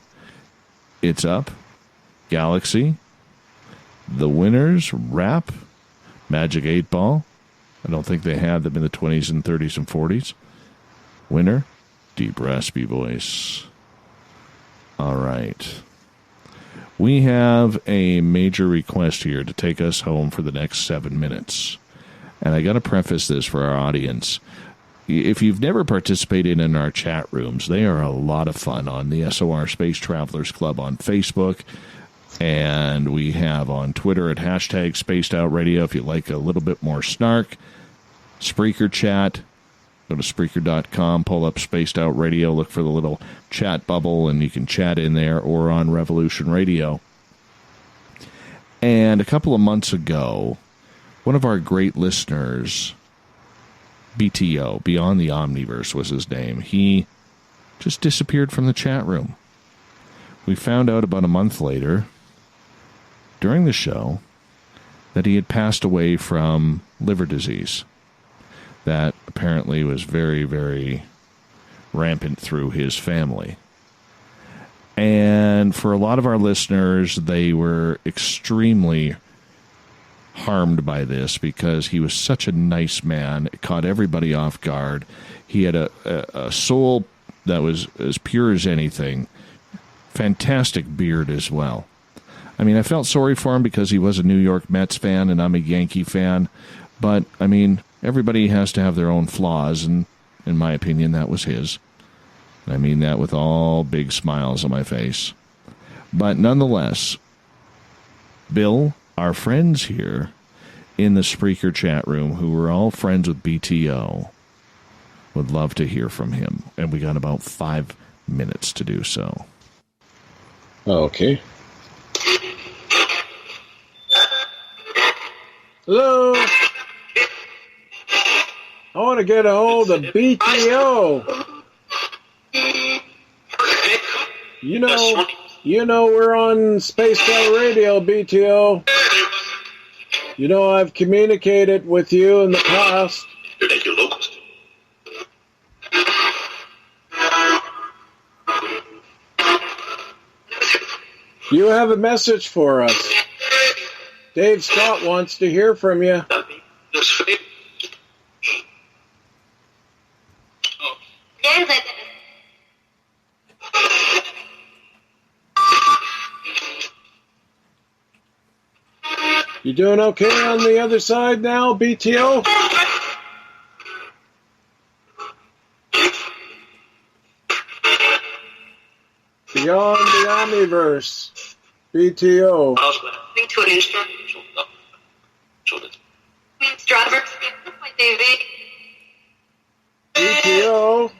It's up. Galaxy. The winners, rap. Magic 8 Ball. I don't think they had them in the 20s and 30s and 40s. Winner, deep raspy voice. All right. We have a major request here to take us home for the next 7 minutes. And I got to preface this for our audience. If you've never participated in our chat rooms, they are a lot of fun on the SOR Space Travelers Club on Facebook. And we have on Twitter at hashtag Spaced Out Radio if you like a little bit more snark. Spreaker chat. Go to Spreaker.com, pull up Spaced Out Radio, look for the little chat bubble, and you can chat in there or on Revolution Radio. And a couple of months ago, one of our great listeners, BTO, Beyond the Omniverse was his name, he just disappeared from the chat room. We found out about a month later, during the show, that he had passed away from liver disease. That apparently was very, very rampant through his family. And for a lot of our listeners, they were extremely harmed by this because he was such a nice man. It caught everybody off guard. He had a soul that was as pure as anything. Fantastic beard as well. I mean, I felt sorry for him because he was a New York Mets fan and I'm a Yankee fan. But, I mean, everybody has to have their own flaws, and in my opinion, that was his. And I mean that with all big smiles on my face. But nonetheless, Bill, our friends here in the Spreaker chat room, who were all friends with BTO, would love to hear from him. And we got about 5 minutes to do so. Okay. Hello. I want to get a hold of BTO. You know we're on Spaced Out Radio, BTO. You know I've communicated with you in the past. You have a message for us. Dave Scott wants to hear from you. You doing okay on the other side now, BTO? Beyond the Omniverse, BTO. BTO,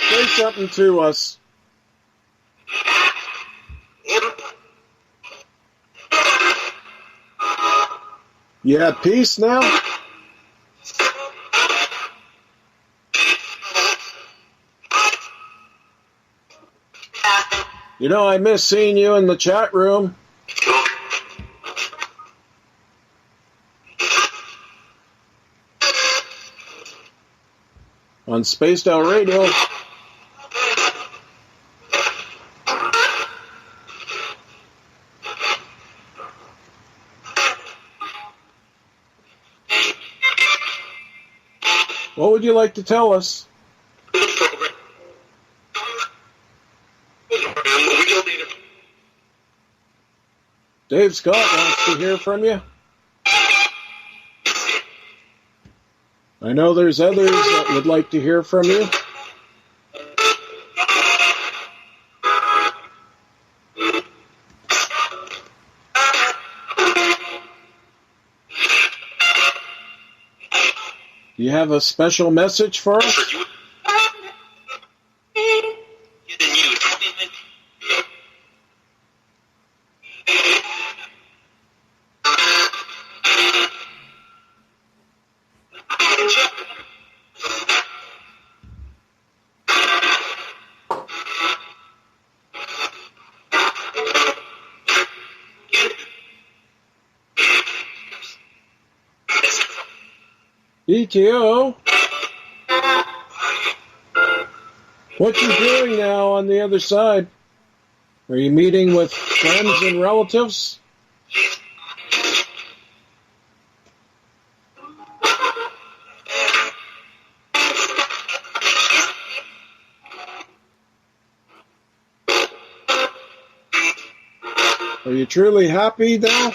say something to us. You have peace now? You know, I miss seeing you in the chat room. On Spaced Out Radio. What would you like to tell us? Dave Scott wants to hear from you. I know there's others that would like to hear from you. Do you have a special message for us? ETO? What you doing now on the other side? Are you meeting with friends and relatives? Are you truly happy now?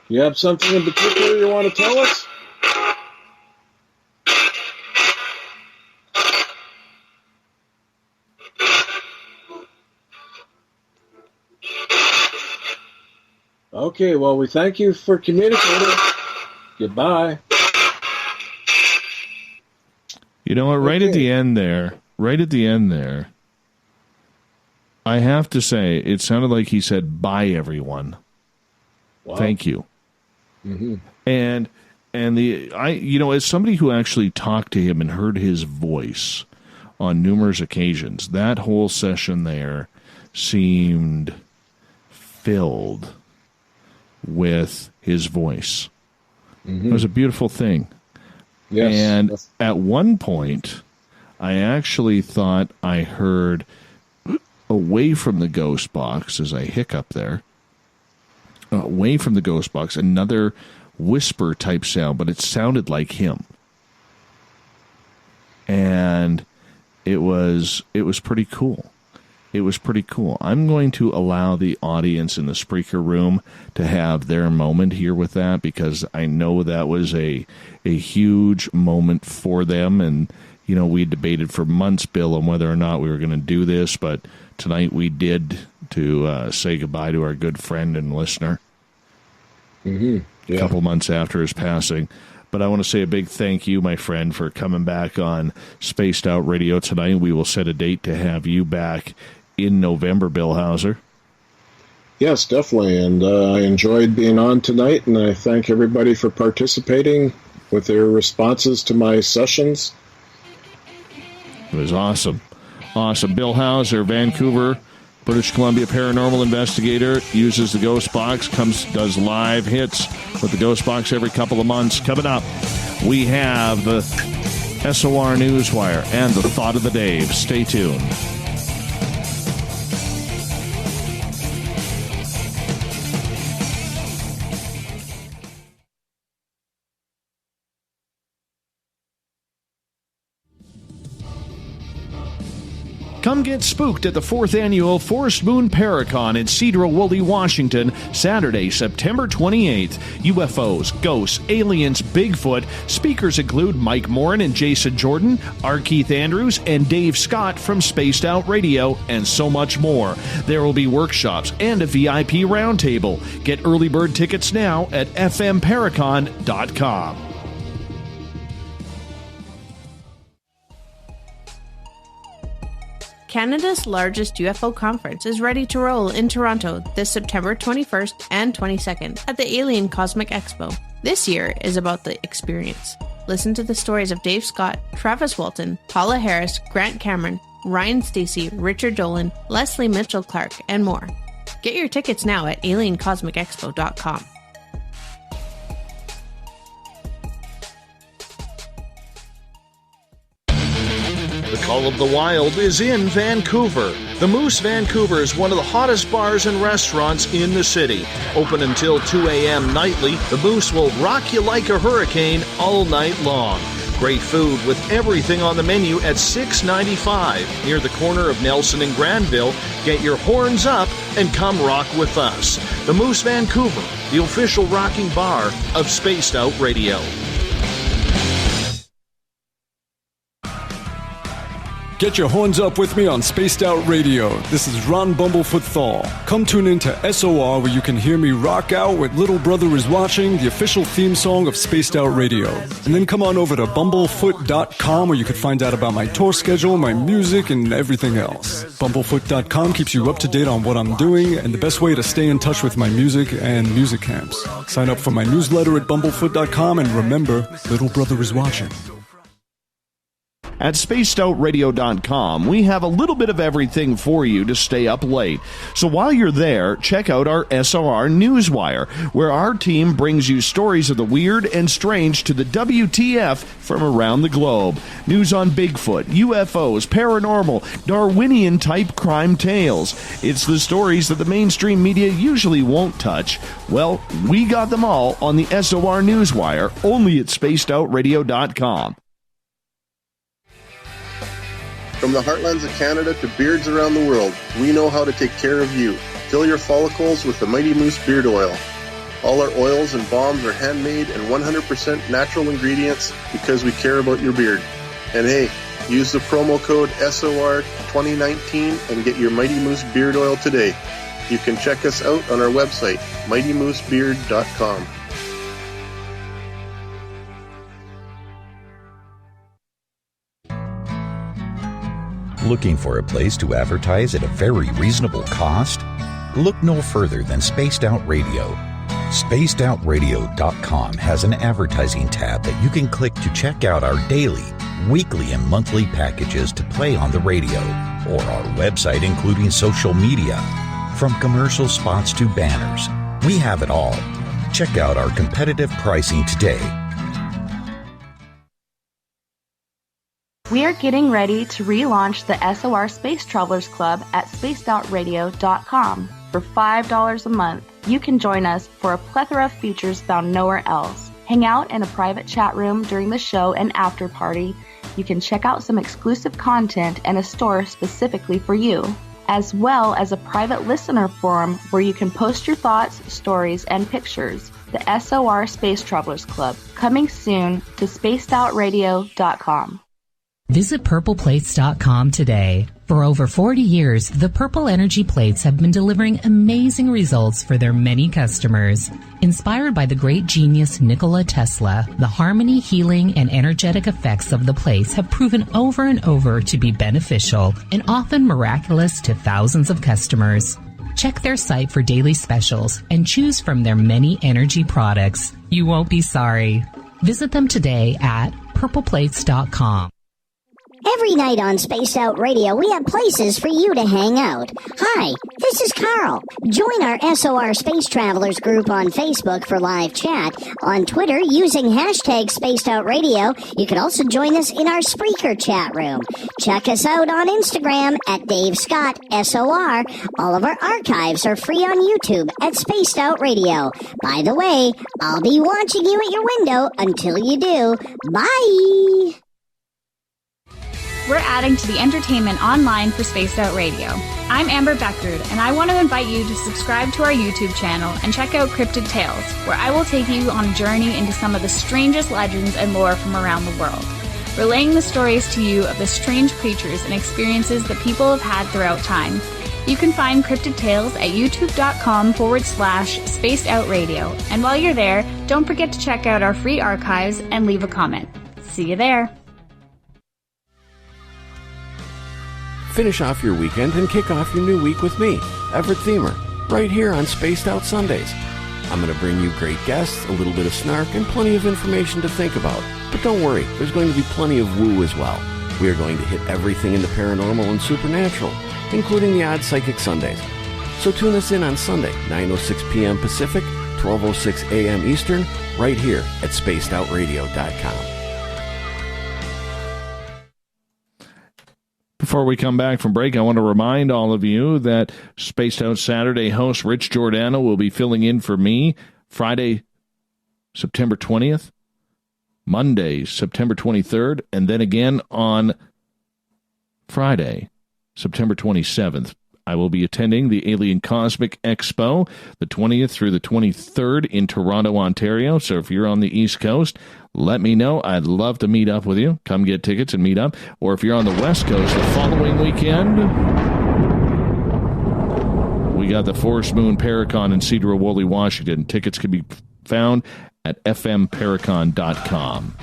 You have something in particular you want to tell us? Okay, well, we thank you for communicating. Goodbye. You know what? Right at the end there, I have to say, it sounded like he said, "Bye, everyone." Wow. Thank you. Mm-hmm. And as somebody who actually talked to him and heard his voice on numerous occasions, that whole session there seemed filled with his voice. Mm-hmm. It was a beautiful thing. Yes. And at one point, I actually thought I heard, away from the ghost box, as I hiccup there, away from the ghost box, another whisper type sound, but it sounded like him. And it was pretty cool. It was pretty cool. I'm going to allow the audience in the Spreaker room to have their moment here with that, because I know that was a huge moment for them. And, we debated for months, Bill, on whether or not we were going to do this, but tonight we did, to say goodbye to our good friend and listener. Mm-hmm. Yeah. A couple months after his passing. But I want to say a big thank you, my friend, for coming back on Spaced Out Radio tonight. We will set a date to have you back in November, Bill Hauser. Yes, definitely. And I enjoyed being on tonight, and I thank everybody for participating with their responses to my sessions. It was awesome. Awesome. Bill Hauser, Vancouver, British Columbia paranormal investigator, uses the Ghost Box, does live hits with the Ghost Box every couple of months. Coming up, we have the SOR Newswire and the Thought of the Dave. Stay tuned. Come get spooked at the 4th Annual Forest Moon Paracon in Cedar-Woolley, Washington, Saturday, September 28th. UFOs, ghosts, aliens, Bigfoot. Speakers include Mike Morenz and Jason Jordan, R. Keith Andrews, and Dave Scott from Spaced Out Radio, and so much more. There will be workshops and a VIP roundtable. Get early bird tickets now at fmparacon.com. Canada's largest UFO conference is ready to roll in Toronto this September 21st and 22nd at the Alien Cosmic Expo. This year is about the experience. Listen to the stories of Dave Scott, Travis Walton, Paula Harris, Grant Cameron, Ryan Stacey, Richard Dolan, Leslie Mitchell-Clark, and more. Get your tickets now at aliencosmicexpo.com. The Call of the Wild is in Vancouver. The Moose Vancouver is one of the hottest bars and restaurants in the city. Open until 2 a.m. nightly, the Moose will rock you like a hurricane all night long. Great food with everything on the menu at $6.95 near the corner of Nelson and Granville. Get your horns up and come rock with us. The Moose Vancouver, the official rocking bar of Spaced Out Radio. Get your horns up with me on Spaced Out Radio. This is Ron Bumblefoot Thal. Come tune in to SOR where you can hear me rock out with Little Brother is Watching, the official theme song of Spaced Out Radio. And then come on over to bumblefoot.com where you can find out about my tour schedule, my music, and everything else. Bumblefoot.com keeps you up to date on what I'm doing and the best way to stay in touch with my music and music camps. Sign up for my newsletter at bumblefoot.com and remember, Little Brother is watching. At spacedoutradio.com, we have a little bit of everything for you to stay up late. So while you're there, check out our SOR Newswire, where our team brings you stories of the weird and strange to the WTF from around the globe. News on Bigfoot, UFOs, paranormal, Darwinian-type crime tales. It's the stories that the mainstream media usually won't touch. Well, we got them all on the SOR Newswire, only at spacedoutradio.com. From the heartlands of Canada to beards around the world, we know how to take care of you. Fill your follicles with the Mighty Moose Beard Oil. All our oils and balms are handmade and 100% natural ingredients because we care about your beard. And hey, use the promo code SOR2019 and get your Mighty Moose Beard Oil today. You can check us out on our website, mightymoosebeard.com. Looking for a place to advertise at a very reasonable cost? Look no further than Spaced Out Radio. SpacedOutRadio.com has an advertising tab that you can click to check out our daily, weekly, and monthly packages to play on the radio, or our website including social media. From commercial spots to banners, we have it all. Check out our competitive pricing today. We are getting ready to relaunch the SOR Space Travelers Club at spacedoutradio.com. For $5 a month, you can join us for a plethora of features found nowhere else. Hang out in a private chat room during the show and after party. You can check out some exclusive content and a store specifically for you, as well as a private listener forum where you can post your thoughts, stories, and pictures. The SOR Space Travelers Club, coming soon to spacedoutradio.com. Visit purpleplates.com today. For over 40 years, the Purple Energy Plates have been delivering amazing results for their many customers. Inspired by the great genius Nikola Tesla, the harmony, healing, and energetic effects of the plates have proven over and over to be beneficial and often miraculous to thousands of customers. Check their site for daily specials and choose from their many energy products. You won't be sorry. Visit them today at purpleplates.com. Every night on Spaced Out Radio, we have places for you to hang out. Hi, this is Carl. Join our SOR Space Travelers group on Facebook for live chat. On Twitter, using hashtag Spaced Out Radio. You can also join us in our Spreaker chat room. Check us out on Instagram at Dave Scott SOR. All of our archives are free on YouTube at Spaced Out Radio. By the way, I'll be watching you at your window until you do. Bye! We're adding to the entertainment online for Spaced Out Radio. I'm Amber Beckrud, and I want to invite you to subscribe to our YouTube channel and check out Cryptid Tales, where I will take you on a journey into some of the strangest legends and lore from around the world, relaying the stories to you of the strange creatures and experiences that people have had throughout time. You can find Cryptid Tales at youtube.com/Spaced Out Radio. And while you're there, don't forget to check out our free archives and leave a comment. See you there. Finish off your weekend and kick off your new week with me, Everett Themer, right here on Spaced Out Sundays. I'm going to bring you great guests, a little bit of snark, and plenty of information to think about. But don't worry, there's going to be plenty of woo as well. We are going to hit everything in the paranormal and supernatural, including the odd psychic Sundays. So tune us in on Sunday, 9:06 p.m. Pacific, 12:06 a.m. Eastern, right here at spacedoutradio.com. Before we come back from break, I want to remind all of you that Spaced Out Saturday host Rich Giordano will be filling in for me Friday, September 20th, Monday, September 23rd, and then again on Friday, September 27th. I will be attending the Alien Cosmic Expo the 20th through the 23rd in Toronto, Ontario. So if you're on the East Coast, let me know. I'd love to meet up with you. Come get tickets and meet up. Or if you're on the West Coast the following weekend, we got the Forest Moon Paracon in Cedar Woolley, Washington. Tickets can be found at fmparacon.com.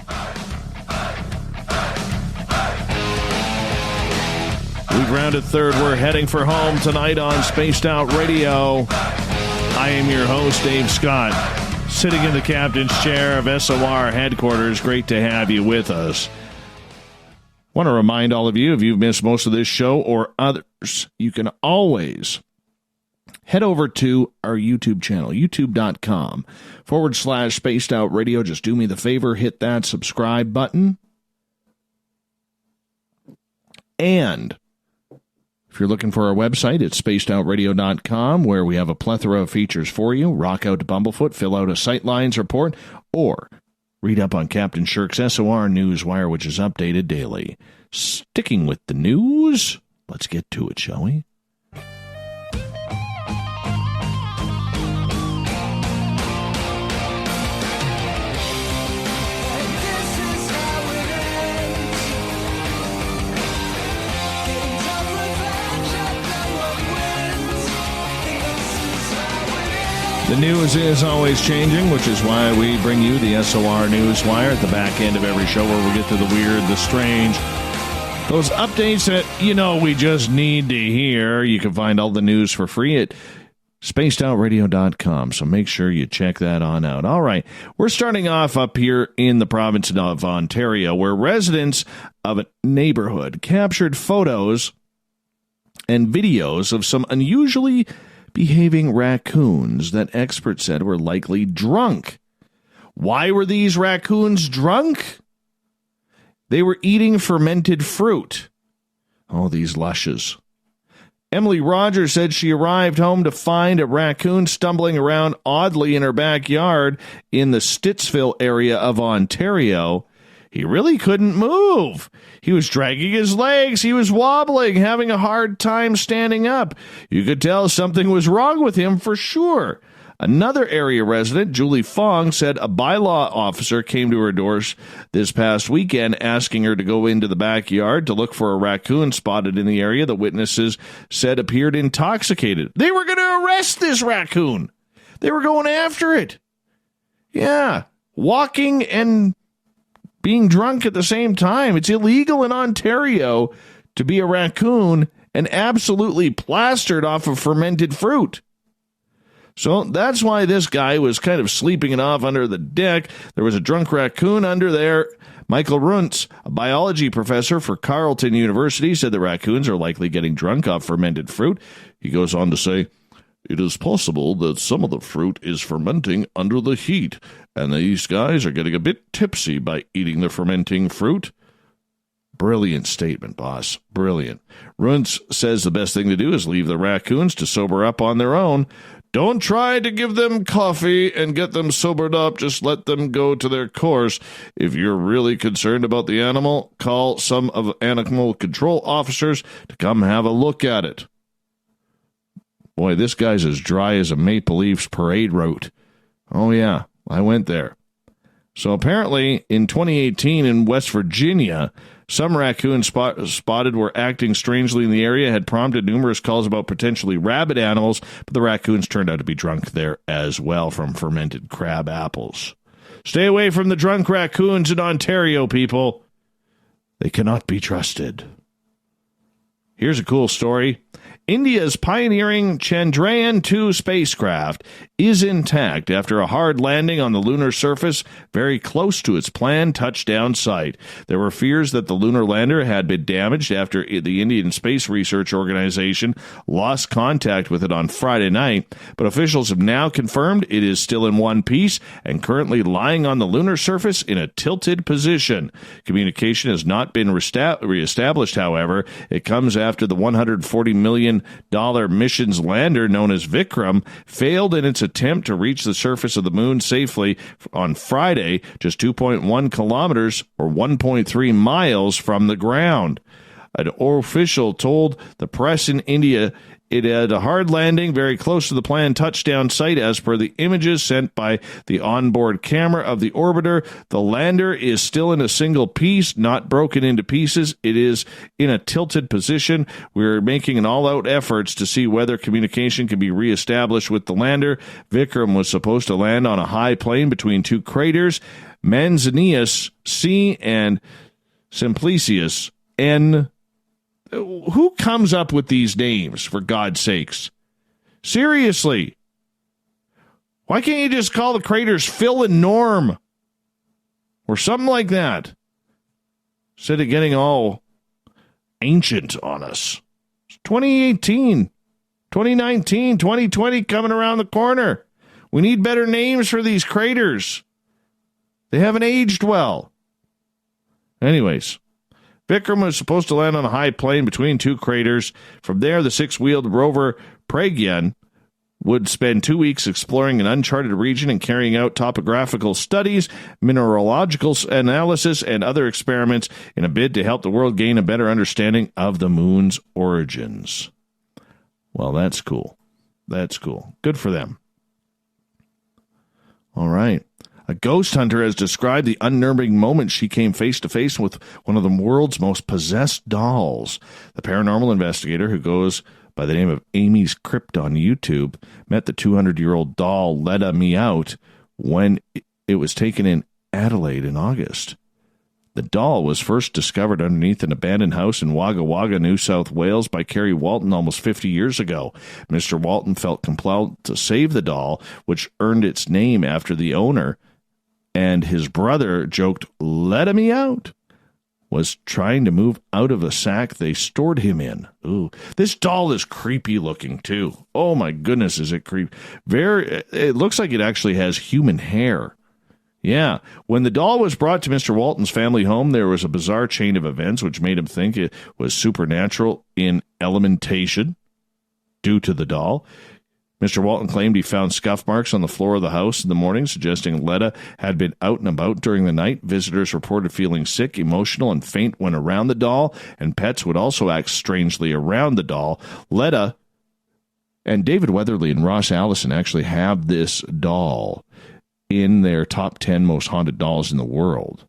We've rounded third. We're heading for home tonight on Spaced Out Radio. I am your host, Dave Scott, sitting in the captain's chair of SOR headquarters. Great to have you with us. Want to remind all of you, if you've missed most of this show or others, you can always head over to our YouTube channel, youtube.com/Spaced Out Radio. Just do me the favor, hit that subscribe button. And if you're looking for our website, it's spacedoutradio.com, where we have a plethora of features for you. Rock out to Bumblefoot, fill out a Sightlines report, or read up on Captain Shirk's SOR Newswire, which is updated daily. Sticking with the news, let's get to it, shall we? The news is always changing, which is why we bring you the SOR Newswire at the back end of every show, where we get to the weird, the strange, those updates that, we just need to hear. You can find all the news for free at spacedoutradio.com, so make sure you check that on out. All right, we're starting off up here in the province of Ontario, where residents of a neighborhood captured photos and videos of some unusually behaving raccoons that experts said were likely drunk. Why were these raccoons drunk? They were eating fermented fruit. Oh, these lushes. Emily Rogers said she arrived home to find a raccoon stumbling around oddly in her backyard in the Stittsville area of Ontario. He really couldn't move. He was dragging his legs. He was wobbling, having a hard time standing up. You could tell something was wrong with him for sure. Another area resident, Julie Fong, said a bylaw officer came to her doors this past weekend asking her to go into the backyard to look for a raccoon spotted in the area that witnesses said appeared intoxicated. They were going to arrest this raccoon. They were going after it. Yeah, walking and being drunk at the same time. It's illegal in Ontario to be a raccoon and absolutely plastered off of fermented fruit. So that's why this guy was kind of sleeping it off under the deck. There was a drunk raccoon under there. Michael Runtz, a biology professor for Carleton University, said the raccoons are likely getting drunk off fermented fruit. He goes on to say, "It is possible that some of the fruit is fermenting under the heat, and these guys are getting a bit tipsy by eating the fermenting fruit." Brilliant statement, boss. Brilliant. Runtz says the best thing to do is leave the raccoons to sober up on their own. Don't try to give them coffee and get them sobered up. Just let them go to their course. If you're really concerned about the animal, call some of animal control officers to come have a look at it. Boy, this guy's as dry as a Maple Leafs parade route. Oh, yeah, I went there. So apparently, in 2018 in West Virginia, some raccoons spotted were acting strangely in the area, had prompted numerous calls about potentially rabid animals, but the raccoons turned out to be drunk there as well from fermented crab apples. Stay away from the drunk raccoons in Ontario, people. They cannot be trusted. Here's a cool story. India's pioneering Chandrayaan-2 spacecraft is intact after a hard landing on the lunar surface very close to its planned touchdown site. There were fears that the lunar lander had been damaged after the Indian Space Research Organization lost contact with it on Friday night, but officials have now confirmed it is still in one piece and currently lying on the lunar surface in a tilted position. Communication has not been reestablished, however. It comes after the $140 million mission's lander, known as Vikram, failed in its attempt to reach the surface of the moon safely on Friday, just 2.1 kilometers or 1.3 miles from the ground. An official told the press in India It had a hard landing very close to the planned touchdown site as per the images sent by the onboard camera of the orbiter. The lander is still in a single piece, not broken into pieces. It is in a tilted position. We're making an all-out efforts to see whether communication can be reestablished with the lander. Vikram was supposed to land on a high plane between two craters, Manzanius C and Simplicius N. Who comes up with these names, for God's sakes? Seriously. Why can't you just call the craters Phil and Norm? Or something like that. Instead of getting all ancient on us. It's 2018, 2019, 2020 coming around the corner. We need better names for these craters. They haven't aged well. Anyways. Vikram was supposed to land on a high plane between two craters. From there, the six-wheeled rover Pragyan would spend 2 weeks exploring an uncharted region and carrying out topographical studies, mineralogical analysis, and other experiments in a bid to help the world gain a better understanding of the moon's origins. Well, that's cool. That's cool. Good for them. All right. A ghost hunter has described the unnerving moment she came face-to-face with one of the world's most possessed dolls. The paranormal investigator, who goes by the name of Amy's Crypt on YouTube, met the 200-year-old doll Letta Me Out when it was taken in Adelaide in August. The doll was first discovered underneath an abandoned house in Wagga Wagga, New South Wales by Kerry Walton almost 50 years ago. Mr. Walton felt compelled to save the doll, which earned its name after the owner, and his brother joked, "Let me out," was trying to move out of a sack they stored him in. Ooh, this doll is creepy looking too. Oh my goodness, is it creepy? It looks like it actually has human hair. Yeah, when the doll was brought to Mr. Walton's family home, there was a bizarre chain of events which made him think it was supernatural in elementation due to the doll. Mr. Walton claimed he found scuff marks on the floor of the house in the morning, suggesting Letta had been out and about during the night. Visitors reported feeling sick, emotional, and faint when around the doll, and pets would also act strangely around the doll. Letta and David Weatherly and Ross Allison actually have this doll in their top 10 most haunted dolls in the world.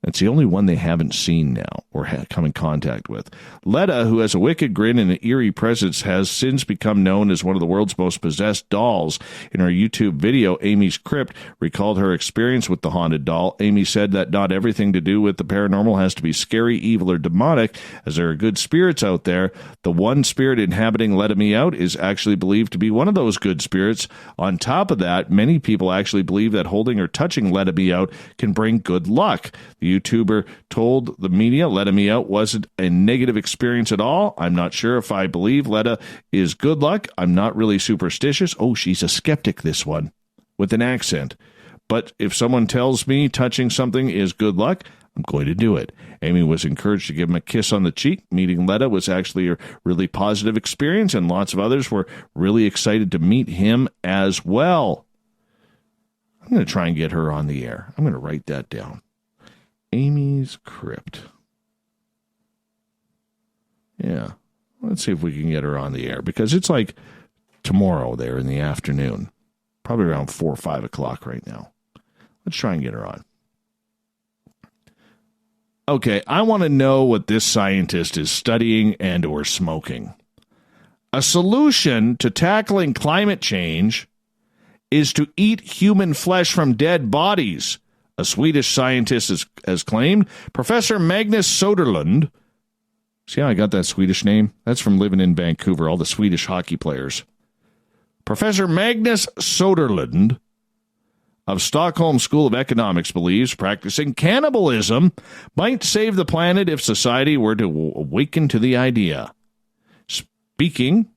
It's the only one they haven't seen now or come in contact with. Letta, who has a wicked grin and an eerie presence, has since become known as one of the world's most possessed dolls. In her YouTube video, Amy's Crypt recalled her experience with the haunted doll. Amy said that not everything to do with the paranormal has to be scary, evil, or demonic, as there are good spirits out there. The one spirit inhabiting Letta Me Out is actually believed to be one of those good spirits. On top of that, many people actually believe that holding or touching Letta Me Out can bring good luck. The YouTuber told the media Letta Me Out wasn't a negative experience at all. I'm not sure if I believe Letta is good luck. I'm not really superstitious. Oh, she's a skeptic, this one, with an accent. But if someone tells me touching something is good luck, I'm going to do it. Amy was encouraged to give him a kiss on the cheek. Meeting Letta was actually a really positive experience, and lots of others were really excited to meet him as well. I'm going to try and get her on the air. I'm going to write that down. Amy's Crypt. Yeah. Let's see if we can get her on the air, because it's like tomorrow there in the afternoon. Probably around 4 or 5 o'clock right now. Let's try and get her on. Okay, I want to know what this scientist is studying and or smoking. A solution to tackling climate change is to eat human flesh from dead bodies, a Swedish scientist has claimed. Professor Magnus Soderlund. See how I got that Swedish name? That's from living in Vancouver, all the Swedish hockey players. Professor Magnus Soderlund of Stockholm School of Economics believes practicing cannibalism might save the planet if society were to awaken to the idea. Speaking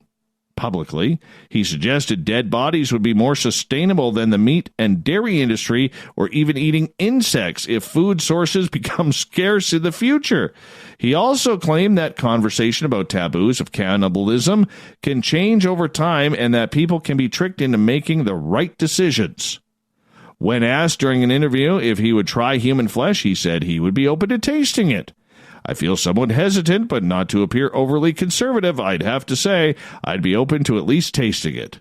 publicly, he suggested dead bodies would be more sustainable than the meat and dairy industry, or even eating insects if food sources become scarce in the future. He also claimed that conversation about taboos of cannibalism can change over time and that people can be tricked into making the right decisions. When asked during an interview if he would try human flesh, he said he would be open to tasting it. I feel somewhat hesitant, but not to appear overly conservative, I'd have to say I'd be open to at least tasting it.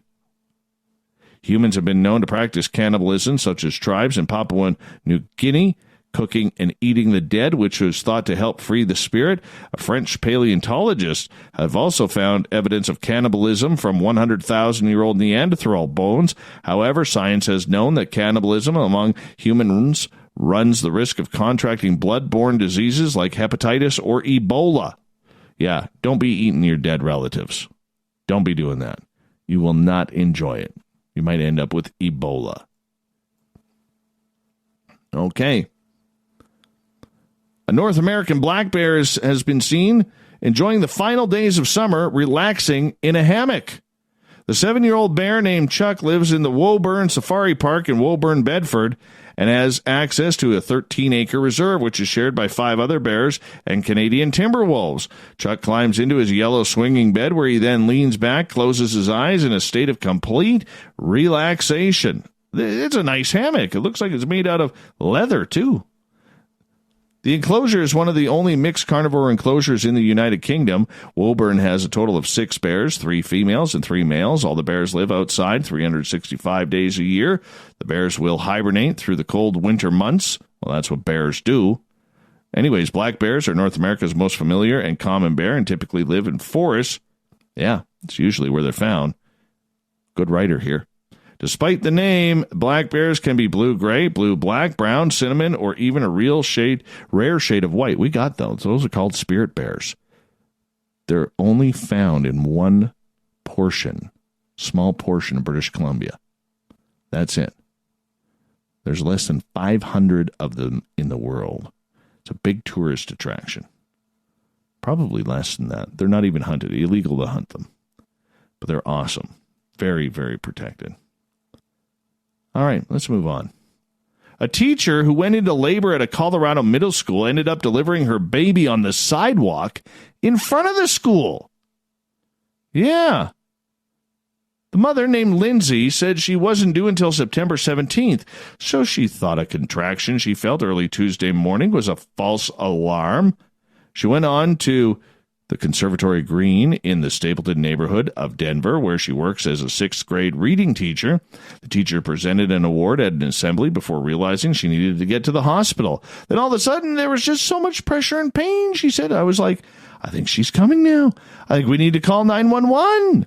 Humans have been known to practice cannibalism, such as tribes in Papua New Guinea, cooking and eating the dead, which was thought to help free the spirit. A French paleontologist have also found evidence of cannibalism from 100,000-year-old Neanderthal bones. However, science has known that cannibalism among humans runs the risk of contracting blood-borne diseases like hepatitis or Ebola. Yeah, don't be eating your dead relatives. Don't be doing that. You will not enjoy it. You might end up with Ebola. Okay. A North American black bear has been seen enjoying the final days of summer, relaxing in a hammock. The 7-year-old bear named Chuck lives in the Woburn Safari Park in Woburn, Bedford, and has access to a 13-acre reserve, which is shared by 5 other bears and Canadian timber wolves. Chuck climbs into his yellow swinging bed, where he then leans back, closes his eyes in a state of complete relaxation. It's a nice hammock. It looks like it's made out of leather, too. The enclosure is one of the only mixed carnivore enclosures in the United Kingdom. Woburn has a total of 6 bears, 3 females and 3 males. All the bears live outside 365 days a year. The bears will hibernate through the cold winter months. Well, that's what bears do. Anyways, black bears are North America's most familiar and common bear and typically live in forests. Yeah, it's usually where they're found. Good writer here. Despite the name, black bears can be blue-gray, blue-black, brown, cinnamon, or even a rare shade of white. We got those. Those are called spirit bears. They're only found in one small portion of British Columbia. That's it. There's less than 500 of them in the world. It's a big tourist attraction. Probably less than that. They're not even hunted. Illegal to hunt them. But they're awesome. Very, very protected. All right, let's move on. A teacher who went into labor at a Colorado middle school ended up delivering her baby on the sidewalk in front of the school. Yeah. The mother, named Lindsay, said she wasn't due until September 17th, so she thought a contraction she felt early Tuesday morning was a false alarm. She went on to the Conservatory Green in the Stapleton neighborhood of Denver, where she works as a 6th grade reading teacher. The teacher presented an award at an assembly before realizing she needed to get to the hospital. Then all of a sudden, there was just so much pressure and pain, she said. I was like, I think she's coming now. I think we need to call 911.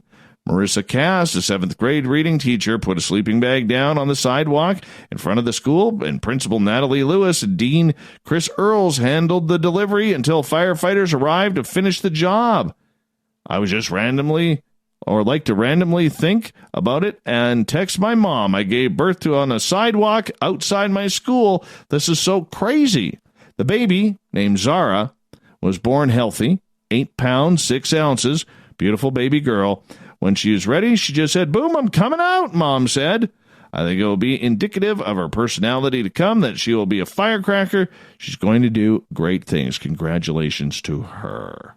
Marissa Cass, a 7th grade reading teacher, put a sleeping bag down on the sidewalk in front of the school, and Principal Natalie Lewis and Dean Chris Earls handled the delivery until firefighters arrived to finish the job. I was just randomly think about it and text my mom. I gave birth to on a sidewalk outside my school. This is so crazy. The baby, named Zara, was born healthy, 8 pounds, 6 ounces, beautiful baby girl. When she was ready, she just said, boom, I'm coming out, Mom said. I think it will be indicative of her personality to come, that she will be a firecracker. She's going to do great things. Congratulations to her.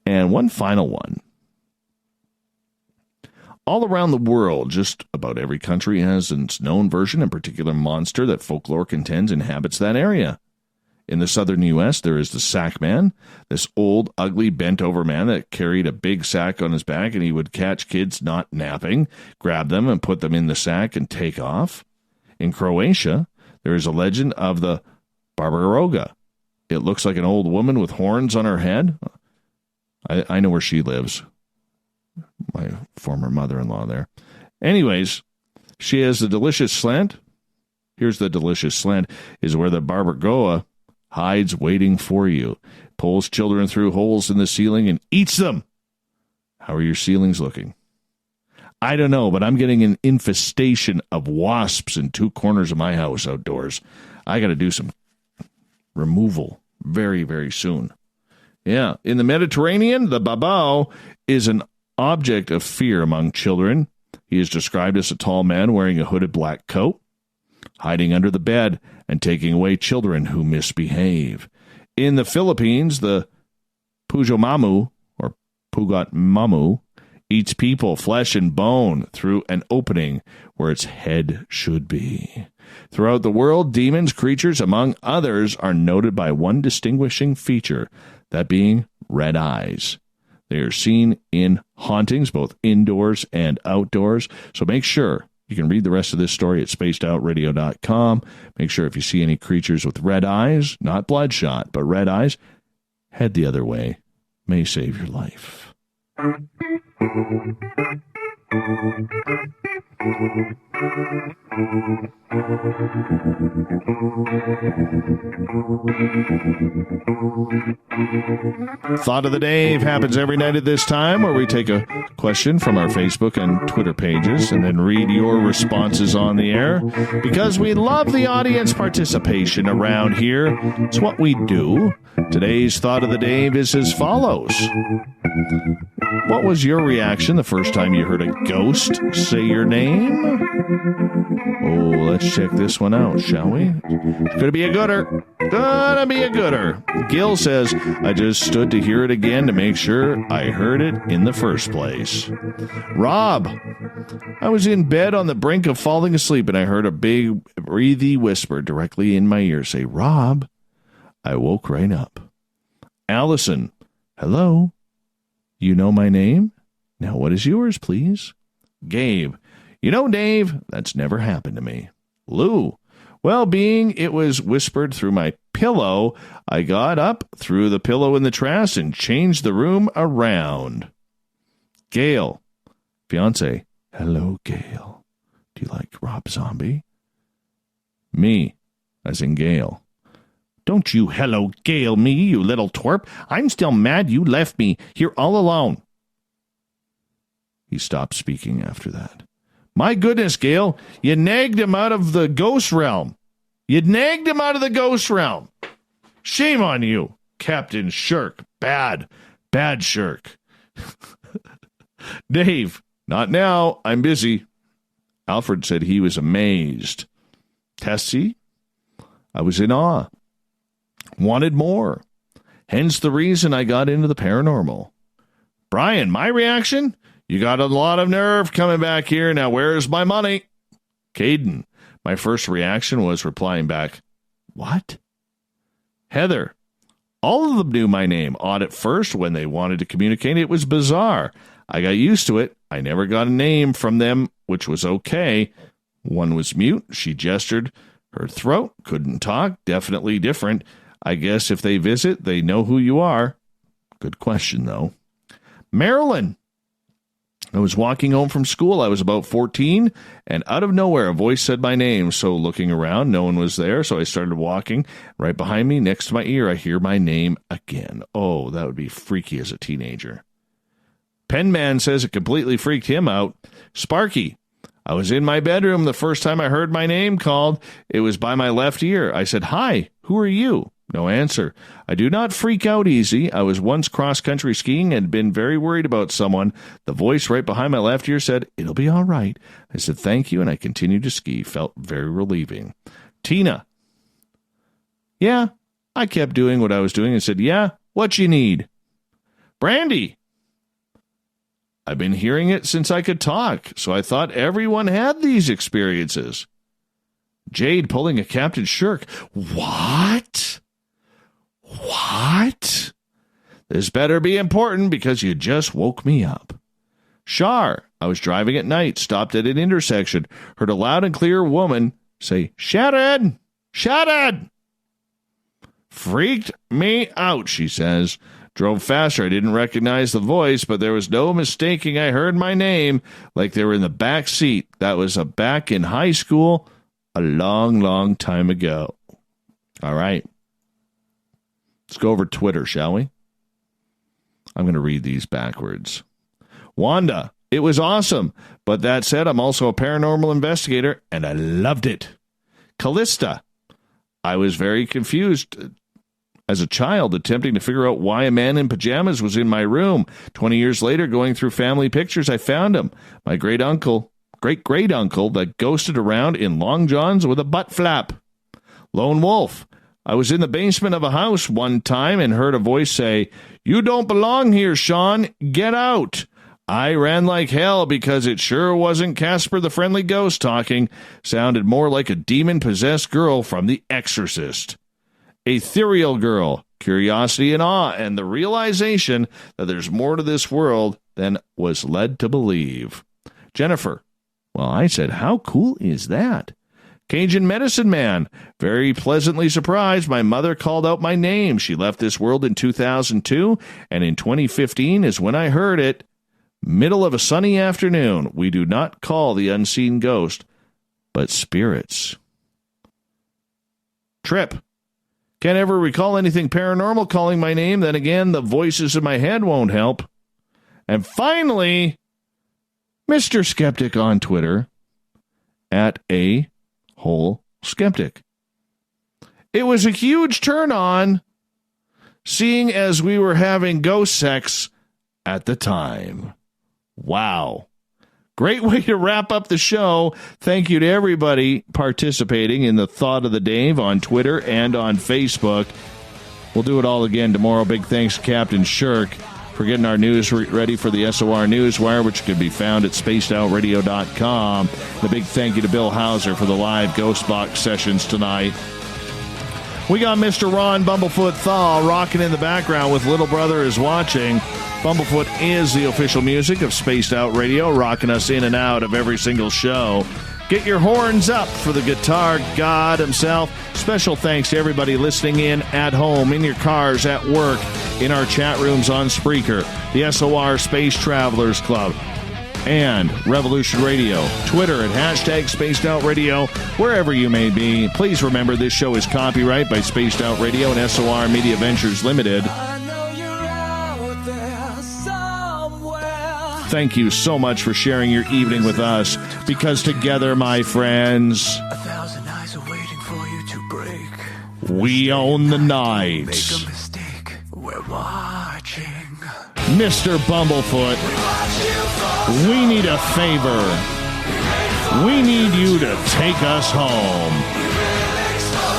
And one final one. All around the world, just about every country has its known version and particular monster that folklore contends inhabits that area. In the southern U.S., there is the sack man, this old, ugly, bent-over man that carried a big sack on his back, and he would catch kids not napping, grab them, and put them in the sack and take off. In Croatia, there is a legend of the Barbaroga. It looks like an old woman with horns on her head. I know where she lives. My former mother-in-law there. Anyways, she has the delicious slant. Here's the delicious slant, is where the Barbaroga hides waiting for you, pulls children through holes in the ceiling and eats them. How are your ceilings looking? I don't know, but I'm getting an infestation of wasps in 2 corners of my house outdoors. I got to do some removal very, very soon. Yeah, in the Mediterranean, the babao is an object of fear among children. He is described as a tall man wearing a hooded black coat, hiding under the bed and taking away children who misbehave. In the Philippines, the Pujomamu, or Pugot Mamu, eats people, flesh and bone, through an opening where its head should be. Throughout the world, demons, creatures, among others, are noted by one distinguishing feature, that being red eyes. They are seen in hauntings, both indoors and outdoors. So make sure you can read the rest of this story at spacedoutradio.com. Make sure if you see any creatures with red eyes, not bloodshot, but red eyes, head the other way. May save your life. Thought of the Day happens every night at this time, where we take a question from our Facebook and Twitter pages and then read your responses on the air. Because we love the audience participation around here, it's what we do. Today's Thought of the Day is as follows. What was your reaction the first time you heard a ghost say your name? Oh, let's check this one out, shall we? Gonna be a gooder. Gonna be a gooder. Gil says, I just stood to hear it again to make sure I heard it in the first place. Rob, I was in bed on the brink of falling asleep and I heard a big, breathy whisper directly in my ear say, Rob. I woke right up. Allison, hello. You know my name? Now what is yours, please? Gabe, you know, Dave, that's never happened to me. Lou, well, being it was whispered through my pillow, I got up, threw the pillow in the trash, and changed the room around. Gail, fiance, hello, Gail. Do you like Rob Zombie? Me, as in Gail. Don't you hello Gail me, you little twerp. I'm still mad you left me here all alone. He stopped speaking after that. My goodness, Gail, you nagged him out of the ghost realm. You nagged him out of the ghost realm. Shame on you, Captain Shirk. Bad Shirk. Dave, not now. I'm busy. Alfred said he was amazed. Tessie, I was in awe. Wanted more. Hence the reason I got into the paranormal. Brian, my reaction? You got a lot of nerve coming back here. Now where's my money? Caden, my first reaction was replying back, what? Heather, all of them knew my name. Odd at first when they wanted to communicate. It was bizarre. I got used to it. I never got a name from them, which was okay. One was mute. She gestured her throat. Couldn't talk. Definitely different. I guess if they visit, they know who you are. Good question, though. Marilyn. I was walking home from school. I was about 14, and out of nowhere, a voice said my name. So looking around, no one was there, so I started walking. Right behind me, next to my ear, I hear my name again. Oh, that would be freaky as a teenager. Penman says it completely freaked him out. Sparky. I was in my bedroom the first time I heard my name called. It was by my left ear. I said, hi, who are you? No answer. I do not freak out easy. I was once cross-country skiing and had been very worried about someone. The voice right behind my left ear said, it'll be all right. I said, thank you, and I continued to ski. Felt very relieving. Tina. Yeah, I kept doing what I was doing and said, yeah, what you need? Brandy. I've been hearing it since I could talk, so I thought everyone had these experiences. Jade pulling a Captain Shirk. What? What? This better be important because you just woke me up. Shar, I was driving at night, stopped at an intersection, heard a loud and clear woman say, Shannon! Shannon! Freaked me out, she says. Drove faster. I didn't recognize the voice, but there was no mistaking I heard my name like they were in the back seat. That was back in high school a long, long time ago. All right. Let's go over Twitter, shall we? I'm going to read these backwards. Wanda, it was awesome. But that said, I'm also a paranormal investigator, and I loved it. Callista, I was very confused as a child, attempting to figure out why a man in pajamas was in my room. 20 years later, going through family pictures, I found him. My great-great-uncle that ghosted around in long johns with a butt flap. Lone Wolf, I was in the basement of a house one time and heard a voice say, you don't belong here, Sean. Get out. I ran like hell because it sure wasn't Casper the Friendly Ghost talking. Sounded more like a demon-possessed girl from The Exorcist. Ethereal girl, curiosity and awe, and the realization that there's more to this world than was led to believe. Jennifer, well, I said, how cool is that? Cajun Medicine Man, very pleasantly surprised. My mother called out my name. She left this world in 2002, and in 2015 is when I heard it. Middle of a sunny afternoon. We do not call the unseen ghost, but spirits. Trip. Can't ever recall anything paranormal calling my name. Then again, the voices in my head won't help. And finally, Mr. Skeptic on Twitter, at a whole skeptic. It was a huge turn on, seeing as we were having ghost sex at the time. Wow. Great way to wrap up the show. Thank you to everybody participating in the Thought of the Dave on Twitter and on Facebook. We'll do it all again tomorrow. Big thanks to Captain Shirk for getting our news ready for the SOR Newswire, which can be found at spacedoutradio.com. And a big thank you to Bill Hauser for the live Ghost Box sessions tonight. We got Mr. Ron Bumblefoot THAL rocking in the background with Little Brother is Watching. Bumblefoot is the official music of Spaced Out Radio, rocking us in and out of every single show. Get your horns up for the guitar god himself. Special thanks to everybody listening in at home, in your cars, at work, in our chat rooms on Spreaker, the SOR Space Travelers Club, and Revolution Radio, Twitter at hashtag Spaced Out Radio, wherever you may be. Please remember this show is copyright by Spaced Out Radio and SOR Media Ventures Limited. Thank you so much for sharing your evening with us, because together, my friends, 1,000 eyes are waiting for you to break. We own the night. Make a mistake, we're watching. Mr. Bumblefoot, we need a favor. We need you to take us home.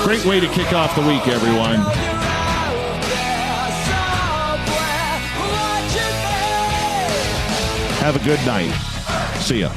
Great way to kick off the week, everyone. Have a good night. See ya.